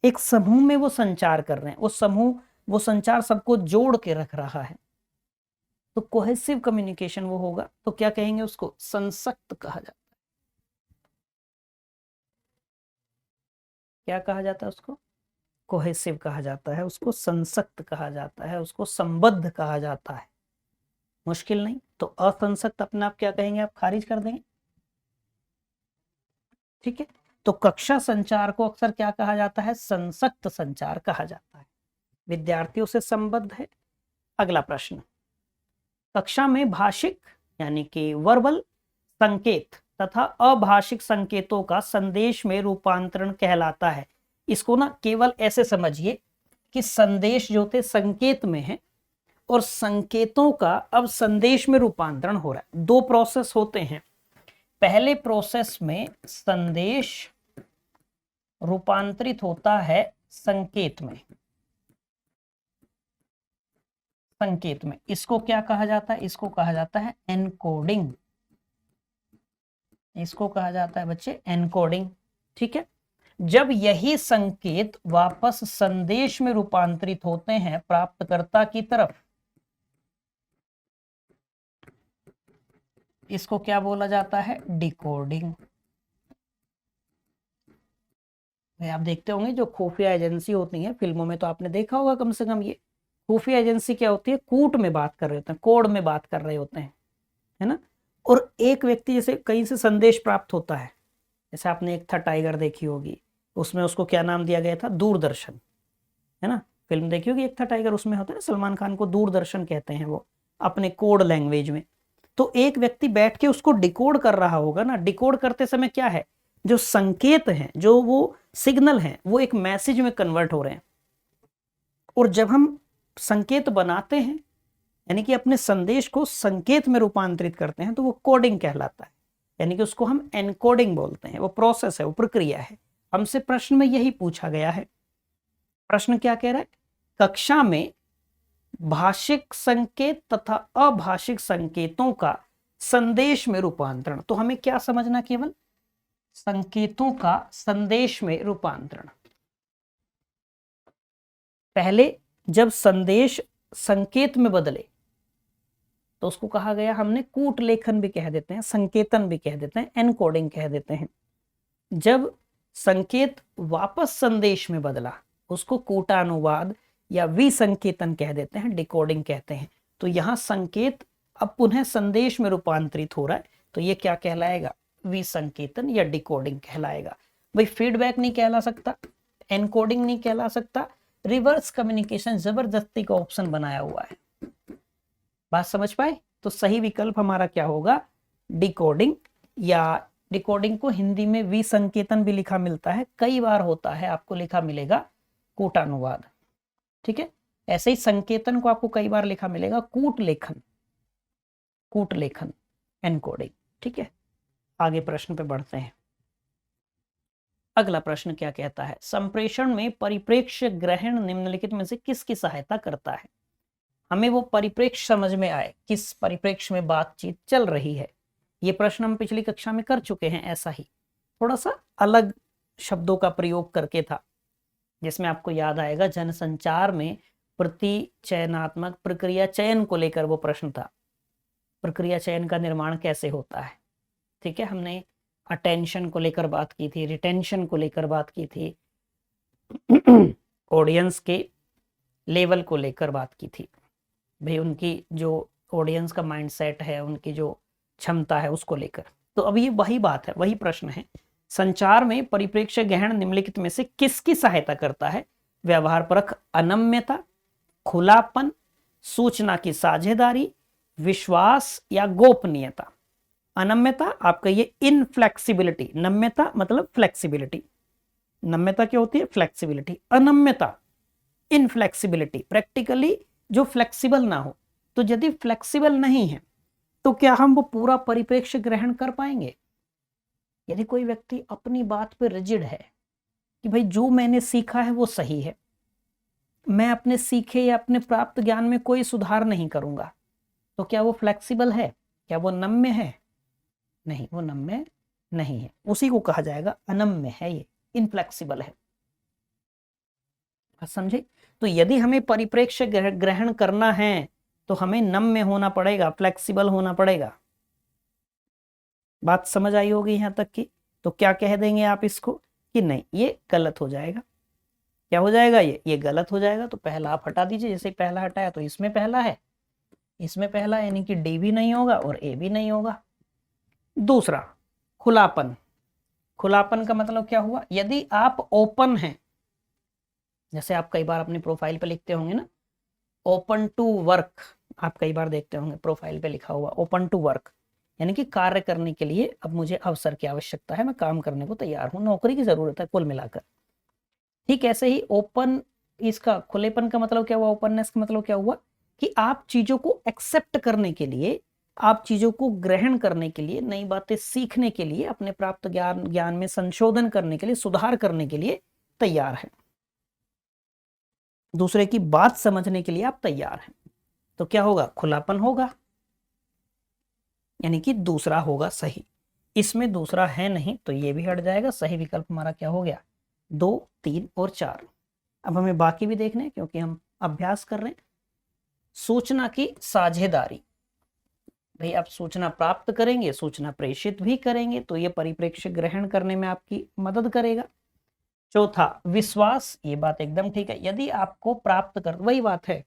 एक समूह में वो संचार कर रहे हैं, वो समूह, वो संचार सबको जोड़ के रख रहा है, तो कोहेसिव कम्युनिकेशन वो होगा। तो क्या कहेंगे उसको? संसक्त कहा जाता है। क्या कहा जाता है उसको? कोहेसिव कहा जाता है, उसको संसक्त कहा जाता है, उसको संबद्ध कहा जाता है। मुश्किल नहीं। तो असंसक्त अपने आप क्या कहेंगे? आप खारिज कर देंगे। ठीक है। तो कक्षा संचार को अक्सर क्या कहा जाता है? संसक्त संचार कहा जाता है। विद्यार्थियों से संबद्ध है। अगला प्रश्न, कक्षा में भाषिक यानी कि वर्बल संकेत तथा अभाषिक संकेतों का संदेश में रूपांतरण कहलाता है। इसको ना केवल ऐसे समझिए कि संदेश जो थे संकेत में है, और संकेतों का अब संदेश में रूपांतरण हो रहा है। दो प्रोसेस होते हैं। पहले प्रोसेस में संदेश रूपांतरित होता है संकेत में। संकेत में इसको क्या कहा जाता है? इसको कहा जाता है एनकोडिंग। इसको कहा जाता है बच्चे एनकोडिंग। ठीक है। जब यही संकेत वापस संदेश में रूपांतरित होते हैं प्राप्तकर्ता की तरफ, इसको क्या बोला जाता है? डिकोडिंग। आप देखते होंगे जो खुफिया एजेंसी होती है फिल्मों में, तो आपने देखा होगा कम से कम, ये खुफिया एजेंसी क्या होती है? कूट में बात कर रहे होते हैं, कोड में बात कर रहे होते हैं, है ना। और एक व्यक्ति जैसे कहीं से संदेश प्राप्त होता है, जैसे आपने एक था टाइगर देखी होगी, उसमें उसको क्या नाम दिया गया था? दूरदर्शन, है ना। फिल्म देखी होगी एक था टाइगर, उसमें होता है सलमान खान को दूरदर्शन कहते हैं वो अपने कोड लैंग्वेज में। तो एक व्यक्ति बैठ के उसको डिकोड कर रहा होगा ना। डिकोड करते समय क्या है, जो संकेत हैं, जो वो सिग्नल हैं, वो एक मैसेज में कन्वर्ट हो रहे हैं। और जब हम संकेत बनाते हैं, यानी कि अपने संदेश को संकेत में रूपांतरित करते हैं, तो वो कोडिंग कहलाता है, यानी कि उसको हम एनकोडिंग बोलते हैं। वो प्रोसेस है, वो प्रक्रिया है। हमसे प्रश्न में यही पूछा गया है। प्रश्न क्या कह रहा है? कक्षा में भाषिक संकेत तथा अभाषिक संकेतों का संदेश में रूपांतरण। तो हमें क्या समझना? केवल संकेतों का संदेश में रूपांतरण। पहले जब संदेश संकेत में बदले तो उसको कहा गया, हमने कूट लेखन भी कह देते हैं, संकेतन भी कह देते हैं, एनकोडिंग कह देते हैं। जब संकेत वापस संदेश में बदला, उसको कूटानुवाद या विसंकेतन कह देते हैं, डिकोडिंग कहते हैं। तो यहां संकेत अब पुनः संदेश में रूपांतरित हो रहा है, तो ये क्या कहलाएगा? विसंकेतन या डिकोडिंग कहलाएगा। भाई फीडबैक नहीं कहला सकता, एनकोडिंग नहीं कहला सकता, रिवर्स कम्युनिकेशन जबरदस्ती का ऑप्शन बनाया हुआ है। बात समझ पाए? तो सही विकल्प हमारा क्या होगा? डिकोडिंग। या डिकोडिंग को हिंदी में विसंकेतन भी लिखा मिलता है, कई बार होता है, आपको लिखा मिलेगा कूटानुवाद। ठीक है, ऐसे ही संकेतन को आपको कई बार लिखा मिलेगा कूट लेखन, कूट लेखन, एनकोडिंग। ठीक है, आगे प्रश्न पे बढ़ते हैं। अगला प्रश्न क्या कहता है? संप्रेषण में परिप्रेक्ष्य ग्रहण निम्नलिखित में से किसकी सहायता करता है? हमें वो परिप्रेक्ष्य समझ में आए, किस परिप्रेक्ष्य में बातचीत चल रही है। ये प्रश्न हम पिछली कक्षा में कर चुके हैं, ऐसा ही थोड़ा सा अलग शब्दों का प्रयोग करके था, जिसमें आपको याद आएगा जनसंचार में प्रतिचयनात्मक प्रक्रिया चयन को लेकर वो प्रश्न था। प्रक्रिया चयन का निर्माण कैसे होता है? ठीक है, हमने अटेंशन को लेकर बात की थी, रिटेंशन को लेकर बात की थी, ऑडियंस के लेवल को लेकर बात की थी। भाई उनकी जो ऑडियंस का माइंडसेट है, उनकी जो क्षमता है, उसको लेकर। तो अब ये वही बात है, वही प्रश्न है। संचार में परिप्रेक्ष्य ग्रहण निम्नलिखित में से किसकी सहायता करता है? व्यवहार परक अनम्यता, खुलापन, सूचना की साझेदारी, विश्वास या गोपनीयता। अनम्यता आप कहिए इनफ्लेक्सिबिलिटी, नम्यता मतलब फ्लेक्सिबिलिटी। नम्यता क्या होती है? फ्लेक्सिबिलिटी। अनम्यता इनफ्लेक्सिबिलिटी, प्रैक्टिकली जो फ्लेक्सिबल ना हो। तो यदि फ्लेक्सिबल नहीं है तो क्या हम वो पूरा परिप्रेक्ष्य ग्रहण कर पाएंगे? यदि कोई व्यक्ति अपनी बात पर रिजिड है कि भाई जो मैंने सीखा है वो सही है, मैं अपने सीखे या अपने प्राप्त ज्ञान में कोई सुधार नहीं करूंगा, तो क्या वो फ्लेक्सिबल है? क्या वो नम्य है? नहीं, वो नम्य नहीं है। उसी को कहा जाएगा अनम्य है, ये इनफ्लेक्सिबल है। समझे? तो यदि हमें परिप्रेक्ष्य ग्रहण करना है तो हमें नम्य होना पड़ेगा, फ्लेक्सिबल होना पड़ेगा। बात समझ आई होगी यहां तक की? तो क्या कह देंगे आप इसको कि नहीं ये गलत हो जाएगा। क्या हो जाएगा? ये गलत हो जाएगा। तो पहला आप हटा दीजिए। जैसे पहला हटाया तो इसमें पहला है, इसमें पहला, यानी कि डी भी नहीं होगा और ए भी नहीं होगा। दूसरा, खुलापन। खुलापन का मतलब क्या हुआ? यदि आप ओपन हैं, जैसे आप कई बार अपनी प्रोफाइल पे लिखते होंगे ना, ओपन टू वर्क, आप कई बार देखते होंगे प्रोफाइल पे लिखा हुआ ओपन टू वर्क, यानी कि कार्य करने के लिए अब मुझे अवसर की आवश्यकता है, मैं काम करने को तैयार हूं, नौकरी की जरूरत है कुल मिलाकर। ठीक ऐसे ही ओपन, इसका खुलेपन का मतलब क्या हुआ? ओपननेस का मतलब क्या हुआ? कि आप चीजों को एक्सेप्ट करने के लिए, आप चीजों को ग्रहण करने के लिए, नई बातें सीखने के लिए, अपने प्राप्त ज्ञान में संशोधन करने के लिए, सुधार करने के लिए तैयार है। दूसरे की बात समझने के लिए आप तैयार हैं, तो क्या होगा? खुलापन होगा, यानी कि दूसरा होगा सही। इसमें दूसरा है नहीं तो ये भी हट जाएगा। सही विकल्प हमारा क्या हो गया? 2, 3 और 4। अब हमें बाकी भी देखने हैं क्योंकि हम अभ्यास कर रहे हैं। सूचना की साझेदारी, भाई आप सूचना प्राप्त करेंगे, सूचना प्रेषित भी करेंगे, तो ये परिप्रेक्ष्य ग्रहण करने में आपकी मदद करेगा। चौथा, विश्वास, ये बात एकदम ठीक है। यदि आपको प्राप्त कर, वही बात है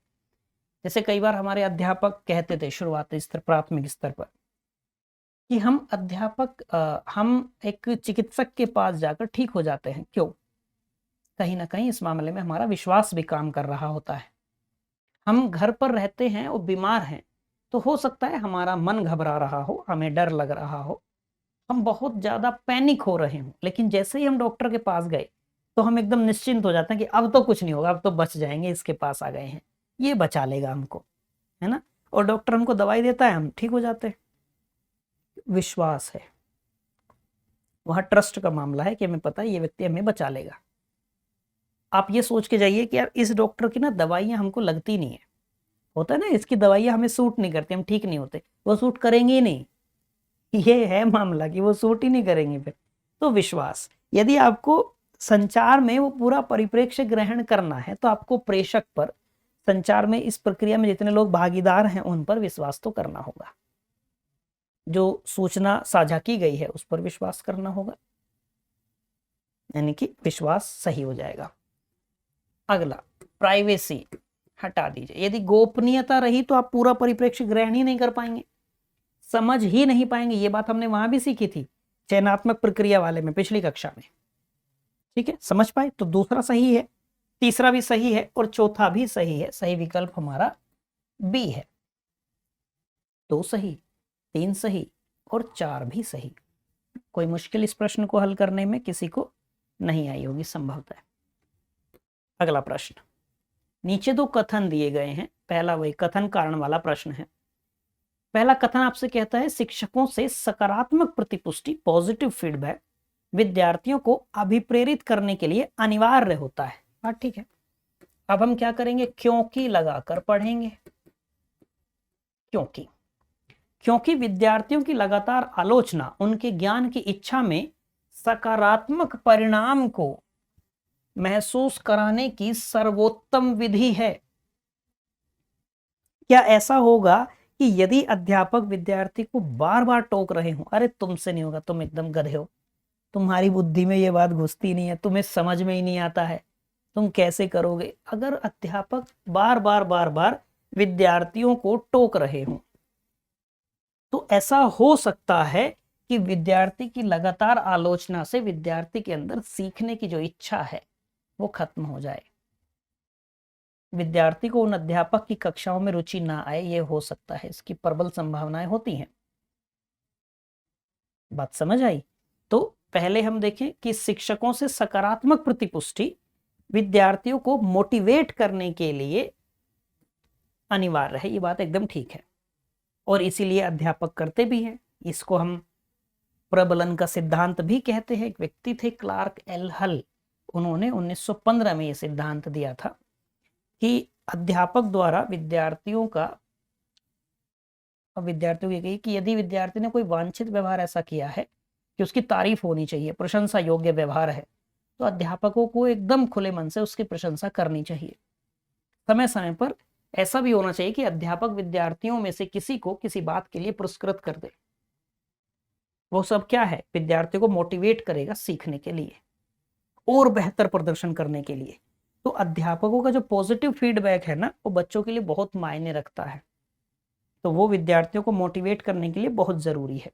जैसे कई बार हमारे अध्यापक कहते थे शुरुआती स्तर, प्राथमिक स्तर पर, कि हम अध्यापक हम एक चिकित्सक के पास जाकर ठीक हो जाते हैं। क्यों? कहीं ना कहीं इस मामले में हमारा विश्वास भी काम कर रहा होता है। हम घर पर रहते हैं और बीमार हैं, तो हो सकता है हमारा मन घबरा रहा हो, हमें डर लग रहा हो, हम बहुत ज्यादा पैनिक हो रहे हों, लेकिन जैसे ही हम डॉक्टर के पास गए तो हम एकदम निश्चिंत हो जाते हैं कि अब तो कुछ नहीं होगा, अब तो बच जाएंगे, इसके पास आ गए हैं, ये बचा लेगा हमको, है ना। और डॉक्टर हमको दवाई देता है, हम ठीक हो जाते हैं। विश्वास है, वहां ट्रस्ट का मामला है कि हमें पता है ये व्यक्ति हमें बचा लेगा। आप ये सोच के जाइए कि यार इस डॉक्टर की ना दवाइयां हमको लगती नहीं है, होता है ना, इसकी दवाइयां हमें सूट नहीं करती, हम ठीक नहीं होते, वो सूट करेंगे ही नहीं, ये है मामला कि वो सूट ही नहीं करेंगे फिर। तो विश्वास, यदि आपको संचार में वो पूरा परिप्रेक्ष्य ग्रहण करना है तो आपको प्रेषक पर, संचार में इस प्रक्रिया में जितने लोग भागीदार हैं उन पर विश्वास तो करना होगा। जो सूचना साझा की गई है उस पर विश्वास करना होगा, यानी कि विश्वास सही हो जाएगा। अगला, प्राइवेसी हटा दीजिए। यदि गोपनीयता रही तो आप पूरा परिप्रेक्ष्य ग्रहण ही नहीं कर पाएंगे, समझ ही नहीं पाएंगे। ये बात हमने वहां भी सीखी थी चयनात्मक प्रक्रिया वाले में, पिछली कक्षा में। ठीक है, समझ पाए? तो दूसरा सही है, तीसरा भी सही है और चौथा भी सही है। सही विकल्प हमारा बी है। 2 सही, 3 सही और 4 भी सही। कोई मुश्किल इस प्रश्न को हल करने में किसी को नहीं आई होगी संभवतः। अगला प्रश्न, नीचे 2 कथन दिए गए हैं। पहला वही कथन कारण वाला प्रश्न है। पहला कथन आपसे कहता है शिक्षकों से सकारात्मक प्रतिपुष्टि, पॉजिटिव फीडबैक विद्यार्थियों को अभिप्रेरित करने के लिए अनिवार्य होता है। बात ठीक है। अब हम क्या करेंगे, क्योंकि लगाकर पढ़ेंगे। क्योंकि विद्यार्थियों की लगातार आलोचना उनके ज्ञान की इच्छा में सकारात्मक परिणाम को महसूस कराने की सर्वोत्तम विधि है। क्या ऐसा होगा कि यदि अध्यापक विद्यार्थी को बार बार टोक रहे हो, अरे तुमसे नहीं होगा, तुम एकदम गधे हो, तुम्हारी बुद्धि में ये बात घुसती नहीं है, तुम्हें समझ में ही नहीं आता है, तुम कैसे करोगे। अगर अध्यापक बार बार विद्यार्थियों को टोक रहे हो तो ऐसा हो सकता है कि विद्यार्थी की लगातार आलोचना से विद्यार्थी के अंदर सीखने की जो इच्छा है वो खत्म हो जाए, विद्यार्थी को उन अध्यापक की कक्षाओं में रुचि ना आए, ये हो सकता है, इसकी प्रबल संभावनाएं होती हैं। बात समझ आई? तो पहले हम देखें कि शिक्षकों से सकारात्मक प्रतिपुष्टि विद्यार्थियों को मोटिवेट करने के लिए अनिवार्य है। ये बात एकदम ठीक है और इसीलिए अध्यापक करते भी हैं। इसको हम प्रबलन का सिद्धांत भी कहते हैं। एक व्यक्ति थे क्लार्क एल हल, उन्होंने 1915 में यह सिद्धांत दिया था कि अध्यापक द्वारा विद्यार्थियों की कही कि यदि विद्यार्थी ने कोई वांछित व्यवहार ऐसा किया है कि उसकी तारीफ होनी चाहिए, प्रशंसा योग्य व्यवहार है, तो अध्यापकों को एकदम खुले मन से उसकी प्रशंसा करनी चाहिए। समय समय पर ऐसा भी होना चाहिए कि अध्यापक विद्यार्थियों में से किसी को किसी बात के लिए पुरस्कृत कर दे। वो सब क्या है, विद्यार्थियों को मोटिवेट करेगा सीखने के लिए और बेहतर प्रदर्शन करने के लिए। तो अध्यापकों का जो पॉजिटिव फीडबैक है ना, वो बच्चों के लिए बहुत मायने रखता है, तो वो विद्यार्थियों को मोटिवेट करने के लिए बहुत जरूरी है।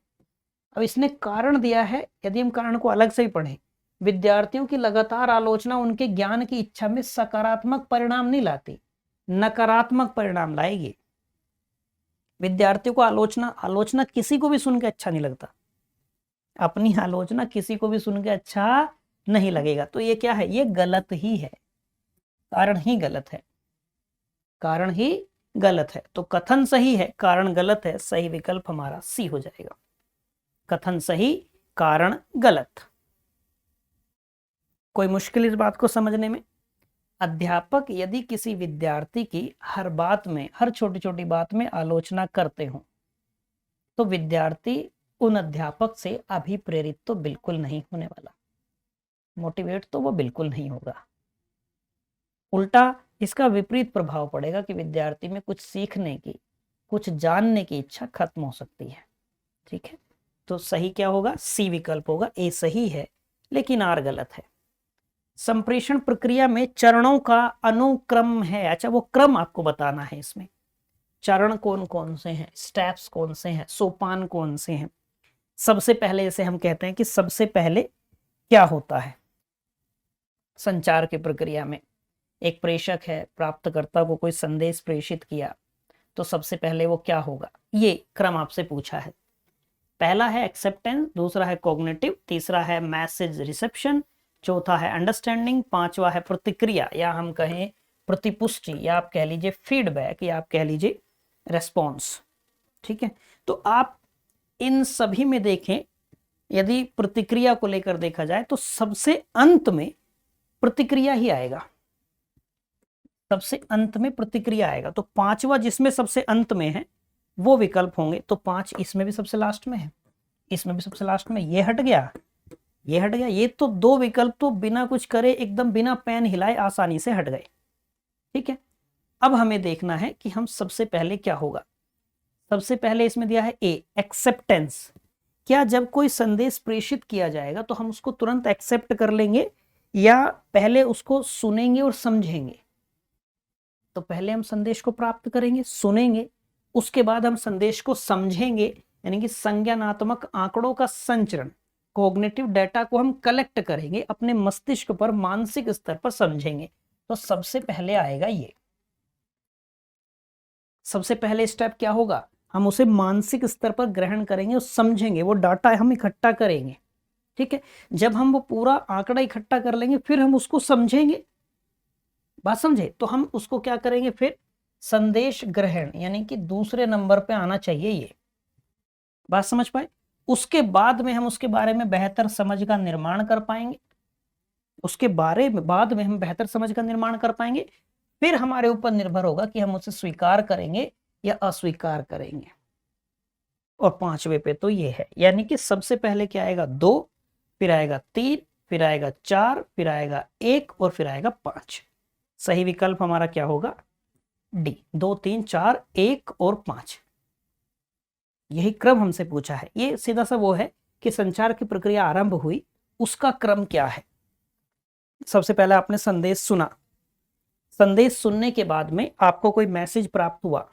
अब इसने कारण दिया है, यदि हम कारण को अलग से ही पढ़ें, विद्यार्थियों की लगातार आलोचना उनके ज्ञान की इच्छा में सकारात्मक परिणाम नहीं लाती, नकारात्मक परिणाम लाएगी। विद्यार्थियों को आलोचना किसी को भी सुन के अच्छा नहीं लगता, अपनी आलोचना किसी को भी सुन के अच्छा नहीं लगेगा। तो ये क्या है, ये गलत ही है, कारण ही गलत है, कारण ही गलत है। तो कथन सही है, कारण गलत है। सही विकल्प हमारा सी हो जाएगा, कथन सही, कारण गलत। कोई मुश्किल इस बात को समझने में? अध्यापक यदि किसी विद्यार्थी की हर बात में, हर छोटी छोटी बात में आलोचना करते हो तो विद्यार्थी उन अध्यापक से अभिप्रेरित तो बिल्कुल नहीं होने वाला। मोटिवेट तो वो बिल्कुल नहीं होगा। उल्टा इसका विपरीत प्रभाव पड़ेगा कि विद्यार्थी में कुछ सीखने की, कुछ जानने की इच्छा खत्म हो सकती है। ठीक है, तो सही क्या होगा? सी विकल्प होगा। ए सही है लेकिन आर गलत है। संप्रेषण प्रक्रिया में चरणों का अनुक्रम है। अच्छा, वो क्रम आपको बताना है इसमें। चरण कौन कौन से हैं, स्टेप्स कौन से हैं, सोपान कौन से हैं। सबसे पहले जैसे हम कहते हैं कि सबसे पहले क्या होता है संचार की प्रक्रिया में, एक प्रेषक है, प्राप्तकर्ता को कोई संदेश प्रेषित किया, तो सबसे पहले वो क्या होगा, ये क्रम आपसे पूछा है। पहला है एक्सेप्टेंस, दूसरा है कॉग्निटिव, तीसरा है मैसेज रिसेप्शन, चौथा है अंडरस्टैंडिंग, पांचवा है प्रतिक्रिया या हम कहें प्रतिपुष्टि, या आप कह लीजिए फीडबैक, या आप कह लीजिए रेस्पॉन्स। ठीक है, तो आप इन सभी में देखें, यदि प्रतिक्रिया को लेकर देखा जाए तो सबसे अंत में प्रतिक्रिया ही आएगा, सबसे अंत में प्रतिक्रिया आएगा। तो पांचवा जिसमें सबसे अंत में है वो विकल्प होंगे, तो 5 इसमें भी सबसे लास्ट में है, इसमें भी सबसे लास्ट में, ये हट गया, ये हट गया, ये तो 2 विकल्प तो बिना कुछ करे, एकदम बिना पेन हिलाए आसानी से हट गए। ठीक है, अब हमें देखना है कि हम सबसे पहले क्या होगा। सबसे पहले इसमें दिया है ए एक्सेप्टेंस। क्या जब कोई संदेश प्रेषित किया जाएगा तो हम उसको तुरंत एक्सेप्ट कर लेंगे या पहले उसको सुनेंगे और समझेंगे? तो पहले हम संदेश को प्राप्त करेंगे, सुनेंगे, उसके बाद हम संदेश को समझेंगे, यानी कि संज्ञानात्मक आंकड़ों का संचरण, कॉग्निटिव डेटा को हम कलेक्ट करेंगे, अपने मस्तिष्क पर मानसिक स्तर पर समझेंगे। तो सबसे पहले आएगा ये, सबसे पहले स्टेप क्या होगा, हम उसे मानसिक स्तर पर ग्रहण करेंगे और समझेंगे, वो डाटा हम इकट्ठा करेंगे। ठीक है, जब हम वो पूरा आंकड़ा इकट्ठा कर लेंगे फिर हम उसको समझेंगे, बात समझे, तो हम उसको क्या करेंगे फिर संदेश ग्रहण, यानी कि दूसरे नंबर पे आना चाहिए ये, बात समझ पाए। उसके बाद में हम उसके बारे में बेहतर समझ का निर्माण कर पाएंगे, उसके बारे में बाद में हम बेहतर समझ का निर्माण कर पाएंगे, फिर हमारे ऊपर निर्भर होगा कि हम उसे स्वीकार करेंगे या अस्वीकार करेंगे। और पांचवे पे तो ये है, यानी कि सबसे पहले क्या आएगा 2, फिर आएगा 3, फिर आएगा 4, फिर आएगा 1 और फिर आएगा 5। सही विकल्प हमारा क्या होगा? डी, 2 3 4 1 और 5। यही क्रम हमसे पूछा है। ये सीधा सा वो है कि संचार की प्रक्रिया आरंभ हुई, उसका क्रम क्या है। सबसे पहले आपने संदेश सुना, संदेश सुनने के बाद में आपको कोई मैसेज प्राप्त हुआ,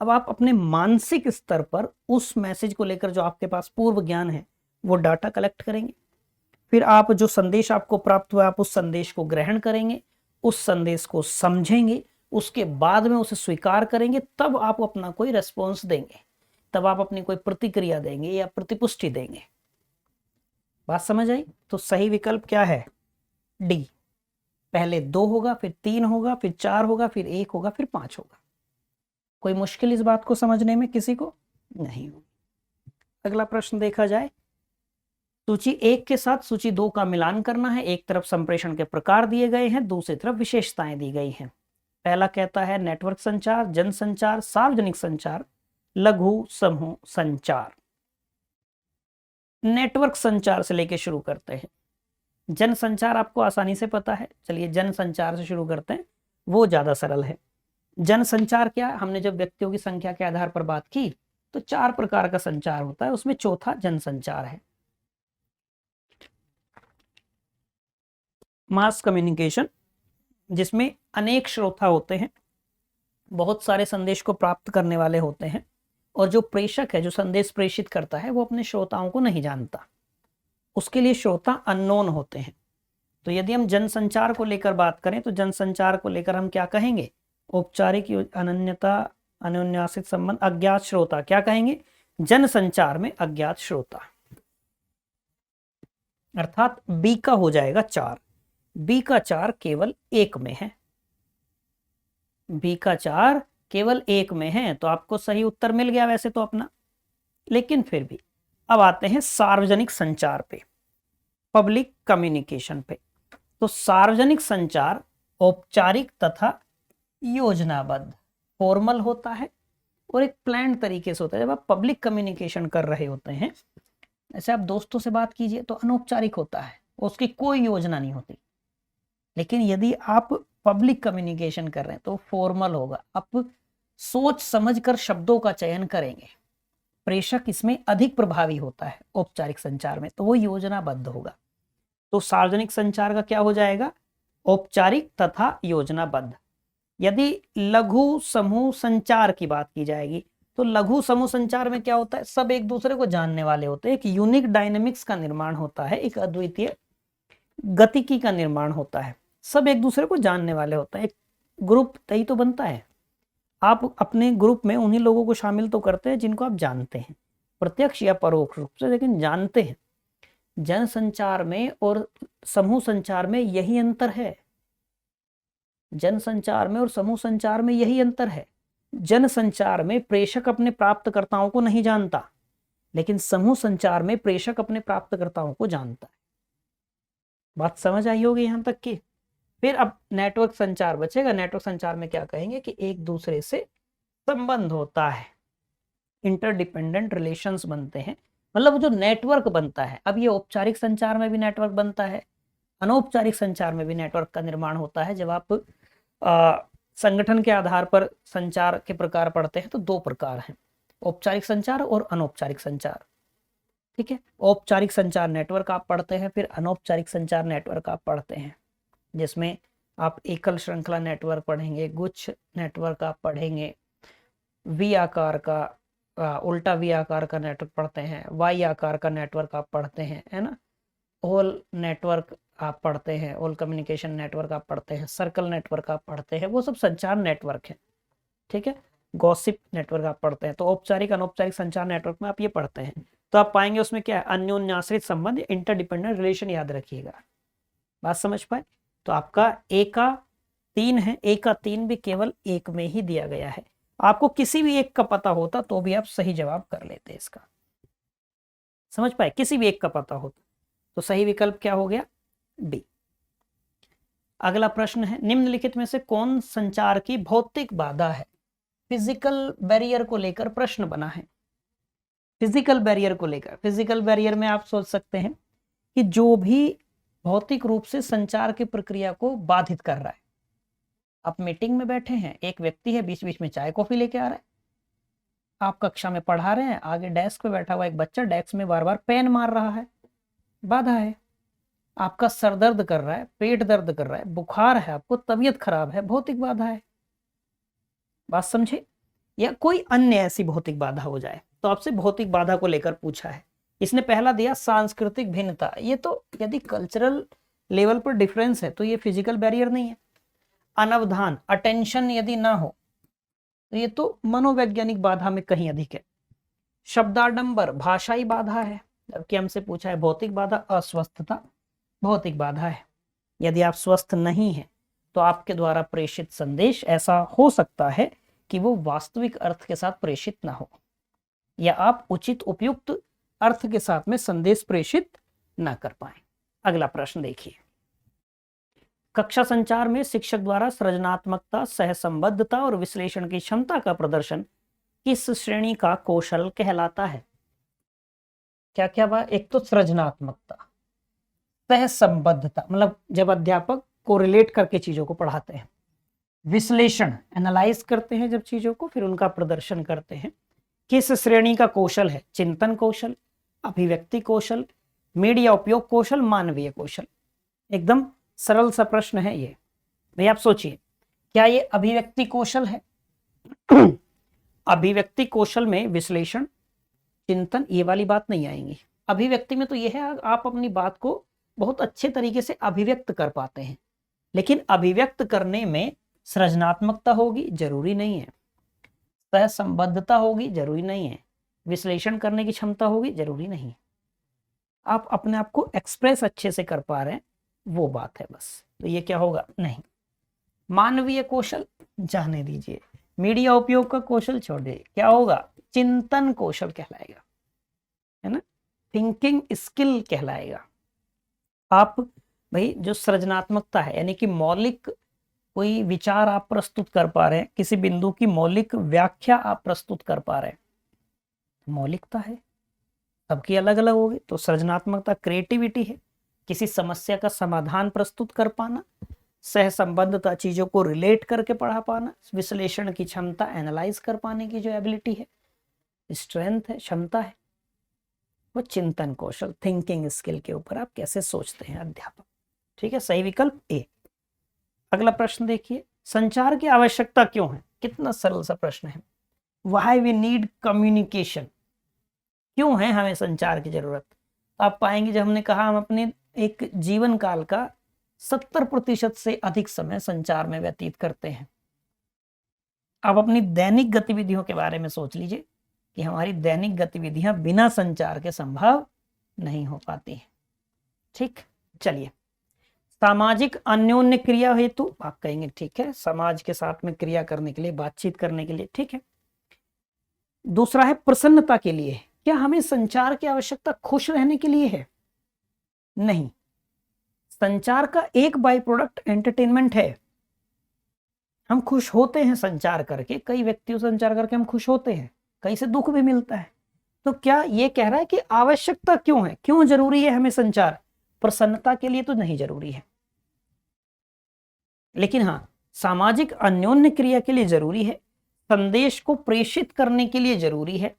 अब आप अपने मानसिक स्तर पर उस मैसेज को लेकर जो आपके पास पूर्व ज्ञान है वो डाटा कलेक्ट करेंगे, फिर आप जो संदेश आपको प्राप्त हुआ आप उस संदेश को ग्रहण करेंगे, उस संदेश को समझेंगे, उसके बाद में उसे स्वीकार करेंगे, तब आप अपना कोई रेस्पॉन्स देंगे, तब आप अपनी कोई प्रतिक्रिया देंगे या प्रतिपुष्टि देंगे। बात समझ आई? तो सही विकल्प क्या है? डी, पहले 2 होगा, फिर 3 होगा, फिर 4 होगा, फिर 1 होगा, फिर 5 होगा। कोई मुश्किल इस बात को समझने में किसी को नहीं होगी। अगला प्रश्न देखा जाए, सूची 1 के साथ सूची 2 का मिलान करना है। एक तरफ संप्रेषण के प्रकार दिए गए हैं, दूसरी तरफ विशेषताएं दी गई हैं। पहला कहता है नेटवर्क संचार, जनसंचार, सार्वजनिक संचार, लघु समूह संचार। नेटवर्क संचार से लेके शुरू करते हैं। जनसंचार आपको आसानी से पता है, चलिए जनसंचार से शुरू करते हैं, वो ज्यादा सरल है। जनसंचार क्या, हमने जब व्यक्तियों की संख्या के आधार पर बात की तो 4 प्रकार का संचार होता है, उसमें चौथा जनसंचार है। मास कम्युनिकेशन, जिसमें अनेक श्रोता होते हैं, बहुत सारे संदेश को प्राप्त करने वाले होते हैं, और जो प्रेषक है, जो संदेश प्रेषित करता है, वो अपने श्रोताओं को नहीं जानता, उसके लिए श्रोता अननोन होते हैं। तो यदि हम जनसंचार को लेकर बात करें तो जनसंचार को लेकर हम क्या कहेंगे? औपचारिक अनन्यता, अनुन्यासित संबंध, अज्ञात श्रोता। क्या कहेंगे? जनसंचार में अज्ञात श्रोता, अर्थात बी का हो जाएगा 4। बी का 4 केवल 1 में है, बी का 4 केवल 1 में है, तो आपको सही उत्तर मिल गया वैसे तो अपना, लेकिन फिर भी। अब आते हैं सार्वजनिक संचार पे, पब्लिक कम्युनिकेशन पे। तो सार्वजनिक संचार औपचारिक तथा योजनाबद्ध, फॉर्मल होता है और एक प्लान तरीके से होता है। जब आप पब्लिक कम्युनिकेशन कर रहे होते हैं, ऐसे आप दोस्तों से बात कीजिए तो अनौपचारिक होता है, उसकी कोई योजना नहीं होती। लेकिन यदि आप पब्लिक कम्युनिकेशन कर रहे हैं तो फॉर्मल होगा, आप सोच समझकर शब्दों का चयन करेंगे, प्रेषक इसमें अधिक प्रभावी होता है औपचारिक संचार में, तो वो योजनाबद्ध होगा। तो सार्वजनिक संचार का क्या हो जाएगा, औपचारिक तथा योजनाबद्ध। यदि लघु समूह संचार की बात की जाएगी तो लघु समूह संचार में क्या होता है, सब एक दूसरे को जानने वाले होते हैं, एक यूनिक डायनेमिक्स का निर्माण होता है, एक अद्वितीय गतिकी का निर्माण होता है, सब एक दूसरे को जानने वाले होता है, एक ग्रुप तभी तो बनता है। आप अपने ग्रुप में उन्हीं लोगों को शामिल तो करते हैं जिनको आप जानते हैं, प्रत्यक्ष या परोक्ष रूप से, लेकिन जानते हैं। जनसंचार में और समूह संचार में यही अंतर है, जनसंचार में और समूह संचार में यही अंतर है। जनसंचार में प्रेषक अपने प्राप्तकर्ताओं को नहीं जानता, लेकिन समूह संचार में प्रेषक अपने प्राप्तकर्ताओं को जानता है। बात समझ आई होगी यहां तक की। फिर अब नेटवर्क संचार बचेगा। नेटवर्क संचार में क्या कहेंगे कि एक दूसरे से संबंध होता है, इंटरडिपेंडेंट रिलेशंस बनते हैं, मतलब जो नेटवर्क बनता है। अब ये औपचारिक संचार में भी नेटवर्क बनता है, अनौपचारिक संचार में भी नेटवर्क का निर्माण होता है। जब आप संगठन के आधार पर संचार के प्रकार पढ़ते हैं तो दो प्रकार हैं, औपचारिक संचार और अनौपचारिक संचार। ठीक है, औपचारिक संचार नेटवर्क आप पढ़ते हैं, फिर अनौपचारिक संचार नेटवर्क आप पढ़ते हैं, जिसमें आप एकल श्रृंखला नेटवर्क पढ़ेंगे, गुच्छ नेटवर्क आप पढ़ेंगे, वी आकार का उल्टा वी आकार का नेटवर्क पढ़ते हैं, वाई आकार का नेटवर्क आप पढ़ते हैं, है ना, होल नेटवर्क आप पढ़ते हैं, होल कम्युनिकेशन नेटवर्क आप पढ़ते हैं, सर्कल नेटवर्क आप पढ़ते हैं, वो सब संचार नेटवर्क है। ठीक है, गॉसिप नेटवर्क आप पढ़ते हैं। तो औपचारिक अनौपचारिक संचार नेटवर्क में आप ये पढ़ते हैं, तो आप पाएंगे उसमें क्या है, अन्योन्याश्रित संबंध, इंटरडिपेंडेंट रिलेशन, याद रखिएगा। बात समझ पाए। तो आपका ए का 3 है, ए का 3 भी केवल एक में ही दिया गया है। आपको किसी भी एक का पता होता तो भी आप सही जवाब कर लेते इसका, समझ पाए, किसी भी एक का पता होता तो सही विकल्प क्या हो गया, बी। अगला प्रश्न है, निम्नलिखित में से कौन संचार की भौतिक बाधा है। फिजिकल बैरियर को लेकर प्रश्न बना है। फिजिकल बैरियर को लेकर, फिजिकल बैरियर में आप सोच सकते हैं कि जो भी भौतिक रूप से संचार की प्रक्रिया को बाधित कर रहा है। आप मीटिंग में बैठे हैं, एक व्यक्ति है बीच बीच में चाय कॉफी लेके आ रहा है, आप कक्षा में पढ़ा रहे हैं, आगे डेस्क पे बैठा हुआ एक बच्चा डेस्क में बार बार पेन मार रहा है, बाधा है। आपका सर दर्द कर रहा है, पेट दर्द कर रहा है, बुखार है, आपको तबीयत खराब है, भौतिक बाधा है। बात समझे। या कोई अन्य ऐसी भौतिक बाधा हो जाए, तो आपसे भौतिक बाधा को लेकर पूछा है। इसने पहला दिया सांस्कृतिक भिन्नता, ये तो यदि कल्चरल लेवल पर डिफरेंस है तो ये फिजिकल बैरियर नहीं है। अनवधान, अटेंशन यदि ना हो तो ये तो मनोवैज्ञानिक बाधा में कहीं अधिक है। शब्दाडंबर, भाषाई बाधा है, जबकि हमसे पूछा है भौतिक बाधा, अस्वस्थता भौतिक बाधा है। यदि आप स्वस्थ नहीं हैं तो आपके द्वारा प्रेषित संदेश ऐसा हो सकता है कि वो वास्तविक अर्थ के साथ प्रेषित ना हो, या आप उचित उपयुक्त अर्थ के साथ में संदेश प्रेषित ना कर पाए। अगला प्रश्न देखिए, कक्षा संचार में शिक्षक द्वारा सृजनात्मकता, सहसंबद्धता और विश्लेषण की क्षमता का प्रदर्शन किस श्रेणी का कौशल कहलाता है। क्या क्या बात, एक तो सृजनात्मकता, सहसंबद्धता, मतलब जब अध्यापक कोरिलेट करके चीजों को पढ़ाते हैं, विश्लेषण, एनालाइज करते हैं जब चीजों को, फिर उनका प्रदर्शन करते हैं। किस श्रेणी का कौशल है, चिंतन कौशल, अभिव्यक्ति कौशल, मीडिया उपयोग कौशल, मानवीय कौशल। एकदम सरल सा प्रश्न है ये। भाई आप सोचिए, क्या ये अभिव्यक्ति कौशल है? अभिव्यक्ति कौशल में विश्लेषण, चिंतन, ये वाली बात नहीं आएंगी। अभिव्यक्ति में तो ये है आप अपनी बात को बहुत अच्छे तरीके से अभिव्यक्त कर पाते हैं, लेकिन अभिव्यक्त करने में सृजनात्मकता होगी, जरूरी नहीं है। सहसंबद्धता होगी, जरूरी नहीं है। विश्लेषण करने की क्षमता होगी, जरूरी नहीं है। आप अपने आप को एक्सप्रेस अच्छे से कर पा रहे हैं, वो बात है बस। तो ये क्या होगा, नहीं। मानवीय कौशल जाने दीजिए, मीडिया उपयोग का कौशल छोड़ दीजिए, क्या होगा, चिंतन कौशल कहलाएगा, है ना, थिंकिंग स्किल कहलाएगा। आप भाई जो सृजनात्मकता है, यानी कि मौलिक कोई विचार आप प्रस्तुत कर पा रहे हैं, किसी बिंदु की मौलिक व्याख्या आप प्रस्तुत कर पा रहे हैं, मौलिकता है, सबकी अलग अलग होगी, तो सृजनात्मकता क्रिएटिविटी है। किसी समस्या का समाधान प्रस्तुत कर पाना, सह संबंधता, चीजों को रिलेट करके पढ़ा पाना, विश्लेषण की क्षमता, एनालाइज कर पाने की जो एबिलिटी है, स्ट्रेंथ है, क्षमता है, वो चिंतन कौशल, थिंकिंग स्किल के ऊपर आप कैसे सोचते हैं अध्यापक। ठीक है, सही विकल्प ए। अगला प्रश्न देखिए, संचार की आवश्यकता क्यों है? कितना सरल सा प्रश्न है। व्हाई वी नीड कम्युनिकेशन, क्यों है हमें संचार की जरूरत? आप पाएंगे जब हमने कहा हम अपने एक जीवन काल का 70% से अधिक समय संचार में व्यतीत करते हैं। आप अपनी दैनिक गतिविधियों के बारे में सोच लीजिए कि हमारी दैनिक गतिविधियां बिना संचार के संभव नहीं हो पाती हैं। ठीक, चलिए, सामाजिक अन्योन्य क्रिया हेतु, आप कहेंगे ठीक है, समाज के साथ में क्रिया करने के लिए, बातचीत करने के लिए, ठीक है। दूसरा है प्रसन्नता के लिए। क्या हमें संचार की आवश्यकता खुश रहने के लिए है? नहीं, संचार का एक बाई प्रोडक्ट एंटरटेनमेंट है। हम खुश होते हैं संचार करके, कई व्यक्तियों से संचार करके हम खुश होते हैं, कई से दुख भी मिलता है। तो क्या ये कह रहा है कि आवश्यकता क्यों है, क्यों जरूरी है हमें संचार? प्रसन्नता के लिए तो नहीं जरूरी है, लेकिन हाँ, सामाजिक अन्योन्य क्रिया के लिए जरूरी है, संदेश को प्रेषित करने के लिए जरूरी है,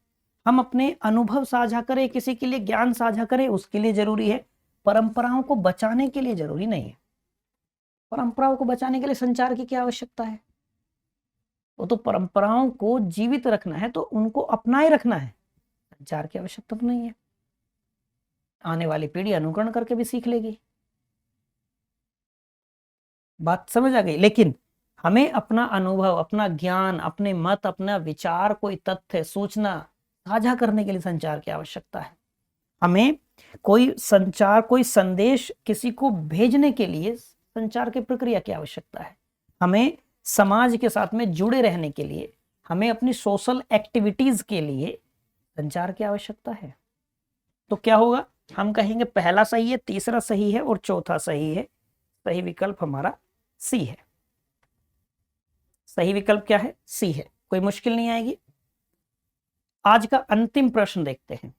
हम अपने अनुभव साझा करें, किसी के लिए ज्ञान साझा करें, उसके लिए जरूरी है। परंपराओं को बचाने के लिए जरूरी नहीं है। परंपराओं को बचाने के लिए संचार की क्या आवश्यकता है? वो तो परंपराओं को जीवित रखना है, तो उनको अपनाए रखना है, संचार की आवश्यकता तो नहीं है। आने वाली पीढ़ी अनुकरण करके भी सीख लेगी। बात समझ आ गई? लेकिन हमें अपना अनुभव, अपना ज्ञान, अपने मत, अपना विचार, कोई तथ्य, सूचना साझा करने के लिए संचार की आवश्यकता है। हमें कोई संचार, कोई संदेश किसी को भेजने के लिए संचार की प्रक्रिया की आवश्यकता है। हमें समाज के साथ में जुड़े रहने के लिए, हमें अपनी सोशल एक्टिविटीज के लिए संचार की आवश्यकता है। तो क्या होगा? हम कहेंगे पहला सही है, तीसरा सही है और चौथा सही है। सही विकल्प हमारा सी है। सही विकल्प क्या है? सी है। कोई मुश्किल नहीं आएगी। आज का अंतिम प्रश्न देखते हैं।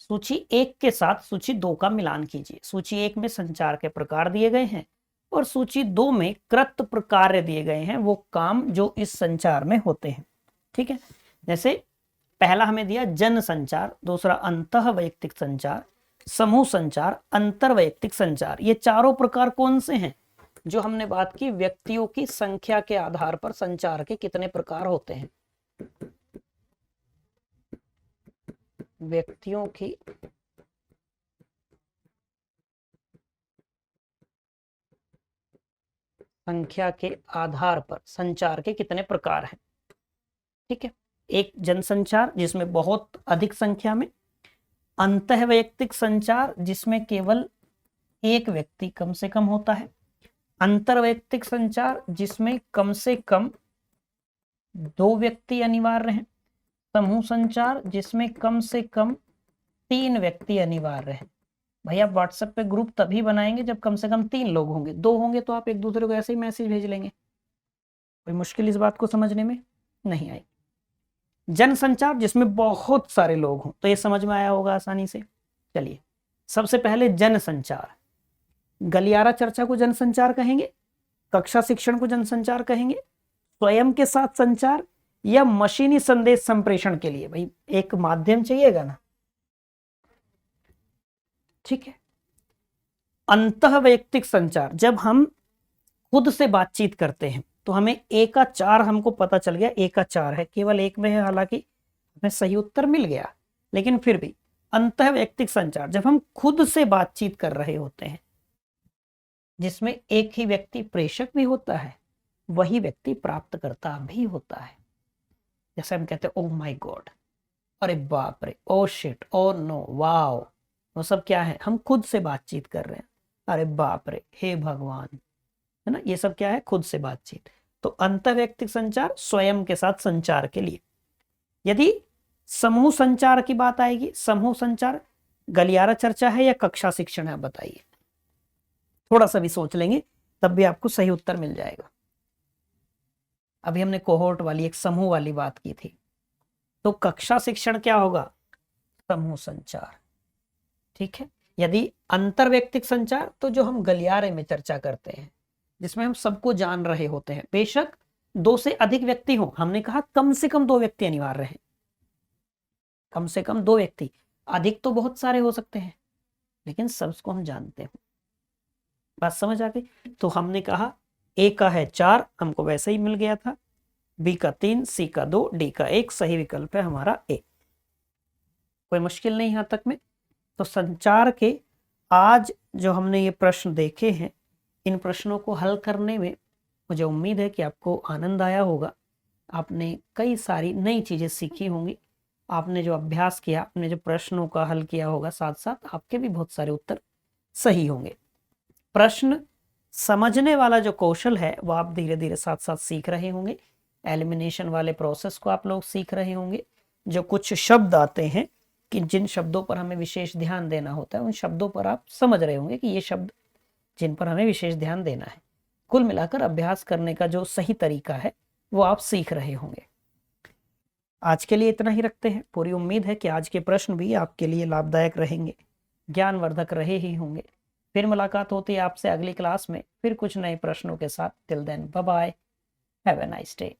सूची 1 के साथ सूची 2 का मिलान कीजिए। सूची 1 में संचार के प्रकार दिए गए हैं और सूची 2 में कृत प्रकार्य दिए गए हैं, वो काम जो इस संचार में होते हैं। ठीक है, जैसे पहला हमें दिया जन संचार, दूसरा अंतः वैयक्तिक संचार, समूह संचार, अंतर वैयक्तिक संचार। ये चारों प्रकार कौन से हैं? जो हमने बात की, व्यक्तियों की संख्या के आधार पर संचार के कितने प्रकार होते हैं। व्यक्तियों की संख्या के आधार पर संचार के कितने प्रकार हैं। ठीक है, एक जनसंचार जिसमें बहुत अधिक संख्या में, अंतःवैयक्तिक संचार जिसमें केवल एक व्यक्ति कम से कम होता है, अंतरवैयक्तिक संचार जिसमें कम से कम 2 व्यक्ति अनिवार्य हैं, समूह संचार जिसमें कम से कम 3 व्यक्ति अनिवार्य हैं। भाई आप व्हाट्सएप पे ग्रुप तभी बनाएंगे जब कम से कम 3 लोग होंगे, 2 होंगे तो आप एक दूसरे को ऐसे ही मैसेज भेज लेंगे। कोई मुश्किल इस बात को समझने में नहीं आई। जनसंचार जिसमें बहुत सारे लोग हों, तो ये समझ में आया होगा आसानी से। चलिए, सबसे पहले जनसंचार। गलियारा चर्चा को जनसंचार कहेंगे, कक्षा शिक्षण को जनसंचार कहेंगे, स्वयं के साथ संचार, या मशीनी संदेश संप्रेषण के लिए। भाई एक माध्यम चाहिएगा ना। ठीक है, अंतःवैयक्तिक संचार, जब हम खुद से बातचीत करते हैं तो हमें ए का 4 हमको पता चल गया, ए का 4 है, केवल एक में है, हालांकि हमें सही उत्तर मिल गया, लेकिन फिर भी अंतःवैयक्तिक संचार जब हम खुद से बातचीत कर रहे होते हैं, जिसमें एक ही व्यक्ति प्रेषक भी होता है, वही व्यक्ति प्राप्तकर्ता भी होता है। जैसे हम कहते हैं ओ माय गॉड, अरे बाप रे, oh shit, oh no, wow, वो सब क्या है? हम खुद से बातचीत कर रहे हैं, अरे बाप रे, हे भगवान, है ना, ये सब क्या है? खुद से बातचीत। तो अंतःवैयक्तिक संचार स्वयं के साथ संचार के लिए। यदि समूह संचार की बात आएगी, समूह संचार गलियारा चर्चा है या कक्षा शिक्षण है, बताइए। थोड़ा सा भी सोच लेंगे तब भी आपको सही उत्तर मिल जाएगा। अभी हमने कोहोर्ट वाली, एक समूह वाली बात की थी, तो कक्षा शिक्षण क्या होगा? समूह संचार। ठीक है, यदि अंतर व्यक्तिक संचार तो जो हम गलियारे में चर्चा करते हैं, जिसमें हम सबको जान रहे होते हैं, बेशक 2 से अधिक व्यक्ति हो, हमने कहा कम से कम 2 व्यक्ति अनिवार्य हैं, कम से कम 2 व्यक्ति, अधिक तो बहुत सारे हो सकते हैं, लेकिन सबको हम जानते हैं। बात समझ आ गई? तो हमने कहा ए का है 4, हमको वैसे ही मिल गया था, बी का 3, सी का 2, डी का 1, सही विकल्प है हमारा ए। कोई मुश्किल नहीं यहां तक में। तो संचार के आज जो हमने ये प्रश्न देखे हैं, इन प्रश्नों को हल करने में मुझे उम्मीद है कि आपको आनंद आया होगा, आपने कई सारी नई चीजें सीखी होंगी, आपने जो अभ्यास किया, आपने जो प्रश्नों का हल किया होगा, साथ साथ आपके भी बहुत सारे उत्तर सही होंगे। प्रश्न समझने वाला जो कौशल है वो आप धीरे धीरे साथ साथ सीख रहे होंगे, एलिमिनेशन वाले प्रोसेस को आप लोग सीख रहे होंगे, जो कुछ शब्द आते हैं कि जिन शब्दों पर हमें विशेष ध्यान देना होता है, उन शब्दों पर आप समझ रहे होंगे कि ये शब्द जिन पर हमें विशेष ध्यान देना है। कुल मिलाकर अभ्यास करने का जो सही तरीका है वो आप सीख रहे होंगे। आज के लिए इतना ही रखते हैं। पूरी उम्मीद है कि आज के प्रश्न भी आपके लिए लाभदायक रहेंगे, ज्ञानवर्धक रहे ही होंगे। फिर मुलाकात होती है आपसे अगली क्लास में, फिर कुछ नए प्रश्नों के साथ। Till then bye bye, have a nice day.